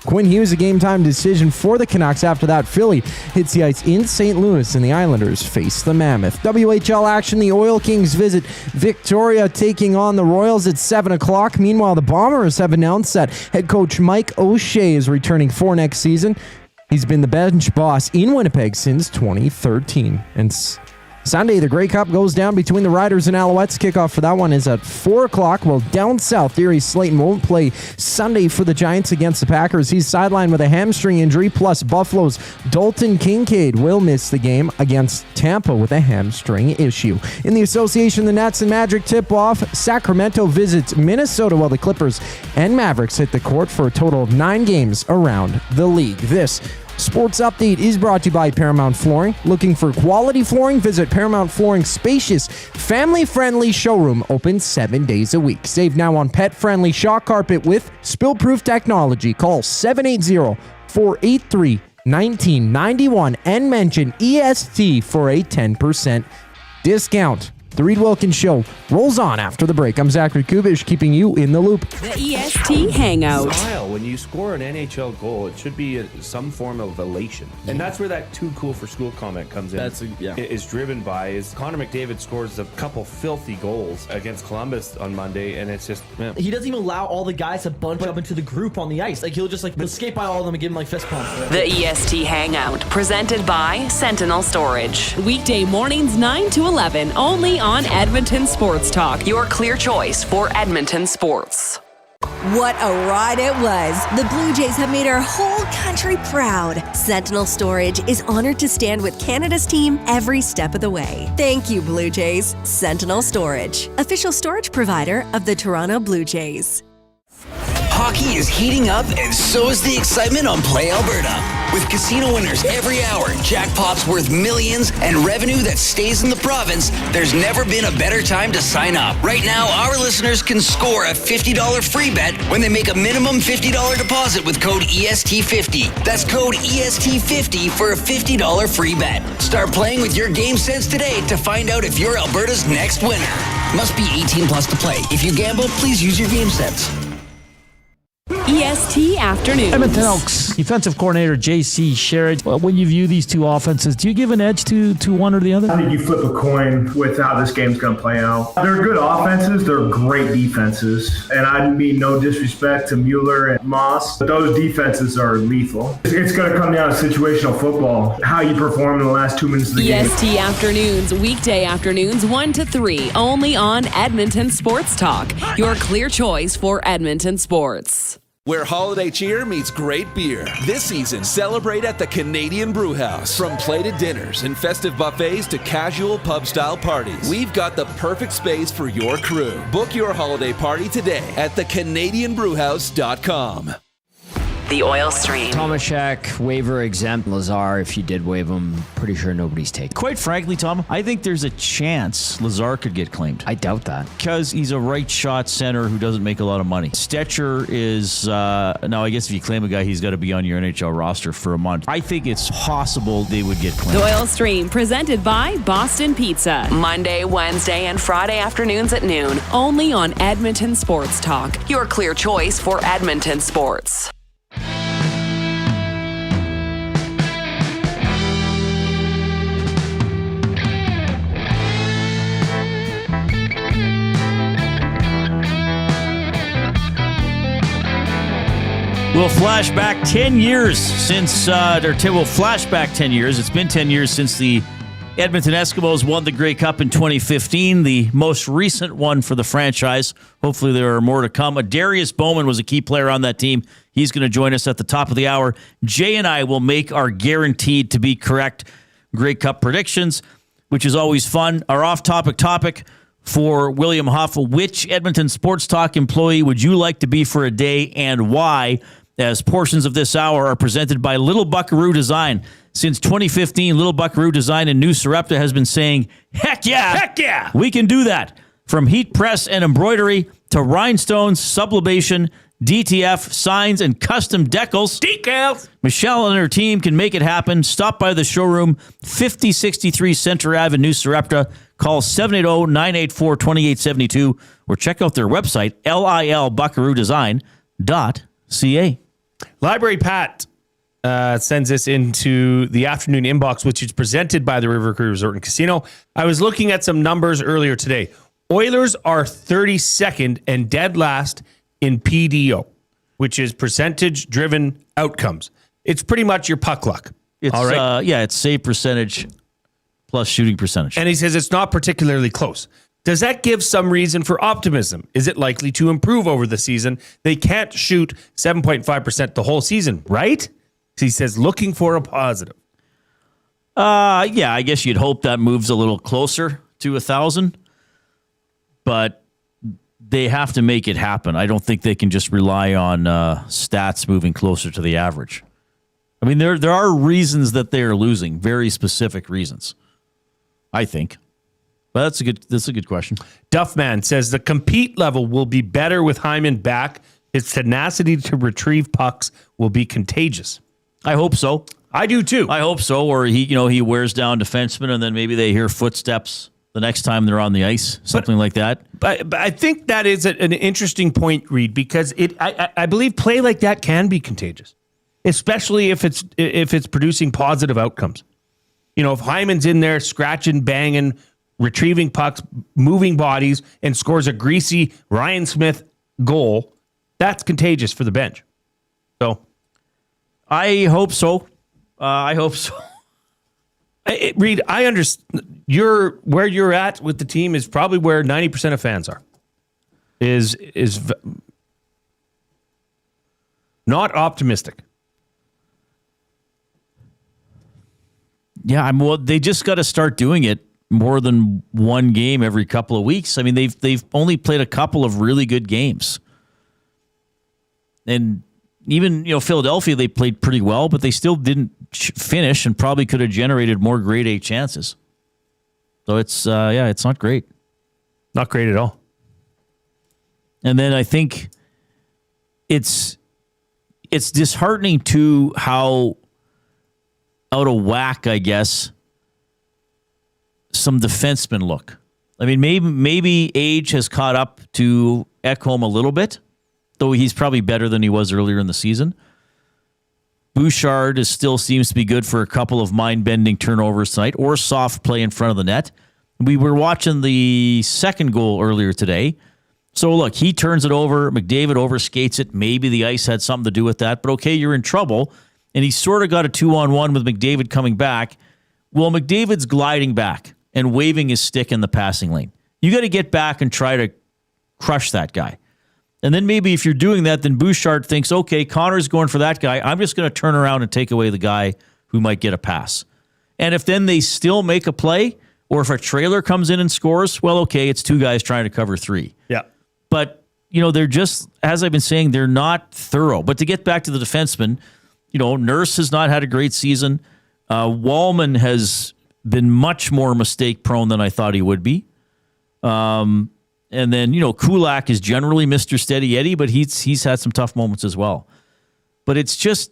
Quinn Hughes, a game-time decision for the Canucks. After that, Philly hits the ice in St. Louis, and the Islanders face the Mammoth. WHL action, the Oil Kings visit Victoria, taking on the Royals at 7 o'clock. Meanwhile, the Bombers have announced that head coach Mike O'Shea is returning for next season. He's been the bench boss in Winnipeg since 2013. And Sunday, the Grey Cup goes down between the Riders and Alouettes. Kickoff for that one is at 4 o'clock. Well, down south, Darius Slayton won't play Sunday for the Giants against the Packers. He's sidelined with a hamstring injury, plus Buffalo's Dalton Kincaid will miss the game against Tampa with a hamstring issue. In the association, the Nats and Magic tip-off. Sacramento visits Minnesota while the Clippers and Mavericks hit the court for a total of 9 games around the league. This Sports Update is brought to you by Paramount Flooring. Looking for quality flooring? Visit Paramount Flooring's spacious, family-friendly showroom, open 7 days a week. Save now on pet-friendly shock carpet with spill-proof technology. Call 780-483-1991 and mention EST for a 10% discount. The Reid Wilkins Show rolls on after the break. I'm Zachary Kubish, keeping you in the loop. The EST Hangout. Smile. When you score an NHL goal, it should be some form of elation. And that's where that too cool for school comment comes in. Is driven by is Connor McDavid scores a couple filthy goals against Columbus on Monday, and it's just... He doesn't even allow all the guys to bunch up into the group on the ice. Like, he'll just escape by all of them and give them fist pumps. The EST Hangout, presented by Sentinel Storage. Weekday mornings 9 to 11, only on Edmonton Sports Talk, your clear choice for Edmonton sports. What a ride it was. The Blue Jays have made our whole country proud. Sentinel Storage is honored to stand with Canada's team every step of the way. Thank you, Blue Jays. Sentinel Storage, official storage provider of the Toronto Blue Jays. Hockey is heating up, and so is the excitement on Play Alberta. With casino winners every hour, jackpots worth millions, and revenue that stays in the province, there's never been a better time to sign up. Right now, our listeners can score a $50 free bet when they make a minimum $50 deposit with code EST50. That's code EST50 for a $50 free bet. Start playing with your game sense today to find out if you're Alberta's next winner. Must be 18 plus to play. If you gamble, please use your game sense. EST Afternoons. Edmonton Elks defensive coordinator J.C. Sherrod. Well, when you view these two offenses, do you give an edge to one or the other? I think you flip a coin with how this game's going to play out. They're good offenses. They're great defenses. And I mean no disrespect to Mueller and Moss, but those defenses are lethal. It's going to come down to situational football, how you perform in the last 2 minutes of the game. EST Afternoons, weekday afternoons 1 to 3, only on Edmonton Sports Talk, your clear choice for Edmonton sports. Where holiday cheer meets great beer. This season, celebrate at the Canadian Brewhouse. From plated dinners and festive buffets to casual pub-style parties, we've got the perfect space for your crew. Book your holiday party today at thecanadianbrewhouse.com. The Oil Stream. Tomaszek, waiver exempt. Lazar, if you did waive him, pretty sure nobody's taking. Quite frankly, Tom, I think there's a chance Lazar could get claimed. I doubt that. Because he's a right shot center who doesn't make a lot of money. Stetcher is, now I guess if you claim a guy, he's got to be on your NHL roster for a month. I think it's possible they would get claimed. The Oil Stream, presented by Boston Pizza. Monday, Wednesday, and Friday afternoons at noon, only on Edmonton Sports Talk, your clear choice for Edmonton sports. We'll flash back 10 years since, we'll flash back 10 years. It's been 10 years since the Edmonton Eskimos won the Grey Cup in 2015, the most recent one for the franchise. Hopefully there are more to come. Adarius Bowman was a key player on that team. He's going to join us at the top of the hour. Jay and I will make our guaranteed to be correct Grey Cup predictions, which is always fun. Our off-topic topic for William Huff: which Edmonton Sports Talk employee would you like to be for a day and why? As portions of this hour are presented by Little Buckaroo Design. Since 2015, Little Buckaroo Design in New Sarepta has been saying, heck yeah! Heck yeah! We can do that. From heat press and embroidery to rhinestones, sublimation, DTF, signs, and custom decals. Decals! Michelle and her team can make it happen. Stop by the showroom, 5063 Center Ave in New Sarepta. Call 780-984-2872 or check out their website, lilbuckaroodesign.ca. Library Pat sends us into the afternoon inbox, which is presented by the River Cree Resort and Casino. I was looking at some numbers earlier today. Oilers are 32nd and dead last in PDO, which is percentage-driven outcomes. It's pretty much your puck luck. It's, all right? It's save percentage plus shooting percentage. And he says it's not particularly close. Does that give some reason for optimism? Is it likely to improve over the season? They can't shoot 7.5% the whole season, right? He says looking for a positive. Yeah, I guess you'd hope that moves a little closer to 1,000, but they have to make it happen. I don't think they can just rely on stats moving closer to the average. I mean, there are reasons that they are losing, very specific reasons, I think. But that's a good question. Duffman says the compete level will be better with Hyman back. His tenacity to retrieve pucks will be contagious. I hope so. I do too. I hope so. Or he wears down defensemen, and then maybe they hear footsteps the next time they're on the ice, something like that. But I think that is an interesting point, Reid, because I believe play like that can be contagious, especially if it's producing positive outcomes. If Hyman's in there scratching, banging, retrieving pucks, moving bodies, and scores a greasy Ryan Smith goal, that's contagious for the bench. So, I hope so. Reid, I understand where you're at with the team is probably where 90% of fans are. Is not optimistic. Yeah, they just got to start doing it more than one game every couple of weeks. I mean, they've only played a couple of really good games. And even, Philadelphia, they played pretty well, but they still didn't finish and probably could have generated more grade A chances. So it's not great. Not great at all. And then I think it's disheartening to how out of whack, I guess, some defensemen look. I mean, maybe age has caught up to Ekholm a little bit, though he's probably better than he was earlier in the season. Bouchard still seems to be good for a couple of mind-bending turnovers tonight or soft play in front of the net. We were watching the second goal earlier today. So, look, he turns it over. McDavid overskates it. Maybe the ice had something to do with that. But, okay, you're in trouble. And he sort of got a 2-on-1 with McDavid coming back. Well, McDavid's gliding back and waving his stick in the passing lane. You got to get back and try to crush that guy. And then maybe if you're doing that, then Bouchard thinks, okay, Connor's going for that guy. I'm just going to turn around and take away the guy who might get a pass. And if then they still make a play, or if a trailer comes in and scores, well, okay, it's two guys trying to cover three. Yeah. But, they're just, as I've been saying, they're not thorough. But to get back to the defenseman, Nurse has not had a great season. Wallman has been much more mistake-prone than I thought he would be. And then, Kulak is generally Mr. Steady Eddie, but he's had some tough moments as well. But it's just,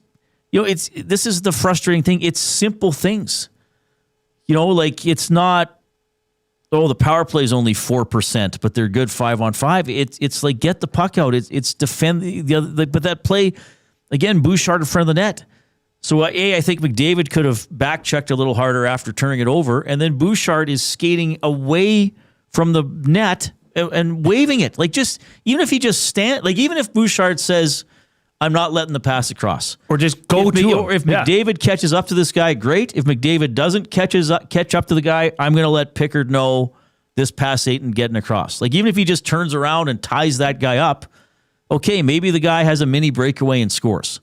this is the frustrating thing. It's simple things. It's not, the power play is only 4%, but they're good 5-on-5. It's like, get the puck out. It's defend the other, but that play, again, Bouchard in front of the net. So, I think McDavid could have back-checked a little harder after turning it over, and then Bouchard is skating away from the net and waving it. Even if he just even if Bouchard says, I'm not letting the pass across. Or just go to him. Or if McDavid catches up to this guy, great. If McDavid doesn't catch up to the guy, I'm going to let Pickard know this pass ain't getting across. Even if he just turns around and ties that guy up, okay, maybe the guy has a mini breakaway and scores.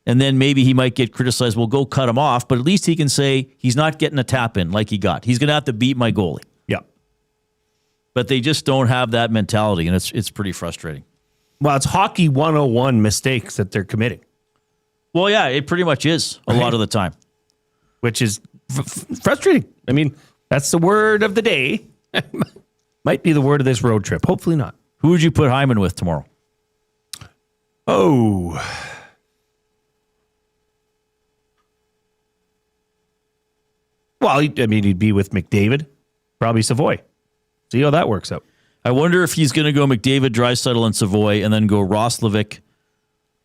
And then maybe he might get criticized. Well, go cut him off. But at least he can say he's not getting a tap in like he got. He's going to have to beat my goalie. Yeah. But they just don't have that mentality, and it's pretty frustrating. Well, it's hockey 101 mistakes that they're committing. Well, yeah, it pretty much is a lot of the time. Which is frustrating. I mean, that's the word of the day. Might be the word of this road trip. Hopefully not. Who would you put Hyman with tomorrow? Oh. Well, he'd be with McDavid, probably Savoy. See how that works out. I wonder if he's going to go McDavid, Draisaitl, and Savoy, and then go Roslovic.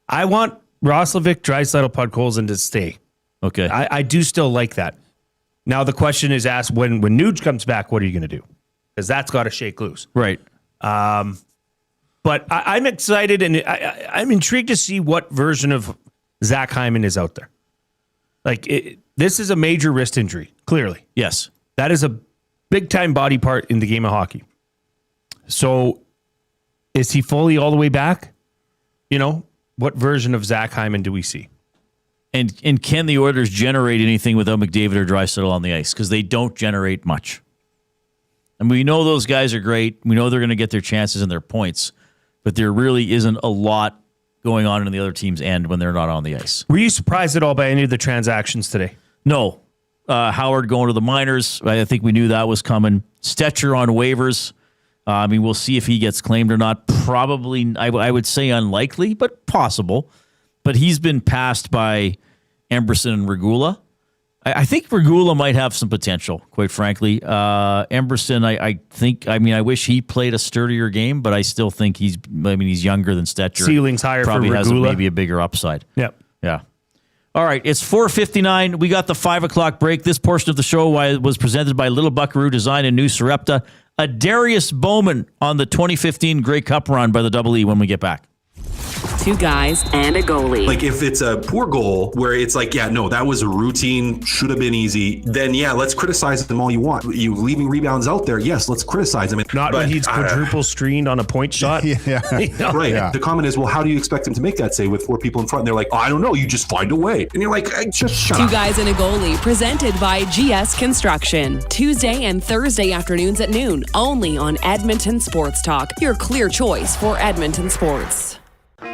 I want Roslovic, Draisaitl, Podkolzin to stay. Okay. I do still like that. Now the question is asked, when Nuge comes back, what are you going to do? Because that's got to shake loose. Right. But I'm excited, and I'm intrigued to see what version of Zach Hyman is out there. This is a major wrist injury, clearly. Yes. That is a big-time body part in the game of hockey. So is he fully all the way back? What version of Zach Hyman do we see? And can the Oilers generate anything without McDavid or Draisaitl on the ice? Because they don't generate much. And we know those guys are great. We know they're going to get their chances and their points. But there really isn't a lot going on in the other team's end when they're not on the ice. Were you surprised at all by any of the transactions today? No. Howard going to the minors. I think we knew that was coming. Stetcher on waivers. We'll see if he gets claimed or not. Probably, I would say unlikely, but possible. But he's been passed by Emberson and Regula. I think Regula might have some potential, quite frankly. Emberson, I wish he played a sturdier game, but I still think he's younger than Stetcher. Ceiling's higher Probably for Regula. has maybe a bigger upside. Yep. Yeah. All right, it's 4:59. We got the 5 o'clock break. This portion of the show was presented by Little Buckaroo Design in New Sarepta. Adarius Bowman on the 2015 Grey Cup run by the Double E when we get back. 2 guys and a goalie. Like if it's a poor goal where it's like, that was a routine, should have been easy, then let's criticize them all you want. You leaving rebounds out there, yes, let's criticize them. Not when he's quadruple screened on a point shot. Right. Yeah. The comment is, well, how do you expect him to make that save with 4 people in front? And they're like, I don't know, you just find a way. And you're like, just shut up. 2 guys and a goalie presented by GS Construction. Tuesday and Thursday afternoons at noon, only on Edmonton Sports Talk, your clear choice for Edmonton sports.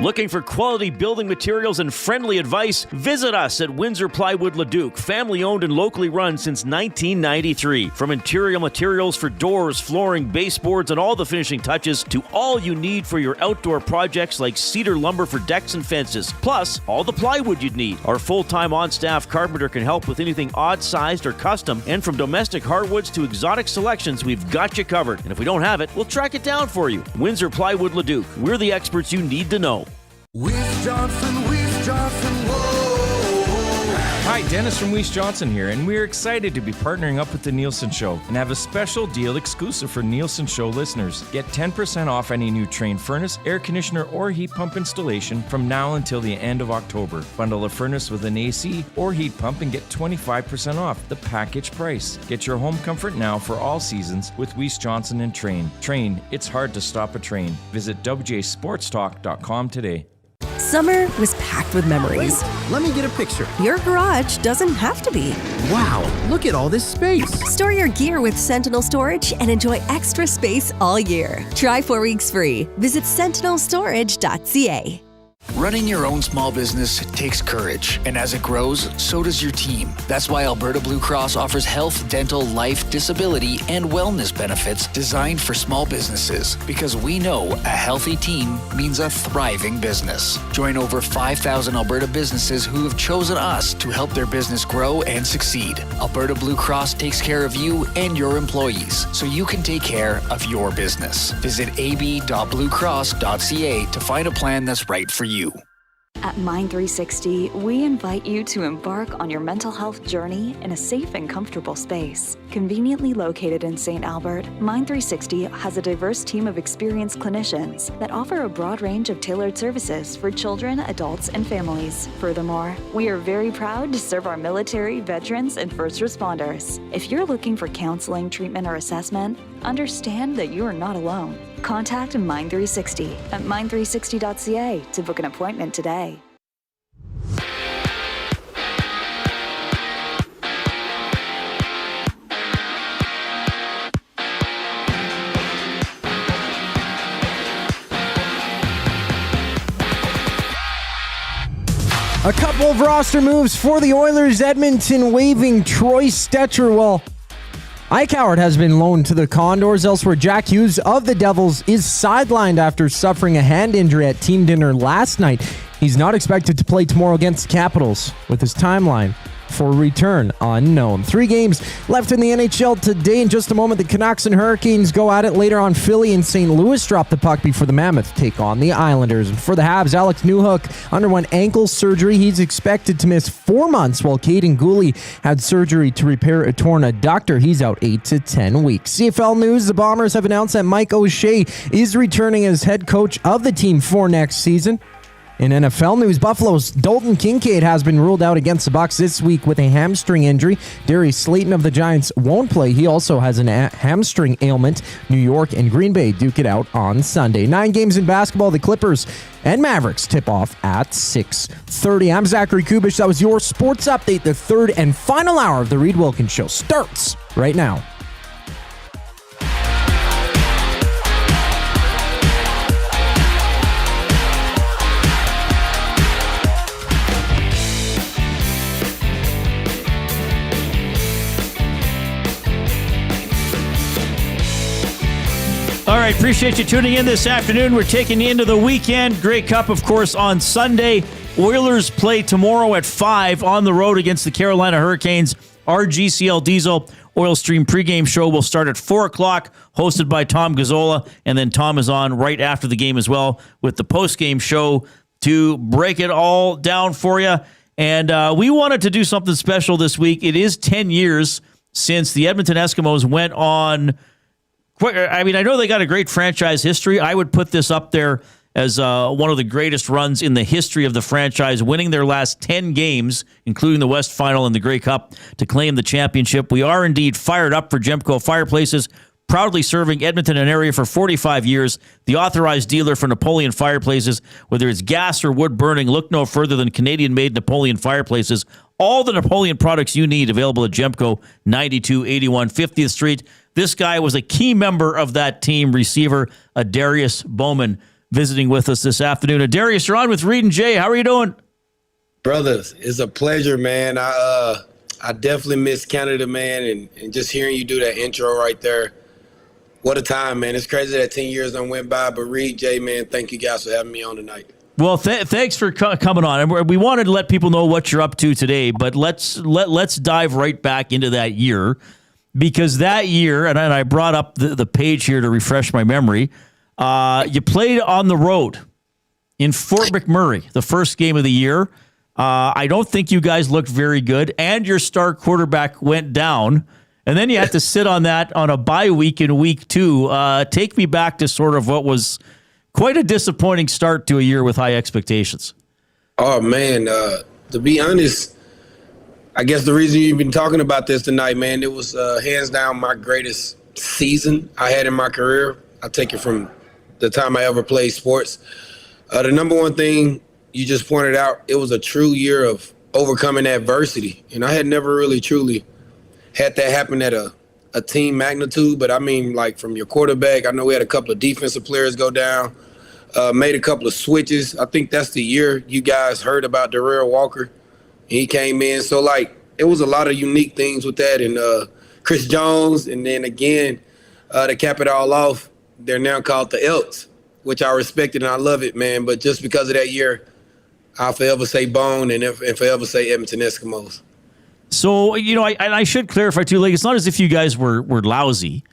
Looking for quality building materials and friendly advice? Visit us at Windsor Plywood Leduc, family owned and locally run since 1993. From interior materials for doors, flooring, baseboards, and all the finishing touches to all you need for your outdoor projects like cedar lumber for decks and fences, plus all the plywood you'd need. Our full-time on-staff carpenter can help with anything odd-sized or custom, and from domestic hardwoods to exotic selections, we've got you covered. And if we don't have it, we'll track it down for you. Windsor Plywood Leduc. We're the experts you need to know. Weiss Johnson, whoa. Hi, Dennis from Weiss Johnson here, and we're excited to be partnering up with the Nielsen Show and have a special deal exclusive for Nielsen Show listeners. Get 10% off any new Trane furnace, air conditioner, or heat pump installation from now until the end of October. Bundle a furnace with an AC or heat pump and get 25% off the package price. Get your home comfort now for all seasons with Weiss Johnson and Trane. Trane, it's hard to stop a train. Visit wjsportstalk.com today. Summer was packed with memories. Wait, let me get a picture. Your garage doesn't have to be. Wow, look at all this space. Store your gear with Sentinel Storage and enjoy extra space all year. Try 4 weeks free. Visit sentinelstorage.ca. Running your own small business takes courage, and as it grows, so does your team. That's why Alberta Blue Cross offers health, dental, life, disability, and wellness benefits designed for small businesses, because we know a healthy team means a thriving business. Join over 5,000 Alberta businesses who have chosen us to help their business grow and succeed. Alberta Blue Cross takes care of you and your employees, so you can take care of your business. Visit ab.bluecross.ca to find a plan that's right for you. At Mind360, we invite you to embark on your mental health journey in a safe and comfortable space. Conveniently located in St. Albert, Mind360 has a diverse team of experienced clinicians that offer a broad range of tailored services for children, adults, and families. Furthermore, we are very proud to serve our military, veterans, and first responders. If you're looking for counseling, treatment, or assessment, understand that you are not alone. Contact Mind360 at mind360.ca to book an appointment today. A couple of roster moves for the Oilers. Edmonton waiving Troy Stetcher. Well, Ike Howard has been loaned to the Condors. Elsewhere, Jack Hughes of the Devils is sidelined after suffering a hand injury at team dinner last night. He's not expected to play tomorrow against the Capitals, with his timeline for return unknown. 3 games left in the NHL today. In just a moment, the Canucks and Hurricanes go at it. Later on, Philly and St. Louis drop the puck before the Mammoth take on the Islanders. And for the Habs, Alex Newhook underwent ankle surgery. He's expected to miss 4 months, while Caden Gooley had surgery to repair a torn adductor. He's out 8 to 10 weeks. CFL news, the Bombers have announced that Mike O'Shea is returning as head coach of the team for next season. In NFL news, Buffalo's Dalton Kincaid has been ruled out against the Bucs this week with a hamstring injury. Darius Slayton of the Giants won't play. He also has an hamstring ailment. New York and Green Bay duke it out on Sunday. 9 games in basketball. The Clippers and Mavericks tip off at 6:30. I'm Zachary Kubish. That was your sports update. The third and final hour of the Reid Wilkins Show starts right now. All right, appreciate you tuning in this afternoon. We're taking you into the weekend. Grey Cup, of course, on Sunday. Oilers play tomorrow at 5 on the road against the Carolina Hurricanes. Our GCL Diesel Oil Stream pregame show will start at 4 o'clock, hosted by Tom Gazzola, and then Tom is on right after the game as well with the postgame show to break it all down for you. And we wanted to do something special this week. It is 10 years since the Edmonton Eskimos went on... I mean, I know they got a great franchise history. I would put this up there as one of the greatest runs in the history of the franchise, winning their last 10 games, including the West Final and the Grey Cup, to claim the championship. We are indeed fired up for Gemco Fireplaces, proudly serving Edmonton and area for 45 years. The authorized dealer for Napoleon Fireplaces. Whether it's gas or wood burning, look no further than Canadian-made Napoleon Fireplaces. All the Napoleon products you need available at Gemco, 9281 50th Street. This guy was a key member of that team, receiver Adarius Bowman, visiting with us this afternoon. Adarius, you're on with Reid and Jay. How are you doing? Brothers, it's a pleasure, man. I definitely miss Canada, man, and just hearing you do that intro right there. What a time, man. It's crazy that 10 years done went by, but Reid, Jay, man, thank you guys for having me on tonight. Well, thanks for coming on. And we wanted to let people know what you're up to today, but let's dive right back into that year. Because that year, and I brought up the page here to refresh my memory, you played on the road in Fort McMurray, the first game of the year. I don't think you guys looked very good, and your star quarterback went down, and then you had to sit on that on a bye week in week 2. Take me back to sort of what was quite a disappointing start to a year with high expectations. Oh, man, to be honest, I guess the reason you've been talking about this tonight, man, it was hands down my greatest season I had in my career. I take it from the time I ever played sports. The number one thing you just pointed out, it was a true year of overcoming adversity. And I had never really truly had that happen at a team magnitude. But I mean, like from your quarterback, I know we had a couple of defensive players go down, made a couple of switches. I think that's the year you guys heard about Darrell Walker. He came in. So, like, it was a lot of unique things with that. And Chris Jones, and then again, to cap it all off, they're now called the Elks, which I respected and I love it, man. But just because of that year, I'll forever say Bone and forever say Edmonton Eskimos. So, you know, I should clarify, too, like, it's not as if you guys were lousy.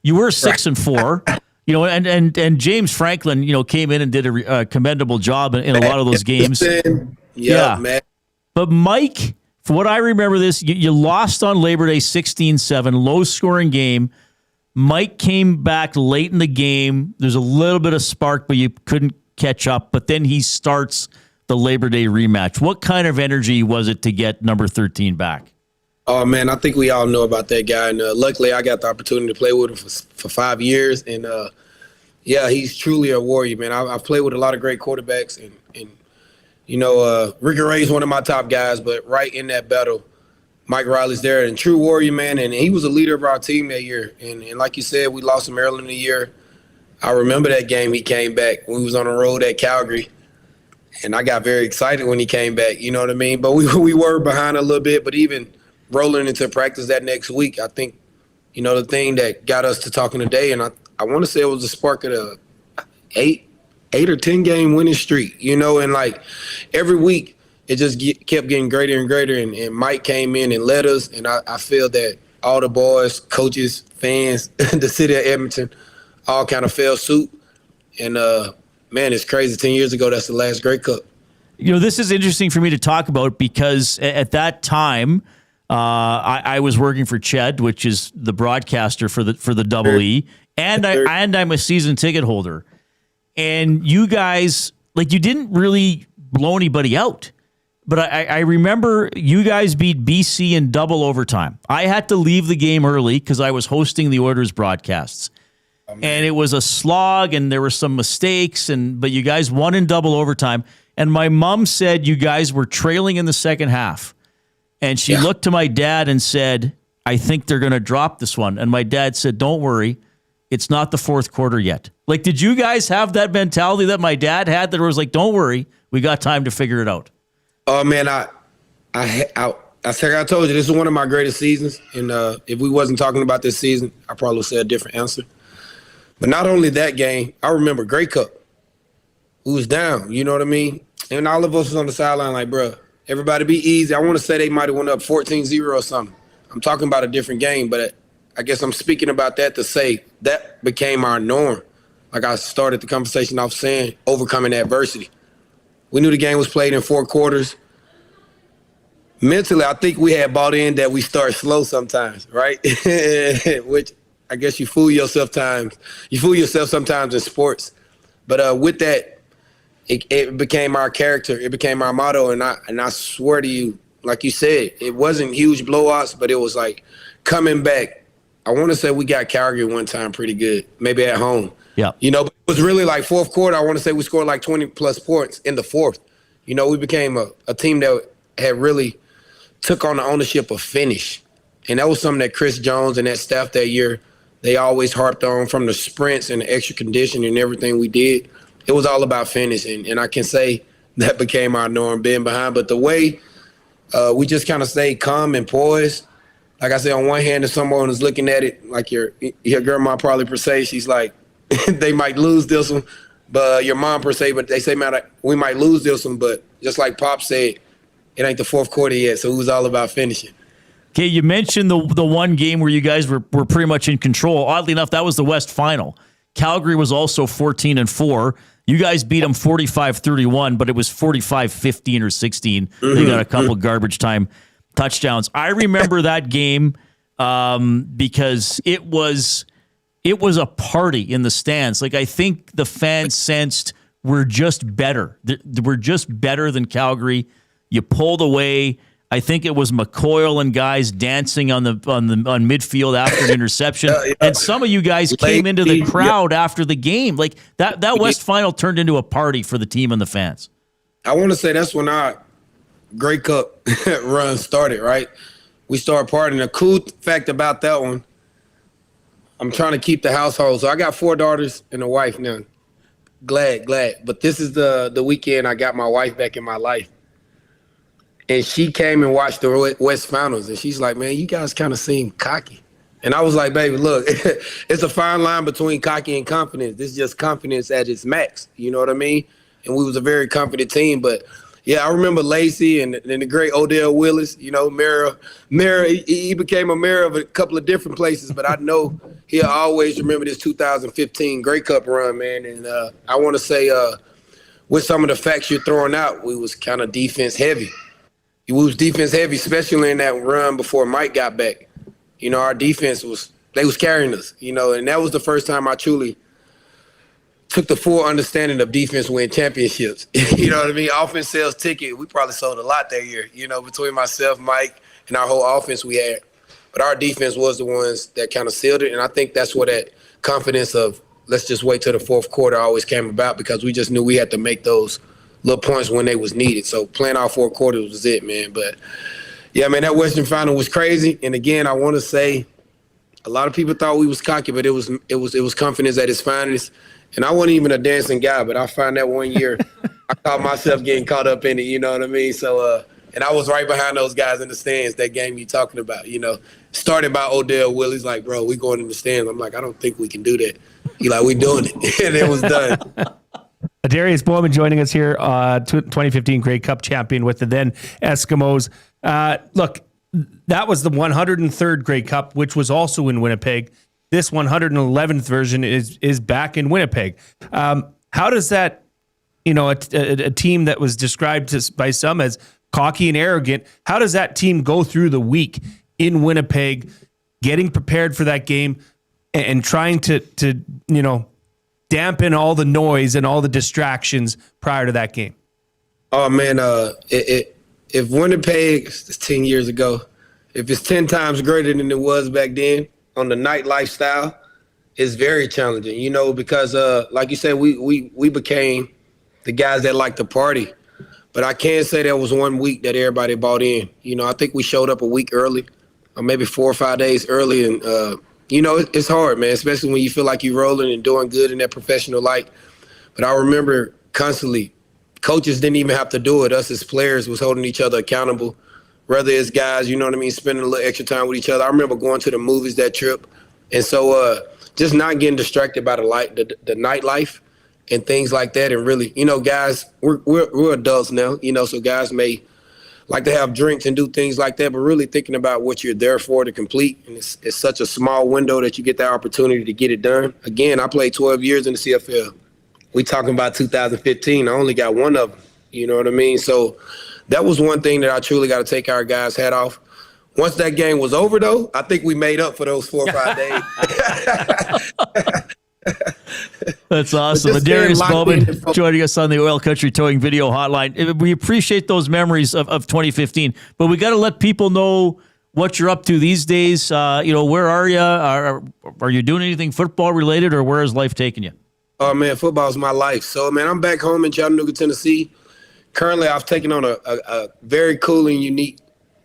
You were 6-4. You know, and James Franklin, you know, came in and did a commendable job in a lot of those games. Yeah, man. But Mike, for what I remember you lost on Labor Day 16-7, low-scoring game. Mike came back late in the game. There's a little bit of spark, but you couldn't catch up. But then he starts the Labor Day rematch. What kind of energy was it to get number 13 back? Oh, man, I think we all know about that guy. And luckily, I got the opportunity to play with him for 5 years. And, yeah, he's truly a warrior, man. I've played with a lot of great quarterbacks, and you know, Ricky Ray's one of my top guys, but right in that battle, Mike Riley's there, and true warrior, man, and he was a leader of our team that year. And like you said, we lost him early in the year. I remember that game he came back when we was on the road at Calgary, and I got very excited when he came back, you know what I mean? But we were behind a little bit, but even rolling into practice that next week, I think, you know, the thing that got us to talking today, and I want to say it was the spark of the 8 or 10 game winning streak, you know, and like every week it just kept getting greater and greater. And Mike came in and led us. And I feel that all the boys, coaches, fans, the city of Edmonton, all kind of fell suit. And man, it's crazy. 10 years ago, that's the last Grey Cup. You know, this is interesting for me to talk about because at that time, I was working for Ched, which is the broadcaster for the Double E, and I'm a season ticket holder. And you guys, like, you didn't really blow anybody out. But I remember you guys beat BC in double overtime. I had to leave the game early because I was hosting the Oilers broadcasts. And it was a slog, and there were some mistakes, but you guys won in double overtime. And my mom said you guys were trailing in the second half. And she looked to my dad and said, I think they're going to drop this one. And my dad said, don't worry, it's not the fourth quarter yet. Like, did you guys have that mentality that my dad had that was like, don't worry, we got time to figure it out? Oh man, I think I told you this is one of my greatest seasons, and if we wasn't talking about this season, I probably would say a different answer. But not only that game, I remember Grey Cup. We was down, you know what I mean? And all of us was on the sideline like, bro, everybody be easy. I want to say they might have went up 14-0 or something. I'm talking about a different game, but I guess I'm speaking about that to say that became our norm. Like I started the conversation off saying, overcoming adversity. We knew the game was played in 4 quarters. Mentally, I think we had bought in that we start slow sometimes, right? Which I guess you fool yourself sometimes. You fool yourself sometimes in sports. But with that, it became our character. It became our motto. And I swear to you, like you said, it wasn't huge blowouts, but it was like coming back. I want to say we got Calgary one time pretty good, maybe at home. Yeah. You know, but it was really like fourth quarter. I want to say we scored like 20-plus points in the fourth. You know, we became a team that had really took on the ownership of finish. And that was something that Chris Jones and that staff that year, they always harped on from the sprints and the extra conditioning and everything we did. It was all about finish. And I can say that became our norm, being behind. But the way we just kind of stayed calm and poised, like I said, on one hand, if someone is looking at it, like your grandma probably per se, she's like, they might lose this one, but your mom per se, but they say, man, we might lose this one, but just like Pop said, it ain't the fourth quarter yet, so it was all about finishing. Okay, you mentioned the one game where you guys were pretty much in control. Oddly enough, that was the West Final. Calgary was also 14-4. You guys beat them 45-31, but it was 45-15 or 16. They got a couple garbage time touchdowns. I remember that game because it was a party in the stands. Like, I think the fans sensed we're just better. We're just better than Calgary. You pulled away. I think it was McCoyle and guys dancing on midfield after an interception. And some of you guys came into the crowd after the game. Like that West Final turned into a party for the team and the fans. I want to say that's when our Grey Cup run started, right? We started partying. The cool fact about that one, I'm trying to keep the household. So I got 4 daughters and a wife now. Glad. But this is the weekend I got my wife back in my life. And she came and watched the West Finals, and she's like, man, you guys kind of seem cocky. And I was like, baby, look, it's a fine line between cocky and confidence. This is just confidence at its max. You know what I mean? And we was a very confident team. But, yeah, I remember Lacey and the great Odell Willis, you know, mayor. He became a mayor of a couple of different places, but I know he'll always remember this 2015 Grey Cup run, man. And I want to say with some of the facts you're throwing out, we was kind of defense heavy. We was defense heavy, especially in that run before Mike got back. You know, our defense was carrying us, you know, and that was the first time I truly took the full understanding of defense win championships. You know what I mean? Offense sales ticket, we probably sold a lot that year, you know, between myself, Mike, and our whole offense we had. But our defense was the ones that kind of sealed it, and I think that's where that confidence of let's just wait till the fourth quarter always came about, because we just knew we had to make those little points when they was needed. So playing all 4 quarters was it, man. But, yeah, man, that Western Final was crazy. And, again, I want to say a lot of people thought we was cocky, but it was confidence at its finest. And I wasn't even a dancing guy, but I found that one year I caught myself getting caught up in it, you know what I mean? So, and I was right behind those guys in the stands, that game you talking about, you know. Started by Odell Willis, like, bro, we going in the stands. I'm like, I don't think we can do that. He like, we doing it. And it was done. Adarius Bowman joining us here, 2015 Grey Cup champion with the then Eskimos. Look, that was the 103rd Grey Cup, which was also in Winnipeg. This 111th version is back in Winnipeg. How does that, you know, a team that was described by some as cocky and arrogant, how does that team go through the week in Winnipeg, getting prepared for that game and trying to you know, dampen all the noise and all the distractions prior to that game? Oh man, if Winnipeg is 10 years ago, if it's 10 times greater than it was back then on the night lifestyle, it's very challenging. You know, because like you said, we became the guys that like to party. But I can say there was one week that everybody bought in. You know, I think we showed up a week early, or maybe 4 or 5 days early, and you know, it's hard, man, especially when you feel like you're rolling and doing good in that professional light. But I remember constantly, coaches didn't even have to do it. Us as players was holding each other accountable, whether it's guys, you know what I mean, spending a little extra time with each other. I remember going to the movies that trip. And so just not getting distracted by the nightlife and things like that. And really, you know, guys, we're adults now, you know, so guys may like to have drinks and do things like that, but really thinking about what you're there for to complete. And it's such a small window that you get that opportunity to get it done. Again, I played 12 years in the CFL. We talking about 2015. I only got one of them. You know what I mean? So that was one thing that I truly got to take our guys' hat off. Once that game was over, though, I think we made up for those 4 or 5 days. That's awesome. Adarius Bowman joining us on the Oil Country Towing Video Hotline. We appreciate those memories of 2015, but we got to let people know what you're up to these days. You know, where are you? Are you doing anything football related, or where is life taking you? Oh, man, football is my life. So, man, I'm back home in Chattanooga, Tennessee. Currently, I've taken on a very cool and unique,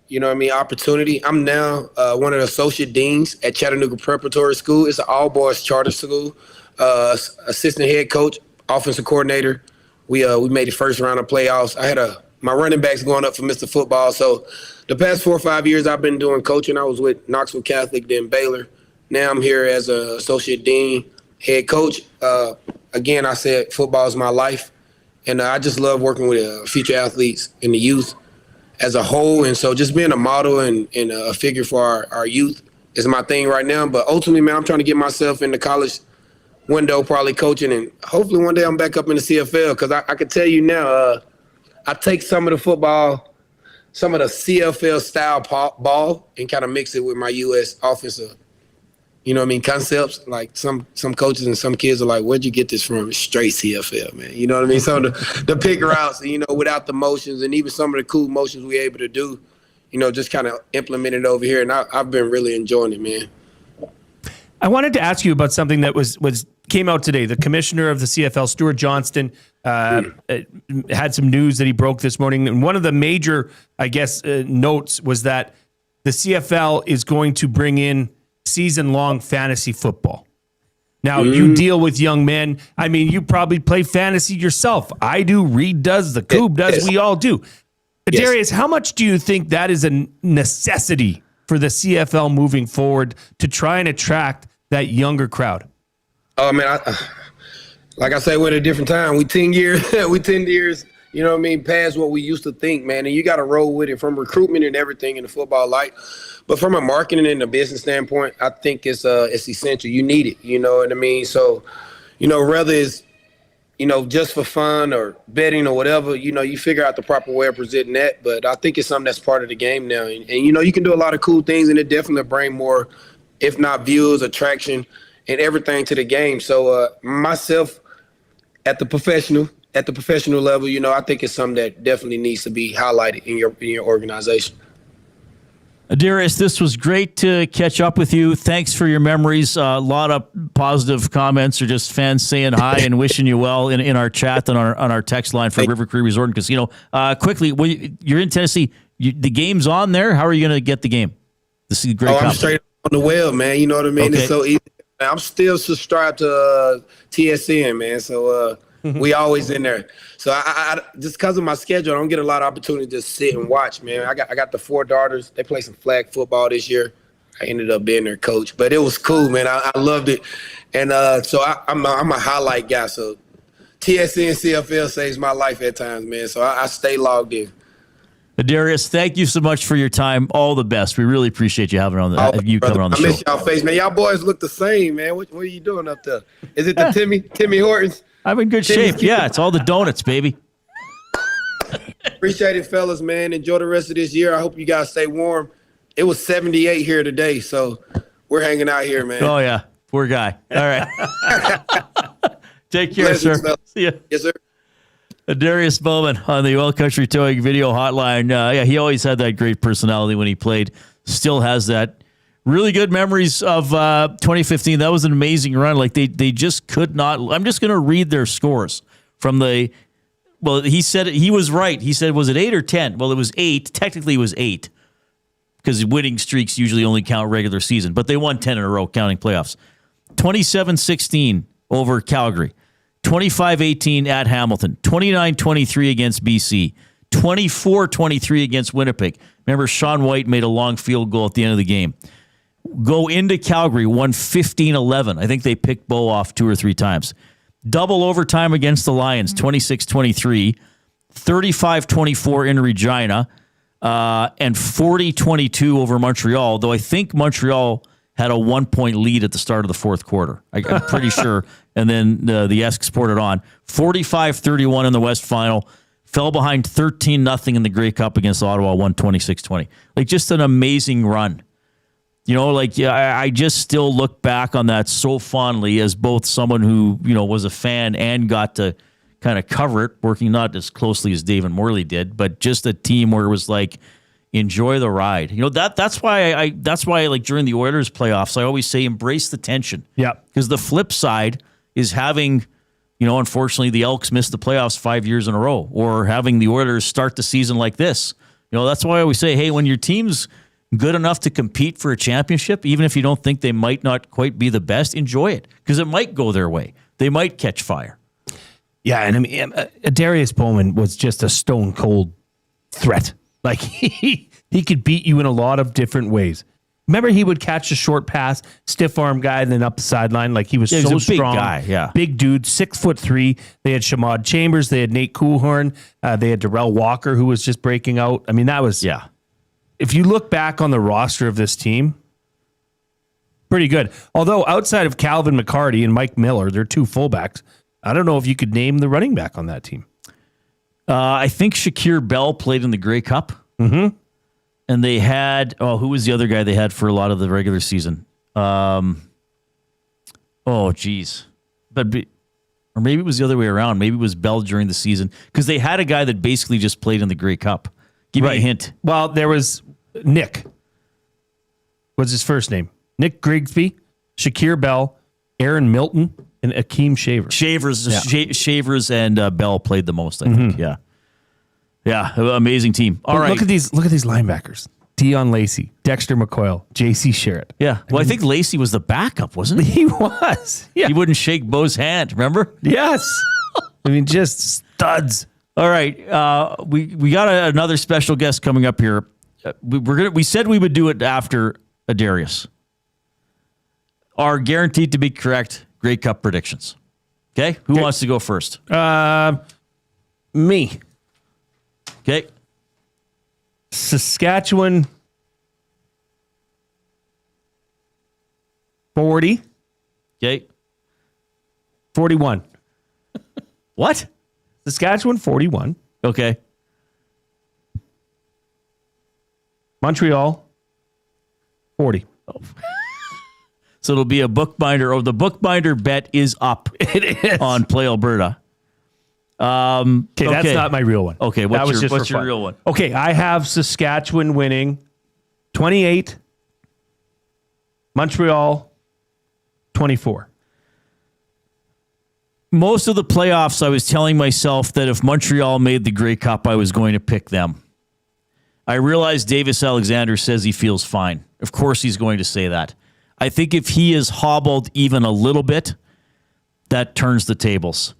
you know what I mean, opportunity. I'm now one of the associate deans at Chattanooga Preparatory School. It's an all-boys charter school. Assistant head coach, offensive coordinator. We made the first round of playoffs. I had my running backs going up for Mr. Football. So the past 4 or 5 years I've been doing coaching. I was with Knoxville Catholic, then Baylor. Now I'm here as an associate dean, head coach. Again, I said football is my life. And I just love working with future athletes and the youth as a whole. And so just being a model and a figure for our youth is my thing right now. But ultimately, man, I'm trying to get myself in the college window, probably coaching. And hopefully one day I'm back up in the CFL, because I can tell you now, I take some of the football, some of the CFL style ball and kind of mix it with my U.S. offensive, you know what I mean, concepts. Like some coaches and some kids are like, where'd you get this from? It's straight CFL, man. You know what I mean? So the pick routes, you know, without the motions, and even some of the cool motions we're able to do, you know, just kind of implement it over here. And I've been really enjoying it, man. I wanted to ask you about something that came out today. The commissioner of the CFL, Stuart Johnston, had some news that he broke this morning. And one of the major, I guess, notes was that the CFL is going to bring in season-long fantasy football. Now, you deal with young men. I mean, you probably play fantasy yourself. I do. Reid does. The Coob does. Yes. We all do. Adarius, how much do you think that is a necessity for the CFL moving forward to try and attract that younger crowd? Oh, man, like I say, we're at a different time. We 10 years, you know what I mean, past what we used to think, man. And you got to roll with it from recruitment and everything in the football light. But from a marketing and a business standpoint, I think it's essential. You need it, you know what I mean? So, you know, whether it's, you know, just for fun or betting or whatever, you know, you figure out the proper way of presenting that. But I think it's something that's part of the game now. And you know, you can do a lot of cool things, and it definitely bring more, if not views, attraction, and everything to the game. So myself at the professional level, you know, I think it's something that definitely needs to be highlighted in your organization. Adarius, this was great to catch up with you. Thanks for your memories. A lot of positive comments, or just fans saying hi and wishing you well in our chat and on our text line for River Cree Resort and Casino. Quickly, you're in Tennessee. The game's on there. How are you going to get the game? This is great. I'm straight on the web, man. You know what I mean? Okay. It's so easy. I'm still subscribed to TSN, man. So we always in there. So I just because of my schedule, I don't get a lot of opportunity to just sit and watch, man. I got the 4 daughters. They play some flag football this year. I ended up being their coach, but it was cool, man. I loved it. And so I'm a highlight guy. So TSN CFL saves my life at times, man. So I stay logged in. Adarius, thank you so much for your time. All the best. We really appreciate you having on coming on the show. I miss y'all face, man. Y'all boys look the same, man. What are you doing up there? Is it the Timmy Hortons? I'm in good shape. Yeah, it's all the donuts, baby. Appreciate it, fellas, man. Enjoy the rest of this year. I hope you guys stay warm. It was 78 here today, so we're hanging out here, man. Oh, yeah. Poor guy. All right. Take care, sir. Fellas. See ya. Yes, sir. Adarius Bowman on the Oil Country Towing video hotline. Yeah, he always had that great personality when he played. Still has that. Really good memories of 2015. That was an amazing run. Like they just could not. I'm just going to read their scores from the. Well, he said he was right. He said, was it 8 or 10? Well, it was 8. Technically, it was 8 because winning streaks usually only count regular season. But they won 10 in a row, counting playoffs. 27-16 over Calgary. 25-18 at Hamilton, 29-23 against BC, 24-23 against Winnipeg. Remember, Sean White made a long field goal at the end of the game. Go into Calgary, won 15-11. I think they picked Bo off 2 or 3 times. Double overtime against the Lions, 26-23, 35-24 in Regina, and 40-22 over Montreal, though I think Montreal had a 1-point lead at the start of the fourth quarter. I'm pretty sure. And then the Esks poured it on. 45-31 in the West Final. Fell behind 13-0 in the Grey Cup against Ottawa, won 26-20. Like, just an amazing run. You know, like, yeah, I just still look back on that so fondly as both someone who, you know, was a fan and got to kind of cover it, working not as closely as Dave and Morley did, but just a team where it was like, enjoy the ride. You know, that's why I like during the Oilers playoffs, I always say embrace the tension. Yeah. Because the flip side is having, you know, unfortunately the Elks missed the playoffs 5 years in a row, or having the Oilers start the season like this. You know, that's why I always say, hey, when your team's good enough to compete for a championship, even if you don't think they might not quite be the best, enjoy it because it might go their way. They might catch fire. Yeah, and I mean, Adarius Bowman was just a stone cold threat. Like he could beat you in a lot of different ways. Remember, he would catch a short pass, stiff arm guy, and then up the sideline. Like he was so a strong. Big guy, yeah. Big dude, 6'3". They had Shamad Chambers. They had Nate Coolhorn. They had Darrell Walker, who was just breaking out. I mean, that was If you look back on the roster of this team, pretty good. Although outside of Calvin McCarty and Mike Miller, they're 2 fullbacks. I don't know if you could name the running back on that team. I think Shakir Bell played in the Grey Cup. Mm-hmm. And they had, who was the other guy they had for a lot of the regular season? Or maybe it was the other way around. Maybe it was Bell during the season. Because they had a guy that basically just played in the Grey Cup. Give me a hint. Well, there was Nick. What's his first name? Nick Grigsby, Shakir Bell, Aaron Milton, and Akeem Shavers. Shavers and Bell played the most, I think. Yeah. Yeah, amazing team. All right. Look at these linebackers. Dion Lacey, Dexter McCoyle, J.C. Sherritt. Yeah. Well, I think Lacey was the backup, wasn't he? He was. Yeah. He wouldn't shake Bo's hand, remember? Yes. I mean, just studs. All right. We got another special guest coming up here. We said we would do it after Adarius. Are guaranteed to be correct Grey Cup predictions. Okay? Who wants to go first? Me. Okay. Saskatchewan 40. Okay. 41. What? Saskatchewan 41. Okay. Montreal 40. Oh. So it'll be a bookbinder. Oh, the bookbinder bet is up. It is. On Play Alberta. Okay, that's not my real one. Okay, what's your real one? Okay, I have Saskatchewan winning 28, Montreal 24. Most of the playoffs, I was telling myself that if Montreal made the Grey Cup, I was going to pick them. I realize Davis Alexander says he feels fine. Of course he's going to say that. I think if he is hobbled even a little bit, that turns the tables.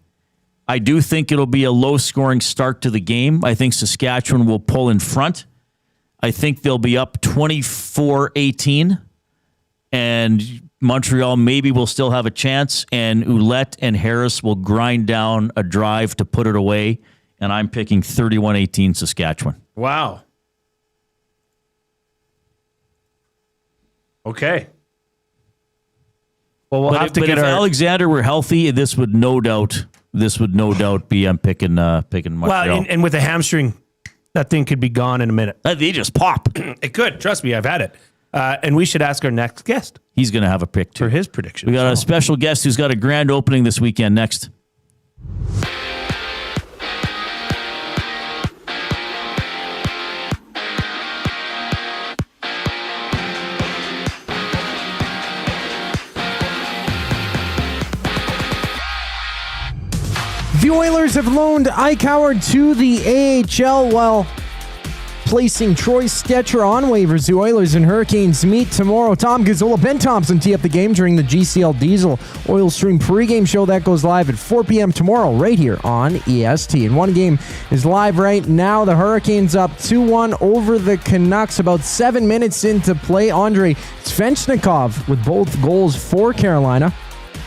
I do think it'll be a low-scoring start to the game. I think Saskatchewan will pull in front. I think they'll be up 24-18, and Montreal maybe will still have a chance, and Ouellette and Harris will grind down a drive to put it away, and I'm picking 31-18 Saskatchewan. Wow. Okay. Well, we'll have to get if Alexander were healthy, this would no doubt be I'm picking Montreal. Well, and with a hamstring, that thing could be gone in a minute. They just pop. It could. Trust me, I've had it. And we should ask our next guest. He's going to have a pick too for his prediction. We got a special guest who's got a grand opening this weekend next. The Oilers have loaned Ike Howard to the AHL while placing Troy Stecher on waivers. The Oilers and Hurricanes meet tomorrow. Tom Gazzola, Ben Thompson tee up the game during the GCL Diesel Oil Stream pregame show that goes live at 4 p.m. tomorrow right here on EST. And one game is live right now. The Hurricanes up 2-1 over the Canucks about 7 minutes into play. Andrei Svechnikov with both goals for Carolina.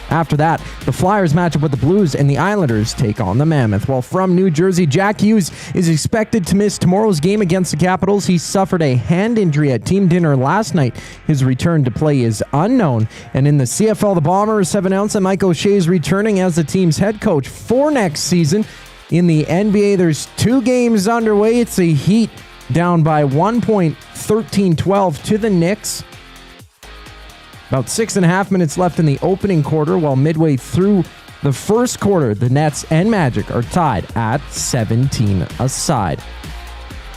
After that, the Flyers match up with the Blues and the Islanders take on the Mammoth. Well, from New Jersey, Jack Hughes is expected to miss tomorrow's game against the Capitals. He suffered a hand injury at team dinner last night. His return to play is unknown. And in the CFL, the Bombers have announced that Mike O'Shea is returning as the team's head coach for next season. In the NBA, there's 2 games underway. It's the Heat down by 1 point, 13-12 to the Knicks. About 6.5 minutes left in the opening quarter, while midway through the first quarter, the Nets and Magic are tied at 17 aside.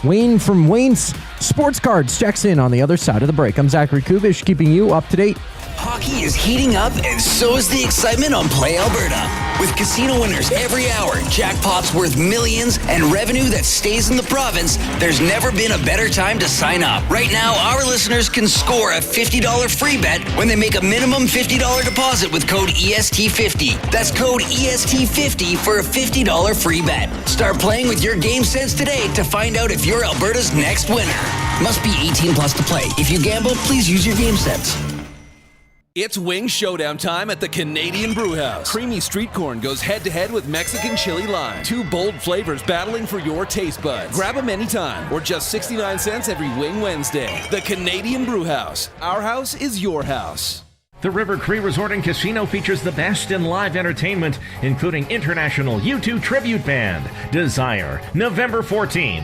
Wayne from Wayne's Sports Cards checks in on the other side of the break. I'm Zachary Kubish, keeping you up to date. Hockey is heating up, and so is the excitement on Play Alberta. With casino winners every hour, jackpots worth millions, and revenue that stays in the province, there's never been a better time to sign up. Right now, our listeners can score a $50 free bet when they make a minimum $50 deposit with code EST50. That's code EST50 for a $50 free bet. Start playing with your game sense today to find out if you're Alberta's next winner. Must be 18 plus to play. If you gamble, please use your game sense. It's wing showdown time at the Canadian Brewhouse. Creamy street corn goes head-to-head with Mexican chili lime. 2 bold flavors battling for your taste buds. Grab them anytime, or just 69 cents every Wing Wednesday. The Canadian Brewhouse. Our house is your house. The River Cree Resort and Casino features the best in live entertainment, including international U2 tribute band, Desire, November 14th.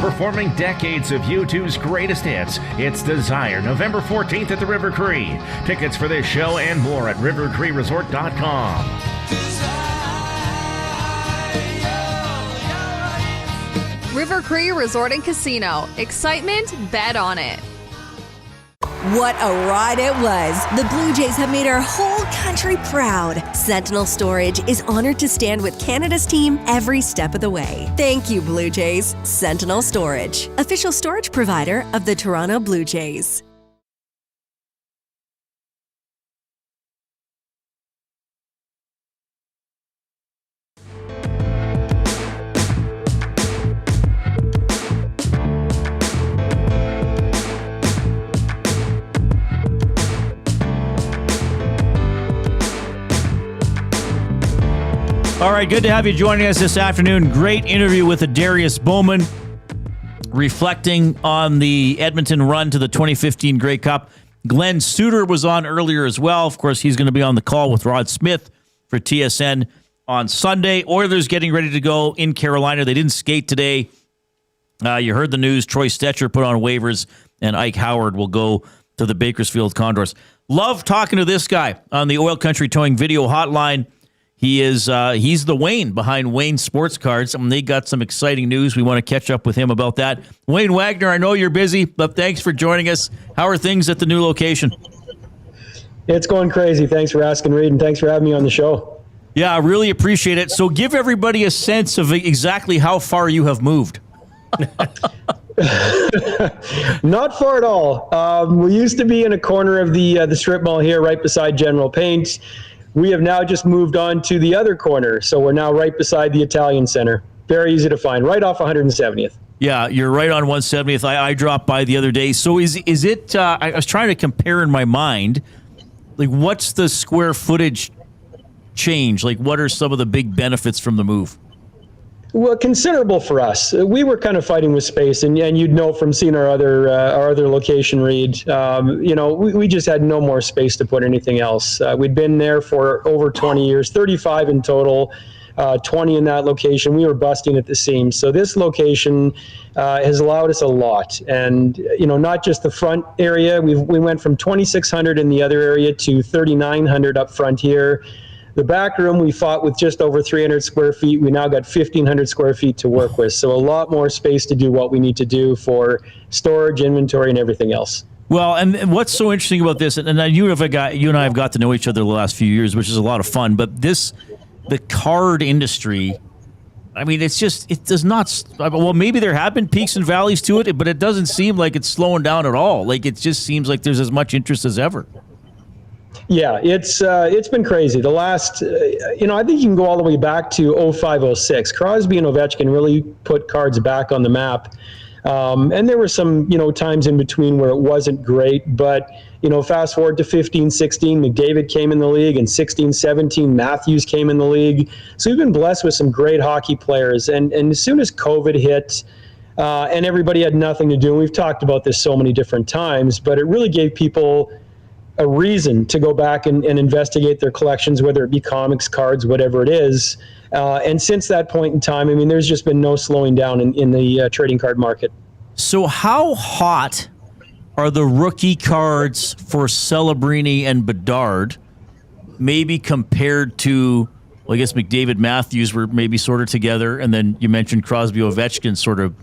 Performing decades of U2's greatest hits, it's Desire, November 14th at the River Cree. Tickets for this show and more at rivercreeresort.com. River Cree Resort and Casino. Excitement, bet on it. What a ride it was. The Blue Jays have made our whole country proud. Sentinel Storage is honored to stand with Canada's team every step of the way. Thank you, Blue Jays. Sentinel Storage, official storage provider of the Toronto Blue Jays. All right, good to have you joining us this afternoon. Great interview with Adarius Bowman, reflecting on the Edmonton run to the 2015 Grey Cup. Glen Suitor was on earlier as well. Of course, he's going to be on the call with Rod Smith for TSN on Sunday. Oilers getting ready to go in Carolina. They didn't skate today. You heard the news. Troy Stecher put on waivers, and Ike Howard will go to the Bakersfield Condors. Love talking to this guy on the Oil Country Towing video hotline. He's the Wayne behind Wayne Sports Cards. They got some exciting news. We want to catch up with him about that. Wayne Wagner, I know you're busy, but thanks for joining us. How are things at the new location? It's going crazy. Thanks for asking, Reid, and thanks for having me on the show. Yeah, I really appreciate it. So give everybody a sense of exactly how far you have moved. Not far at all. We used to be in a corner of the strip mall here right beside General Paints. We have now just moved on to the other corner, so we're now right beside the Italian Center. Very easy to find, right off 170th. Yeah, you're right on 170th. I dropped by the other day. So is it? I was trying to compare in my mind, like what's the square footage change? Like what are some of the big benefits from the move? Well, considerable for us. We were kind of fighting with space, and you'd know from seeing our other location, Reid. We just had no more space to put anything else. We'd been there for over 20 years, 35 in total, 20 in that location. We were busting at the seams. So this location has allowed us a lot, and not just the front area. We went from 2,600 in the other area to 3,900 up front here. The back room, we fought with just over 300 square feet. We now got 1,500 square feet to work with. So a lot more space to do what we need to do for storage, inventory, and everything else. Well, and what's so interesting about this, and you and I have got to know each other the last few years, which is a lot of fun. But the card industry, I mean, it does not. Well, maybe there have been peaks and valleys to it, but it doesn't seem like it's slowing down at all. Like it just seems like there's as much interest as ever. Yeah, it's been crazy. The last, I think you can go all the way back to 05-06. Crosby and Ovechkin really put cards back on the map. And there were some, times in between where it wasn't great, but, fast forward to 15-16, McDavid came in the league, and 16-17, Matthews came in the league. So we've been blessed with some great hockey players. And as soon as COVID hit, and everybody had nothing to do, and we've talked about this so many different times, but it really gave people a reason to go back and investigate their collections, whether it be comics, cards, whatever it is. And since that point in time, I mean, there's just been no slowing down in the trading card market. So how hot are the rookie cards for Celebrini and Bedard, maybe compared to, well, I guess McDavid, Matthews were maybe sort of together, and then you mentioned Crosby, Ovechkin sort of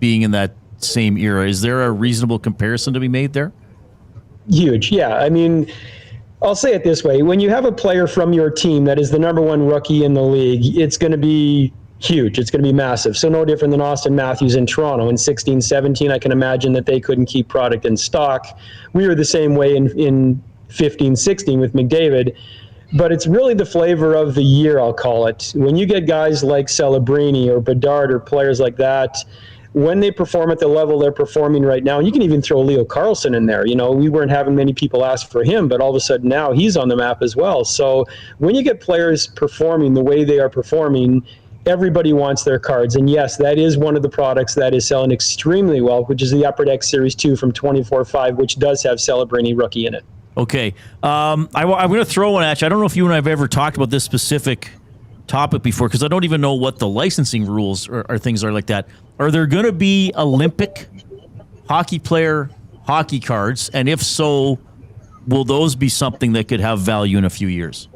being in that same era. Is there a reasonable comparison to be made there? Huge, yeah. I mean, I'll say it this way. When you have a player from your team that is the number one rookie in the league, it's going to be huge. It's going to be massive. So no different than Austin Matthews in Toronto. In 16-17, I can imagine that they couldn't keep product in stock. We were the same way in 15-16 with McDavid. But it's really the flavor of the year, I'll call it. When you get guys like Celebrini or Bedard or players like that, when they perform at the level they're performing right now, and you can even throw Leo Carlsson in there. We weren't having many people ask for him, but all of a sudden now he's on the map as well. So when you get players performing the way they are performing, everybody wants their cards. And yes, that is one of the products that is selling extremely well, which is the Upper Deck Series 2 from 24/5, which does have Celebrini rookie in it. Okay. I'm going to throw one at you. I don't know if you and I have ever talked about this specific topic before, because I don't even know what the licensing rules or things are like that. Are there going to be Olympic hockey player hockey cards? And if so, will those be something that could have value in a few years?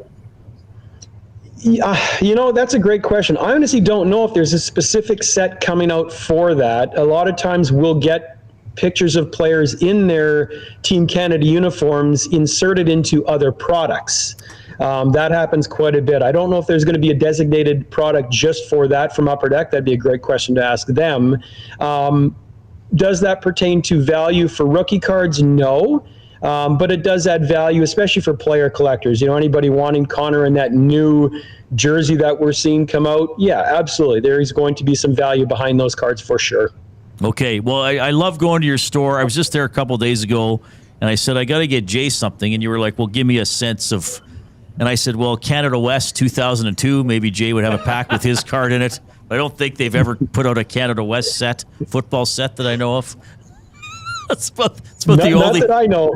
That's a great question. I honestly don't know if there's a specific set coming out for that. A lot of times we'll get pictures of players in their Team Canada uniforms inserted into other products. That happens quite a bit. I don't know if there's going to be a designated product just for that from Upper Deck. That'd be a great question to ask them. Does that pertain to value for rookie cards? No. But it does add value, especially for player collectors. Anybody wanting Connor in that new jersey that we're seeing come out? Yeah, absolutely. There is going to be some value behind those cards for sure. Okay. Well, I love going to your store. I was just there a couple of days ago, and I said, I got to get Jay something. And you were like, well, give me a sense of... And I said, well, Canada West 2002, maybe Jay would have a pack with his card in it. But I don't think they've ever put out a Canada West football set that I know of. That's about the only... Not that I know.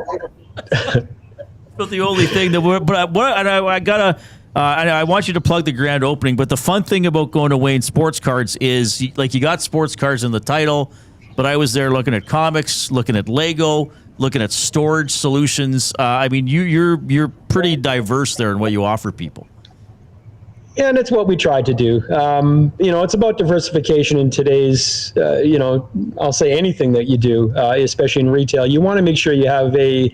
But the only thing that we're... But I gotta... I want you to plug the grand opening, but the fun thing about going to Wayne Sports Cards is, you got sports cards in the title, but I was there looking at comics, looking at Lego, looking at storage solutions. You're pretty diverse there in what you offer people. Yeah, and it's what we tried to do. It's about diversification in today's, I'll say anything that you do, especially in retail. You want to make sure you have a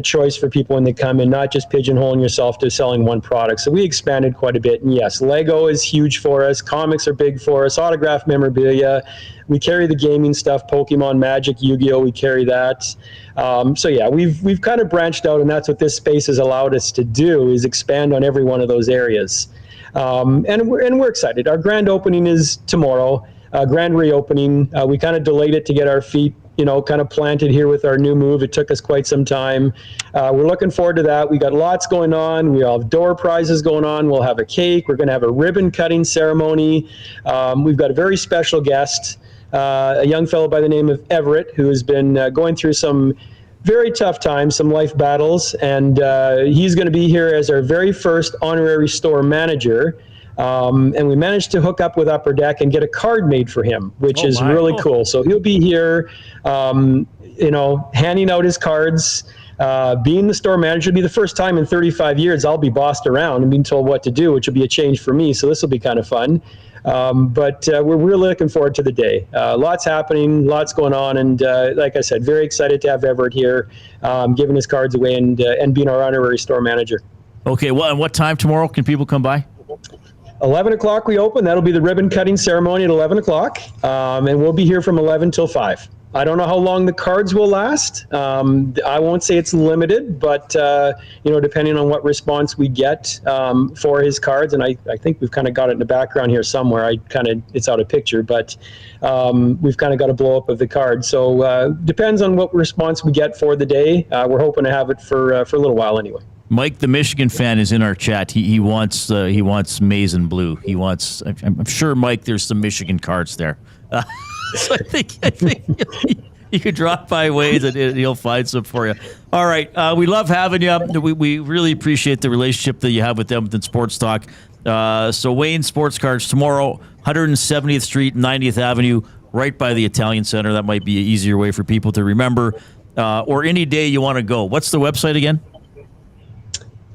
choice for people when they come in, not just pigeonholing yourself to selling one product. So we expanded quite a bit. And yes, Lego is huge for us. Comics are big for us. Autographed memorabilia. We carry the gaming stuff, Pokemon, Magic, Yu-Gi-Oh! We carry that. We've kind of branched out, and that's what this space has allowed us to do, is expand on every one of those areas. And we're excited. Our grand opening is tomorrow, grand reopening. We kind of delayed it to get our feet, kind of planted here with our new move. It took us quite some time. We're looking forward to that. We got lots going on. We have door prizes going on. We'll have a cake. We're going to have a ribbon cutting ceremony. We've got a very special guest, a young fellow by the name of Everett, who has been going through some very tough times, some life battles, and he's going to be here as our very first honorary store manager. And we managed to hook up with Upper Deck and get a card made for him, which is really cool. So he'll be here, handing out his cards, being the store manager. It'll be the first time in 35 years I'll be bossed around and being told what to do, which will be a change for me. So this will be kind of fun. But we're really looking forward to the day. Lots happening, lots going on, and like I said, very excited to have Everett here, giving his cards away and being our honorary store manager. Okay, well, and what time tomorrow can people come by? 11 o'clock we open. That'll be the ribbon cutting ceremony at 11 o'clock, and we'll be here from 11 till 5. I don't know how long the cards will last. I won't say it's limited, but depending on what response we get for his cards, and I think we've kind of got it in the background here somewhere. It's out of picture, but we've kind of got a blow up of the card. So depends on what response we get for the day. We're hoping to have it for a little while anyway. Mike, the Michigan fan, is in our chat. He wants maize and blue. He wants. I'm sure, Mike, there's some Michigan cards there. So I think you could drop by Wayne's and he'll find some for you. All right, we love having you. We really appreciate the relationship that you have with Edmonton Sports Talk. So Wayne Sports Cards tomorrow, 170th Street, 90th Avenue, right by the Italian Center. That might be an easier way for people to remember. Or any day you want to go. What's the website again?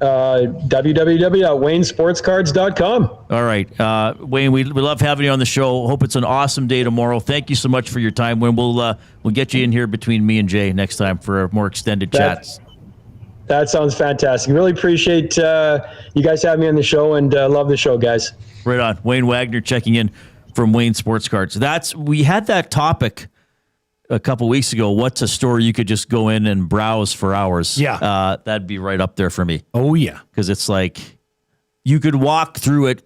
www.waynesportscards.com. All right. Wayne, we love having you on the show. Hope it's an awesome day tomorrow. Thank you so much for your time. When we'll get you in here between me and Jay next time for more extended chats. That sounds fantastic. Really appreciate you guys having me on the show, and love the show, guys. Right on. Wayne Wagner checking in from Wayne Sports Cards. We had that topic a couple weeks ago. What's a store you could just go in and browse for hours? Yeah. That'd be right up there for me. Oh, yeah. Because it's like you could walk through it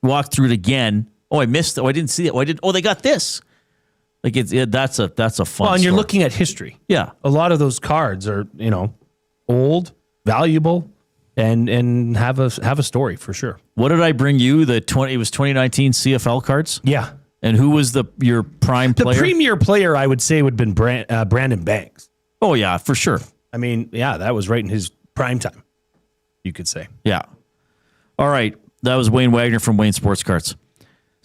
again. Oh, I missed it. Oh, I didn't see it. Oh, they got this. Like that's a fun. Well, and you're store. looking at history. Yeah. A lot of those cards are, old, valuable, and have a story for sure. What did I bring you? It was 2019 CFL cards? Yeah. And who was your prime player? The premier player, I would say, would have been Brandon Banks. Oh, yeah, for sure. I mean, yeah, that was right in his prime time, you could say. Yeah. All right. That was Wayne Wagner from Wayne Sports Cards.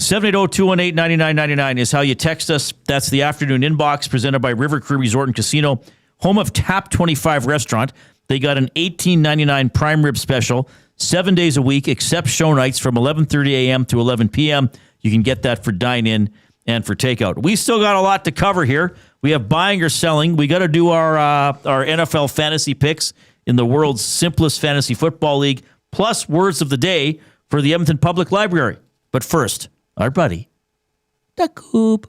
780-218-9999 is how you text us. That's the afternoon inbox presented by River Cree Resort and Casino, home of Tap 25 Restaurant. They got an $18.99 prime rib special, 7 days a week, except show nights from 11:30 a.m. to 11 p.m. You can get that for dine-in and for takeout. We still got a lot to cover here. We have buying or selling. We got to do our NFL fantasy picks in the world's simplest fantasy football league, plus words of the day for the Edmonton Public Library. But first, our buddy, the Coob.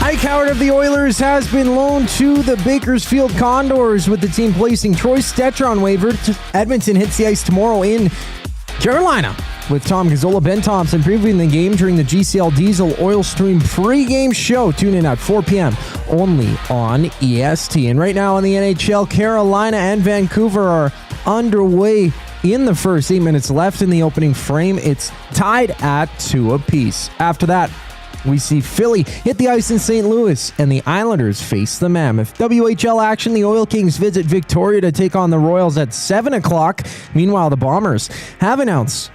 Ike Howard of the Oilers has been loaned to the Bakersfield Condors, with the team placing Troy Stecher on waiver. Edmonton hits the ice tomorrow in Carolina, with Tom Gazzola, Ben Thompson previewing the game during the GCL Diesel Oil Stream pregame show. Tune in at 4 p.m. only on EST. And right now in the NHL, Carolina and Vancouver are underway in the first 8 minutes left in the opening frame. It's tied at 2 apiece. After that, we see Philly hit the ice in St. Louis, and the Islanders face the Mammoth. WHL action, the Oil Kings visit Victoria to take on the Royals at 7 o'clock. Meanwhile, the Bombers have announced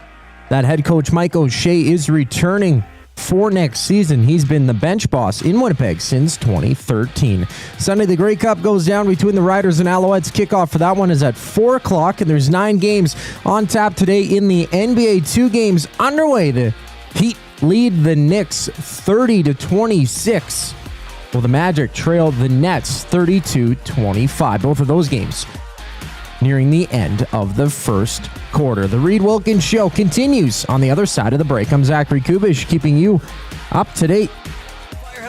that head coach Mike O'Shea is returning for next season. He's been the bench boss in Winnipeg since 2013. Sunday, the Grey Cup goes down between the Riders and Alouettes. Kickoff for that one is at 4 o'clock, and there's 9 games on tap today in the NBA. 2 games underway. The Heat lead the Knicks 30-26. Well, the Magic trailed the Nets 32-25. Both of those games nearing the end of the first quarter. The Reid Wilkins Show continues on the other side of the break. I'm Zachary Kubish, keeping you up to date.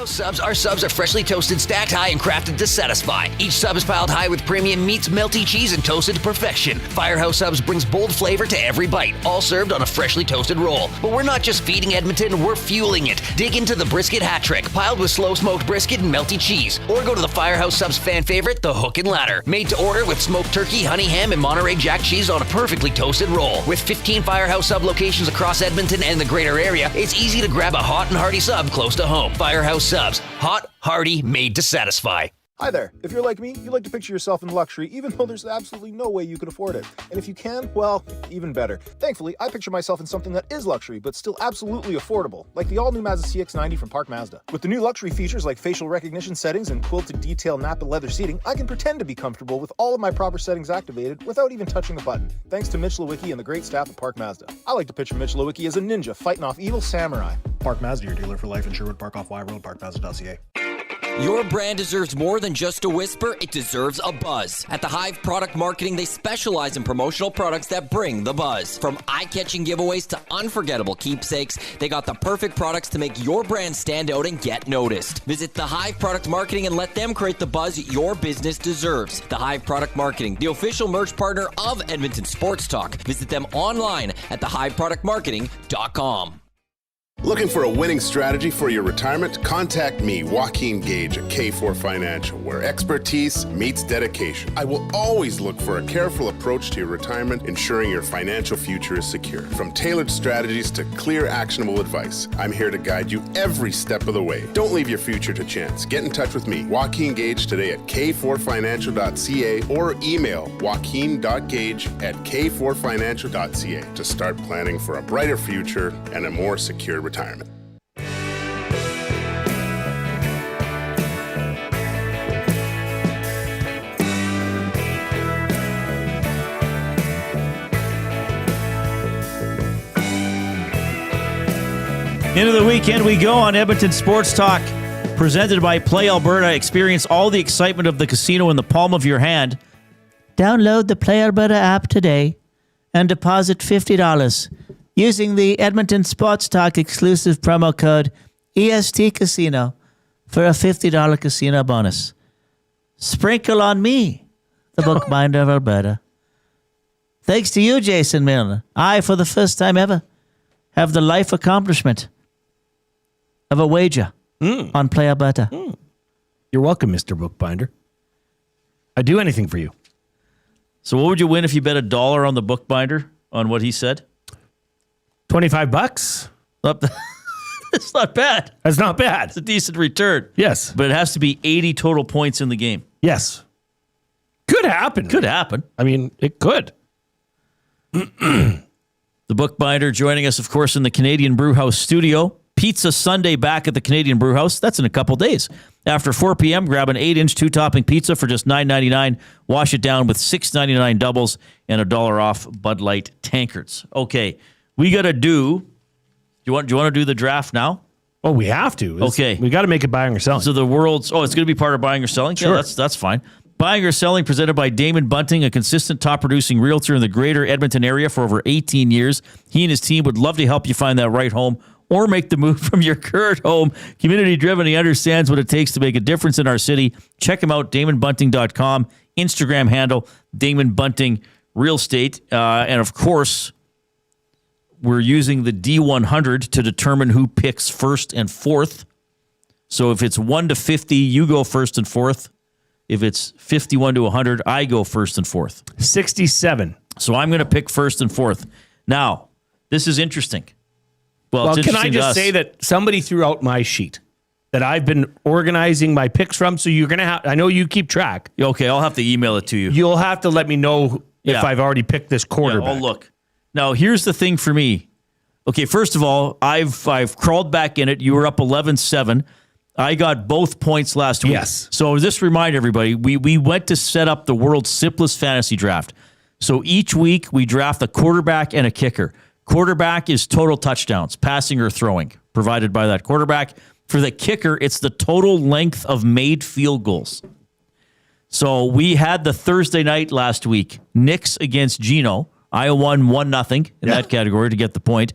Our subs are freshly toasted, stacked high, and crafted to satisfy. Each sub is piled high with premium meats, melty cheese, and toasted to perfection. Firehouse Subs brings bold flavor to every bite, all served on a freshly toasted roll. But we're not just feeding Edmonton, we're fueling it. Dig into the brisket hat trick, piled with slow-smoked brisket and melty cheese. Or go to the Firehouse Subs fan favorite, the Hook and Ladder. Made to order with smoked turkey, honey ham, and Monterey Jack cheese on a perfectly toasted roll. With 15 Firehouse Sub locations across Edmonton and the greater area, it's easy to grab a hot and hearty sub close to home. Firehouse Subs. Hot, hearty, made to satisfy. Hi there. If you're like me, you like to picture yourself in luxury, even though there's absolutely no way you could afford it. And if you can, well, even better. Thankfully, I picture myself in something that is luxury, but still absolutely affordable, like the all-new Mazda CX-90 from Park Mazda. With the new luxury features like facial recognition settings and quilted detail Napa leather seating, I can pretend to be comfortable with all of my proper settings activated without even touching a button, thanks to Mitch Lewicki and the great staff at Park Mazda. I like to picture Mitch Lewicki as a ninja fighting off evil samurai. Park Mazda, your dealer for life in Sherwood Park off Y Road, parkmazda.ca. Your brand deserves more than just a whisper, it deserves a buzz. At the Hive Product Marketing, they specialize in promotional products that bring the buzz. From eye-catching giveaways to unforgettable keepsakes, they got the perfect products to make your brand stand out and get noticed. Visit the Hive Product Marketing and let them create the buzz your business deserves. The Hive Product Marketing, the official merch partner of Edmonton Sports Talk. Visit them online at thehiveproductmarketing.com. Looking for a winning strategy for your retirement? Contact me, Joaquin Gage at K4 Financial, where expertise meets dedication. I will always look for a careful approach to your retirement, ensuring your financial future is secure. From tailored strategies to clear, actionable advice, I'm here to guide you every step of the way. Don't leave your future to chance. Get in touch with me, Joaquin Gage, today at k4financial.ca or email joaquin.gage@k4financial.ca to start planning for a brighter future and a more secure retirement. Into the weekend we go on Edmonton Sports Talk, presented by Play Alberta. Experience all the excitement of the casino in the palm of your hand. Download the Play Alberta app today and deposit $50 using the Edmonton Sports Talk exclusive promo code EST Casino for a $50 casino bonus. Sprinkle on me, the bookbinder of Alberta. Thanks to you, Jason Milne, I, for the first time ever, have the life accomplishment of a wager on Play Alberta. You're welcome, Mr. Bookbinder. I'd do anything for you. So what would you win if you bet $1 on the bookbinder on what he said? $25. It's not bad. That's not bad. It's a decent return. Yes. But it has to be 80 total points in the game. Yes. Could happen. Could happen. I mean, it could. The bookbinder joining us, of course, in the Canadian Brewhouse studio. Pizza Sunday back at the Canadian Brewhouse. That's in a couple days. After 4 p.m., grab an 8-inch two-topping pizza for just $9.99. Wash it down with $6.99 doubles and $1 off Bud Light tankards. Okay. We got to do you want to do the draft now? Oh, we have to. Okay. We got to make it buying or selling. So the world's, it's going to be part of buying or selling? Sure. Yeah, that's fine. Buying or selling presented by Damon Bunting, a consistent top-producing realtor in the greater Edmonton area for over 18 years. He and his team would love to help you find that right home or make the move from your current home. Community-driven, he understands what it takes to make a difference in our city. Check him out, DamonBunting.com, Instagram handle, Damon Bunting Real Estate. And, of course, we're using the D100 to determine who picks first and fourth. So if it's 1 to 50, you go first and fourth. If it's 51 to 100, I go first and fourth. 67. So I'm going to pick first and fourth. Now, this is interesting. Well, it's can I interesting to just us. say that somebody threw out my sheet that I've been organizing my picks from? So you're going to have, I know you keep track. Okay, I'll have to email it to you. You'll have to let me know if I've already picked this quarterback. Yeah, I'll look. Now, here's the thing for me. Okay, first of all, I've crawled back in it. You were up 11-7. I got both points last week. Yes. So just remind everybody, we went to set up the world's simplest fantasy draft. So each week we draft a quarterback and a kicker. Quarterback is total touchdowns, passing or throwing, provided by that quarterback. For the kicker, it's the total length of made field goals. So we had the Thursday night last week, Knicks against Geno. I won 1-0 in that category to get the point.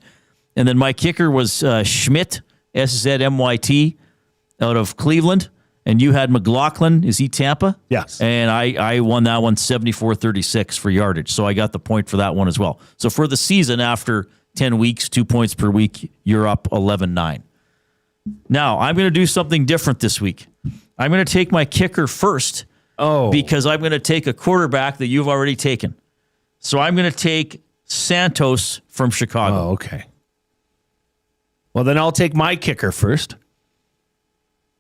And then my kicker was Schmidt, SZMYT, out of Cleveland. And you had McLaughlin. Is he Tampa? Yes. And I won that one 74-36 for yardage. So I got the point for that one as well. So for the season, after 10 weeks, 2 points per week, you're up 11-9. Now, I'm going to do something different this week. I'm going to take my kicker first because I'm going to take a quarterback that you've already taken. So I'm going to take Santos from Chicago. Oh, okay. Well, then I'll take my kicker first.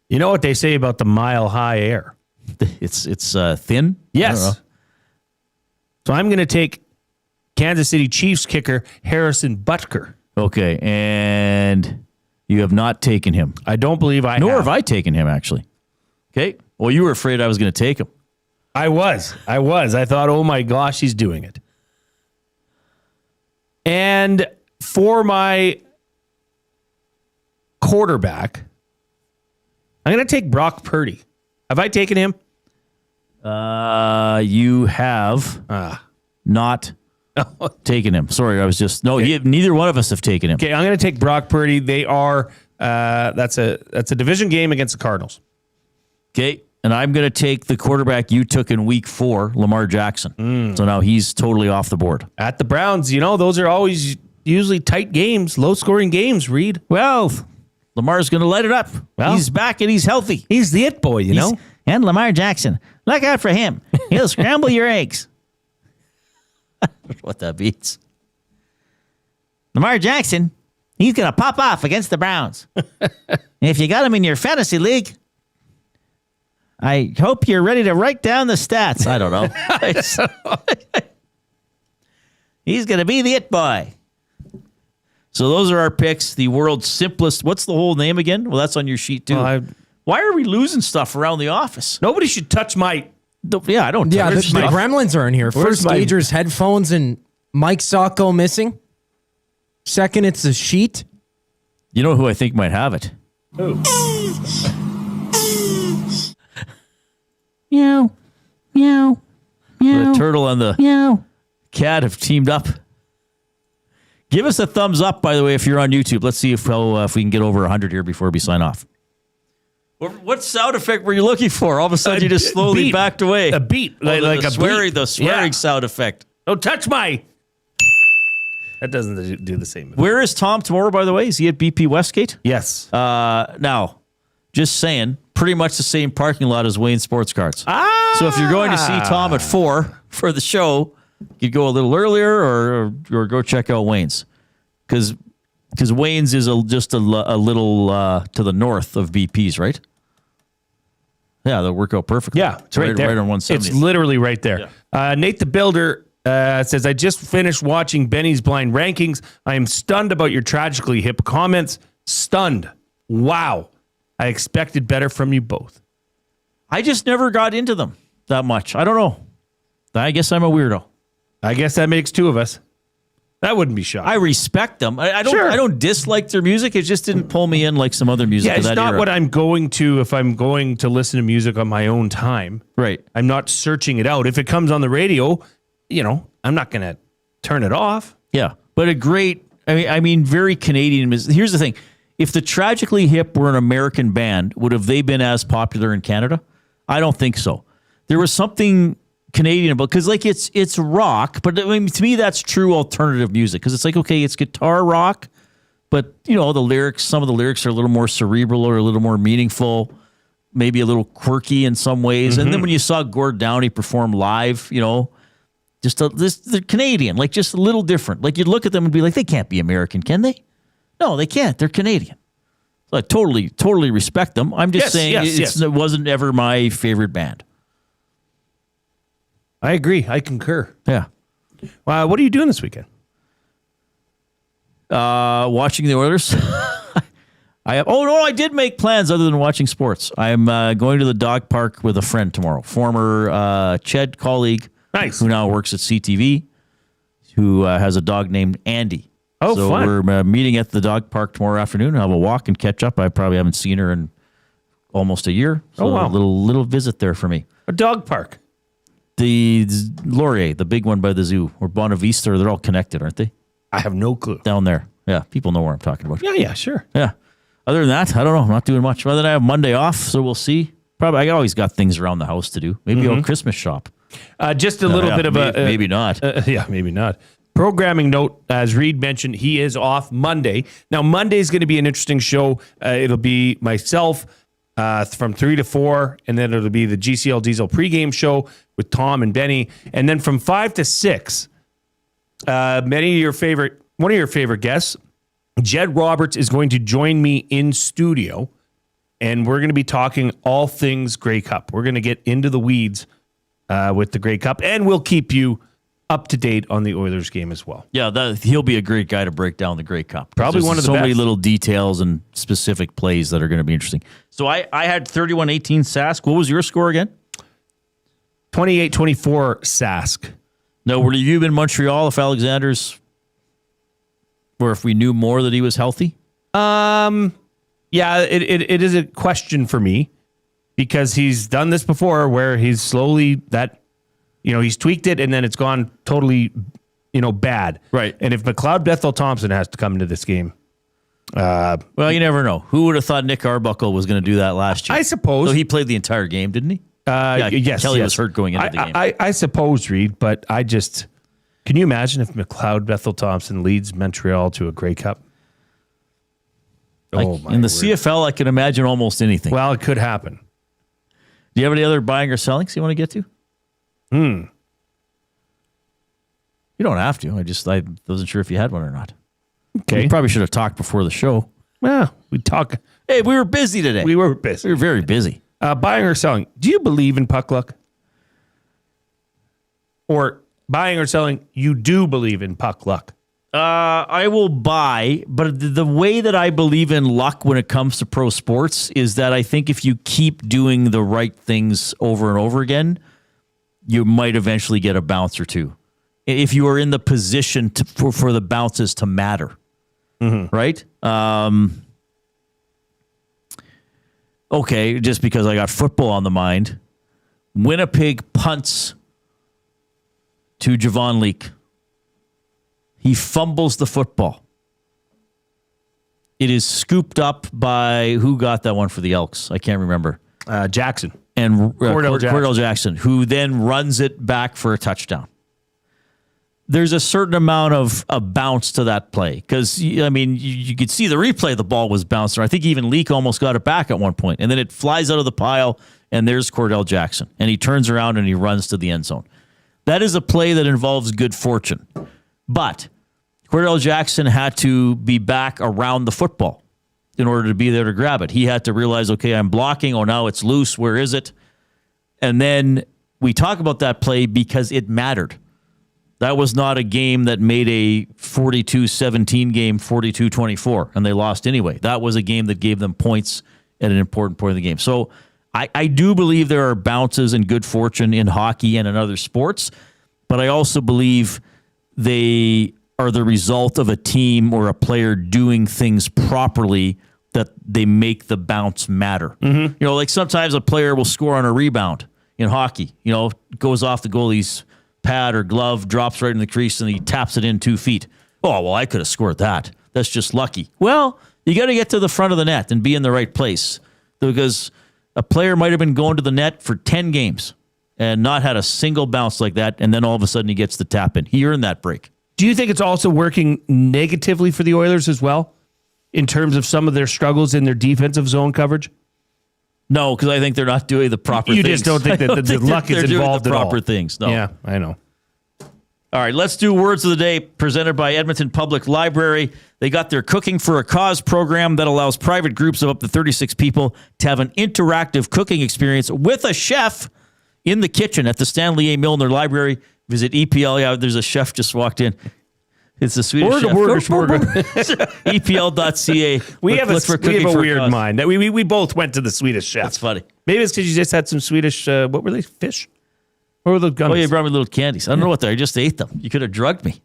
You know what they say about the mile-high air? It's thin. Yes. So I'm going to take Kansas City Chiefs kicker Harrison Butker. Okay, and you have not taken him. I don't believe I Nor have I taken him, actually. Okay. Well, you were afraid I was going to take him. I was. I thought, oh my gosh, he's doing it. And for my quarterback, I'm going to take Brock Purdy. Have I taken him? You have not taken him. Sorry, I was just neither one of us have taken him. Okay, I'm going to take Brock Purdy. They are that's a division game against the Cardinals. Okay, and I'm going to take the quarterback you took in week 4, Lamar Jackson. So now he's totally off the board. At the Browns, those are always usually tight games, low-scoring games, Reid. Well, Lamar's going to light it up. Well, he's back and he's healthy. He's the it boy, you know. And Lamar Jackson, look out for him. He'll scramble your eggs. What that beats. Lamar Jackson, he's going to pop off against the Browns. If you got him in your fantasy league, I hope you're ready to write down the stats. I don't know. He's going to be the it boy. So those are our picks. The world's simplest. What's the whole name again? Well, that's on your sheet too. Why are we losing stuff around the office? Nobody should touch my... Yeah, I don't touch the stuff. gremlins are in here. Where's First, Gager's headphones and Mike's sock go missing. Second, it's a sheet. You know who I think might have it? Who? Meow. Meow. Meow. The turtle and the cat have teamed up. Give us a thumbs up, by the way, if you're on YouTube. Let's see if we can get over 100 here before we sign off. What sound effect were you looking for? All of a sudden, you just slowly backed away. A beat. Like the a swearing, bleep. The swearing sound effect. Don't touch my... That doesn't do the same. Where is Tom tomorrow, by the way? Is he at BP Westgate? Yes. Now, just saying, pretty much the same parking lot as Wayne Sports Cards. So if you're going to see Tom at 4 for the show, you'd go a little earlier or go check out Wayne's. Because Wayne's is just a little to the north of BP's, right? Yeah, they'll work out perfectly. Yeah, it's right there. Right on 170. It's literally right there. Yeah. Nate the Builder says, I just finished watching Benny's Blind Rankings. I am stunned about your tragically hip comments. Stunned. Wow. I expected better from you both. I just never got into them that much. I don't know. I guess I'm a weirdo. I guess that makes 2 of us. That wouldn't be shocking. I respect them. I don't dislike their music. It just didn't pull me in like some other music. Yeah, it's not what I'm going to if I'm going to listen to music on my own time. Right. I'm not searching it out. If it comes on the radio, I'm not going to turn it off. Yeah, but a great, I mean, very Canadian. Here's the thing. If the Tragically Hip were an American band, would have they been as popular in Canada? I don't think so. There was something Canadian about, because like it's rock, but I mean, to me that's true alternative music, because it's like, okay, it's guitar rock, but the lyrics, some of the lyrics are a little more cerebral or a little more meaningful, maybe a little quirky in some ways. And then when you saw Gord Downie perform live, they're Canadian, like just a little different. Like you'd look at them and be like, they can't be American, can they? No, they can't. They're Canadian. So I totally respect them. I'm just saying it wasn't ever my favorite band. I agree. I concur. Yeah. What are you doing this weekend? Watching the Oilers. I did make plans other than watching sports. I'm going to the dog park with a friend tomorrow. Former Ched colleague. Nice. Who now works at CTV, who has a dog named Andy. Oh, so fun. We're meeting at the dog park tomorrow afternoon. Have a walk and catch up. I probably haven't seen her in almost a year. So wow. A little visit there for me. A dog park. The Laurier, the big one by the zoo, or Bonavista, they're all connected, aren't they? I have no clue. Down there. Yeah, people know where I'm talking about. Yeah, sure. Yeah. Other than that, I don't know. I'm not doing much. Other than I have Monday off, so we'll see. Probably, I always got things around the house to do. Maybe I'll Christmas shop. Just a little bit of maybe not. Maybe not. Programming note, as Reid mentioned, he is off Monday. Now, Monday is going to be an interesting show. It'll be myself from 3 to 4, and then it'll be the GCL Diesel pregame show with Tom and Benny. And then from 5 to 6, one of your favorite guests, Jed Roberts, is going to join me in studio and we're going to be talking all things Grey Cup. We're going to get into the weeds with the Grey Cup, and we'll keep you up to date on the Oilers game as well. Yeah, he'll be a great guy to break down the Grey Cup. Probably one of the so best. many little details and specific plays that are going to be interesting. So I had 31-18 Sask. What was your score again? 28-24 Sask. No, would you have been in Montreal if Alexander's, or if we knew more that he was healthy? Yeah, it is a question for me because he's done this before where he's slowly he's tweaked it and then it's gone totally, bad. Right. And if McLeod Bethel Thompson has to come into this game. Well, you never know. Who would have thought Nick Arbuckle was going to do that last year? I suppose. So he played the entire game, didn't he? Yes. Kelly was hurt going into the game. I suppose, Reid, but can you imagine if McLeod Bethel Thompson leads Montreal to a Grey Cup? In the CFL, I can imagine almost anything. Well, it could happen. Do you have any other buying or sellings you want to get to? You don't have to. I wasn't sure if you had one or not. Okay. We probably should have talked before the show. Well, we talk. Hey, we were busy today. We were busy. We were very busy. Buying or selling. Do you believe in puck luck? Or buying or selling, you do believe in puck luck? I will buy, but the way that I believe in luck when it comes to pro sports is that I think if you keep doing the right things over and over again, you might eventually get a bounce or two. If you are in the position for the bounces to matter, right? Okay, just because I got football on the mind, Winnipeg punts to Javon Leake. He fumbles the football. It is scooped up by who got that one for the Elks? I can't remember. Jackson. And Cordell Jackson, who then runs it back for a touchdown. There's a certain amount of a bounce to that play because, you could see the replay. The ball was bouncing. I think even Leake almost got it back at one point, and then it flies out of the pile, and there's Cordell Jackson. And he turns around and he runs to the end zone. That is a play that involves good fortune. But Cordell Jackson had to be back around the football in order to be there to grab it. He had to realize, okay, I'm blocking. Oh, now it's loose. Where is it? And then we talk about that play because it mattered. That was not a game that made a 42-17 game 42-24, and they lost anyway. That was a game that gave them points at an important point of the game. So I do believe there are bounces and good fortune in hockey and in other sports, but I also believe they are the result of a team or a player doing things properly that they make the bounce matter. Like sometimes a player will score on a rebound in hockey, goes off the goalie's pad or glove, drops right in the crease, and he taps it in 2 feet. Oh, well, I could have scored that. That's just lucky. Well, you got to get to the front of the net and be in the right place because a player might have been going to the net for 10 games and not had a single bounce like that, and then all of a sudden he gets the tap in. He earned that break. Do you think it's also working negatively for the Oilers as well in terms of some of their struggles in their defensive zone coverage? No, because I think they're not doing the proper things. You just don't think that the luck is involved at all. Proper things. No. Yeah, I know. All right, let's do Words of the Day presented by Edmonton Public Library. They got their Cooking for a Cause program that allows private groups of up to 36 people to have an interactive cooking experience with a chef in the kitchen at the Stanley A. Milner Library. Visit EPL. Yeah, there's a chef just walked in. It's the Swedish chef. EPL.ca. We have a weird mind. That we both went to the Swedish chef. That's funny. Maybe it's because you just had some Swedish, what were they, fish? What were the gummies? Oh, you brought me little candies. I don't know what they are. I just ate them. You could have drugged me.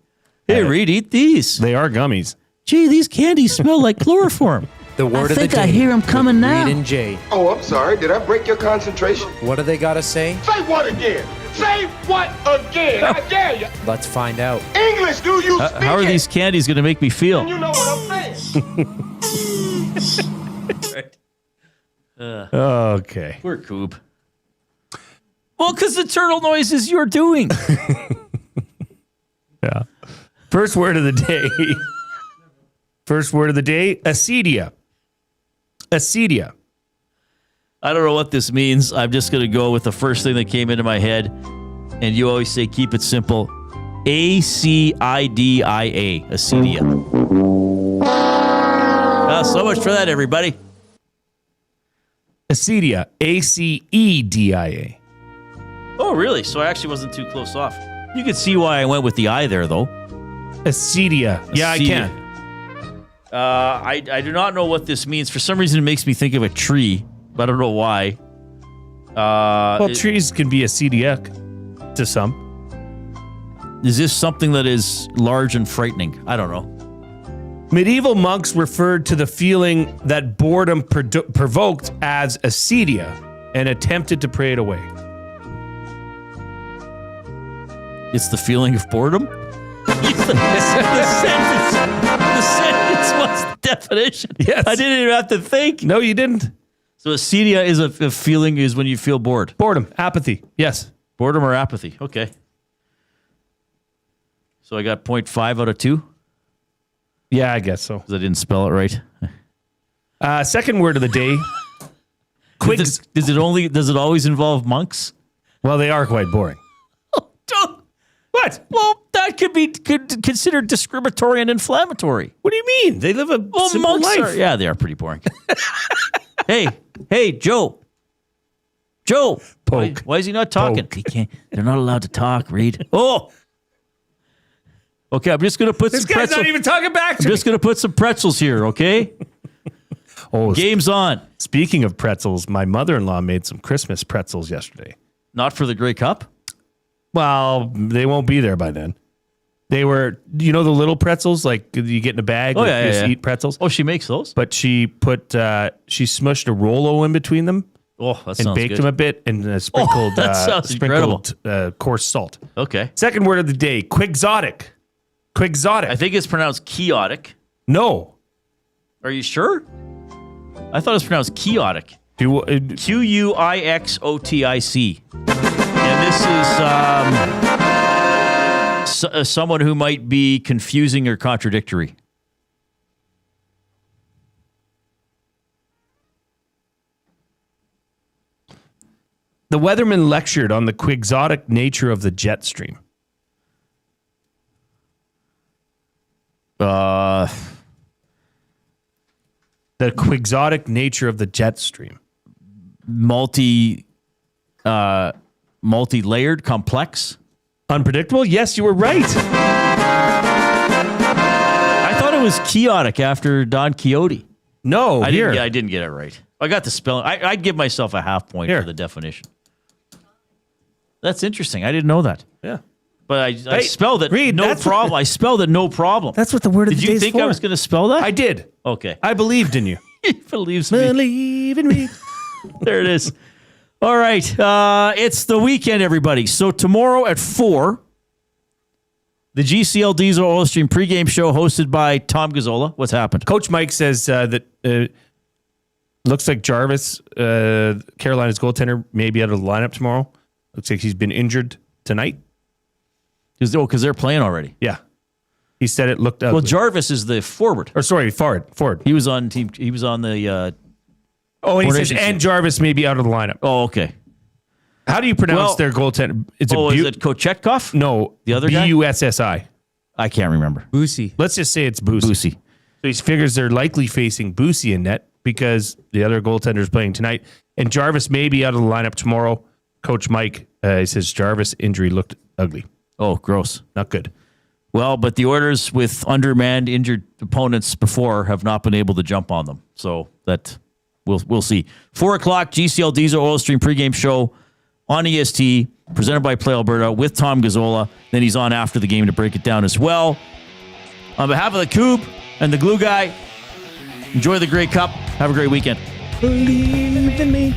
Hey, Reid, eat these. They are gummies. Gee, these candies smell like chloroform. The word of the day. I hear him coming now. Reid and Jay. Oh, I'm sorry. Did I break your concentration? What do they got to say? Say what again? Say what again? I dare you. Let's find out. English, do you speak How are these candies going to make me feel? You know what I'm saying. Okay. Poor Coob. Well, because the turtle noises you're doing. Yeah. First word of the day. Acedia. Acedia. I don't know what this means. I'm just going to go with the first thing that came into my head. And you always say, keep it simple. ACIDIA. Acedia. So much for that, everybody. Acedia. Acedia. Oh, really? So I actually wasn't too close off. You could see why I went with the I there, though. Acedia. Yeah, I can. I do not know what this means. For some reason, it makes me think of a tree, but I don't know why. Trees can be acedia to some. Is this something that is large and frightening? I don't know. Medieval monks referred to the feeling that boredom provoked as acedia and attempted to pray it away. It's the feeling of boredom? the sentence was the definition. Yes. I didn't even have to think. No, you didn't. So acedia is a feeling is when you feel bored. Boredom. Apathy. Yes. Boredom or apathy. Okay. So I got 0.5 out of 2? Yeah, I guess so. Because I didn't spell it right. Second word of the day. Does it always involve monks? Well, they are quite boring. What? Well, that could be considered discriminatory and inflammatory. What do you mean? They live a simple monks life. They are pretty boring. Hey, Joe. Poke. Why is he not talking? He can't. They're not allowed to talk, Reid. Oh. Okay, I'm just going to put This some guy's pretzels. not even talking back to me. I'm just going to put some pretzels here, okay? Game's on. Speaking of pretzels, my mother-in-law made some Christmas pretzels yesterday. Not for the Grey Cup? Well, they won't be there by then. They were, the little pretzels, like you get in a bag, eat pretzels. Oh, she makes those? But she smushed a Rolo in between them. Oh, that and sounds baked good. them a bit and sprinkled, that sounds coarse salt. Okay. Second word of the day, quixotic. Quixotic. I think it's pronounced chaotic. No. Are you sure? I thought it was pronounced chaotic. Quixotic. And this is someone who might be confusing or contradictory. The weatherman lectured on the quixotic nature of the jet stream. The quixotic nature of the jet stream. Multi-layered, complex. Unpredictable? Yes, you were right. I thought it was chaotic after Don Quixote. No, I didn't get it right. I got the spelling. I'd give myself a half point for the definition. That's interesting. I didn't know that. Yeah. But I spelled it Reid, no problem. I spelled it no problem. That's what the word of the day is for. Did you think I was going to spell that? I did. Okay. I believed in you. He believes me. Believe in me. There it is. All right. It's the weekend, everybody. So tomorrow at 4, the GCL Diesel Oil Stream pregame show hosted by Tom Gazzola. What's happened? Coach Mike says that looks like Jarvis, Carolina's goaltender, may be out of the lineup tomorrow. Looks like he's been injured tonight. Because they're playing already. Yeah. He said it looked ugly. Well, Jarvis is the forward. Or sorry, forward. He was on team. He was on the. And he says, and Jarvis may be out of the lineup. Oh, okay. How do you pronounce their goaltender? Is it Kochetkov? No, the other guy. Bussi. I can't remember. Bussi. Let's just say it's Bussi. So he figures they're likely facing Bussi in net because the other goaltender is playing tonight, and Jarvis may be out of the lineup tomorrow. Coach Mike he says Jarvis injury looked ugly. Oh, gross. Not good. Well, but the Oilers with undermanned, injured opponents before have not been able to jump on them. So that we'll see. 4 o'clock, GCL Diesel Oil Stream pregame show on EST, presented by Play Alberta with Tom Gazzola. Then he's on after the game to break it down as well. On behalf of the Cube and the Glue Guy, enjoy the Grey Cup. Have a great weekend. Believe in me.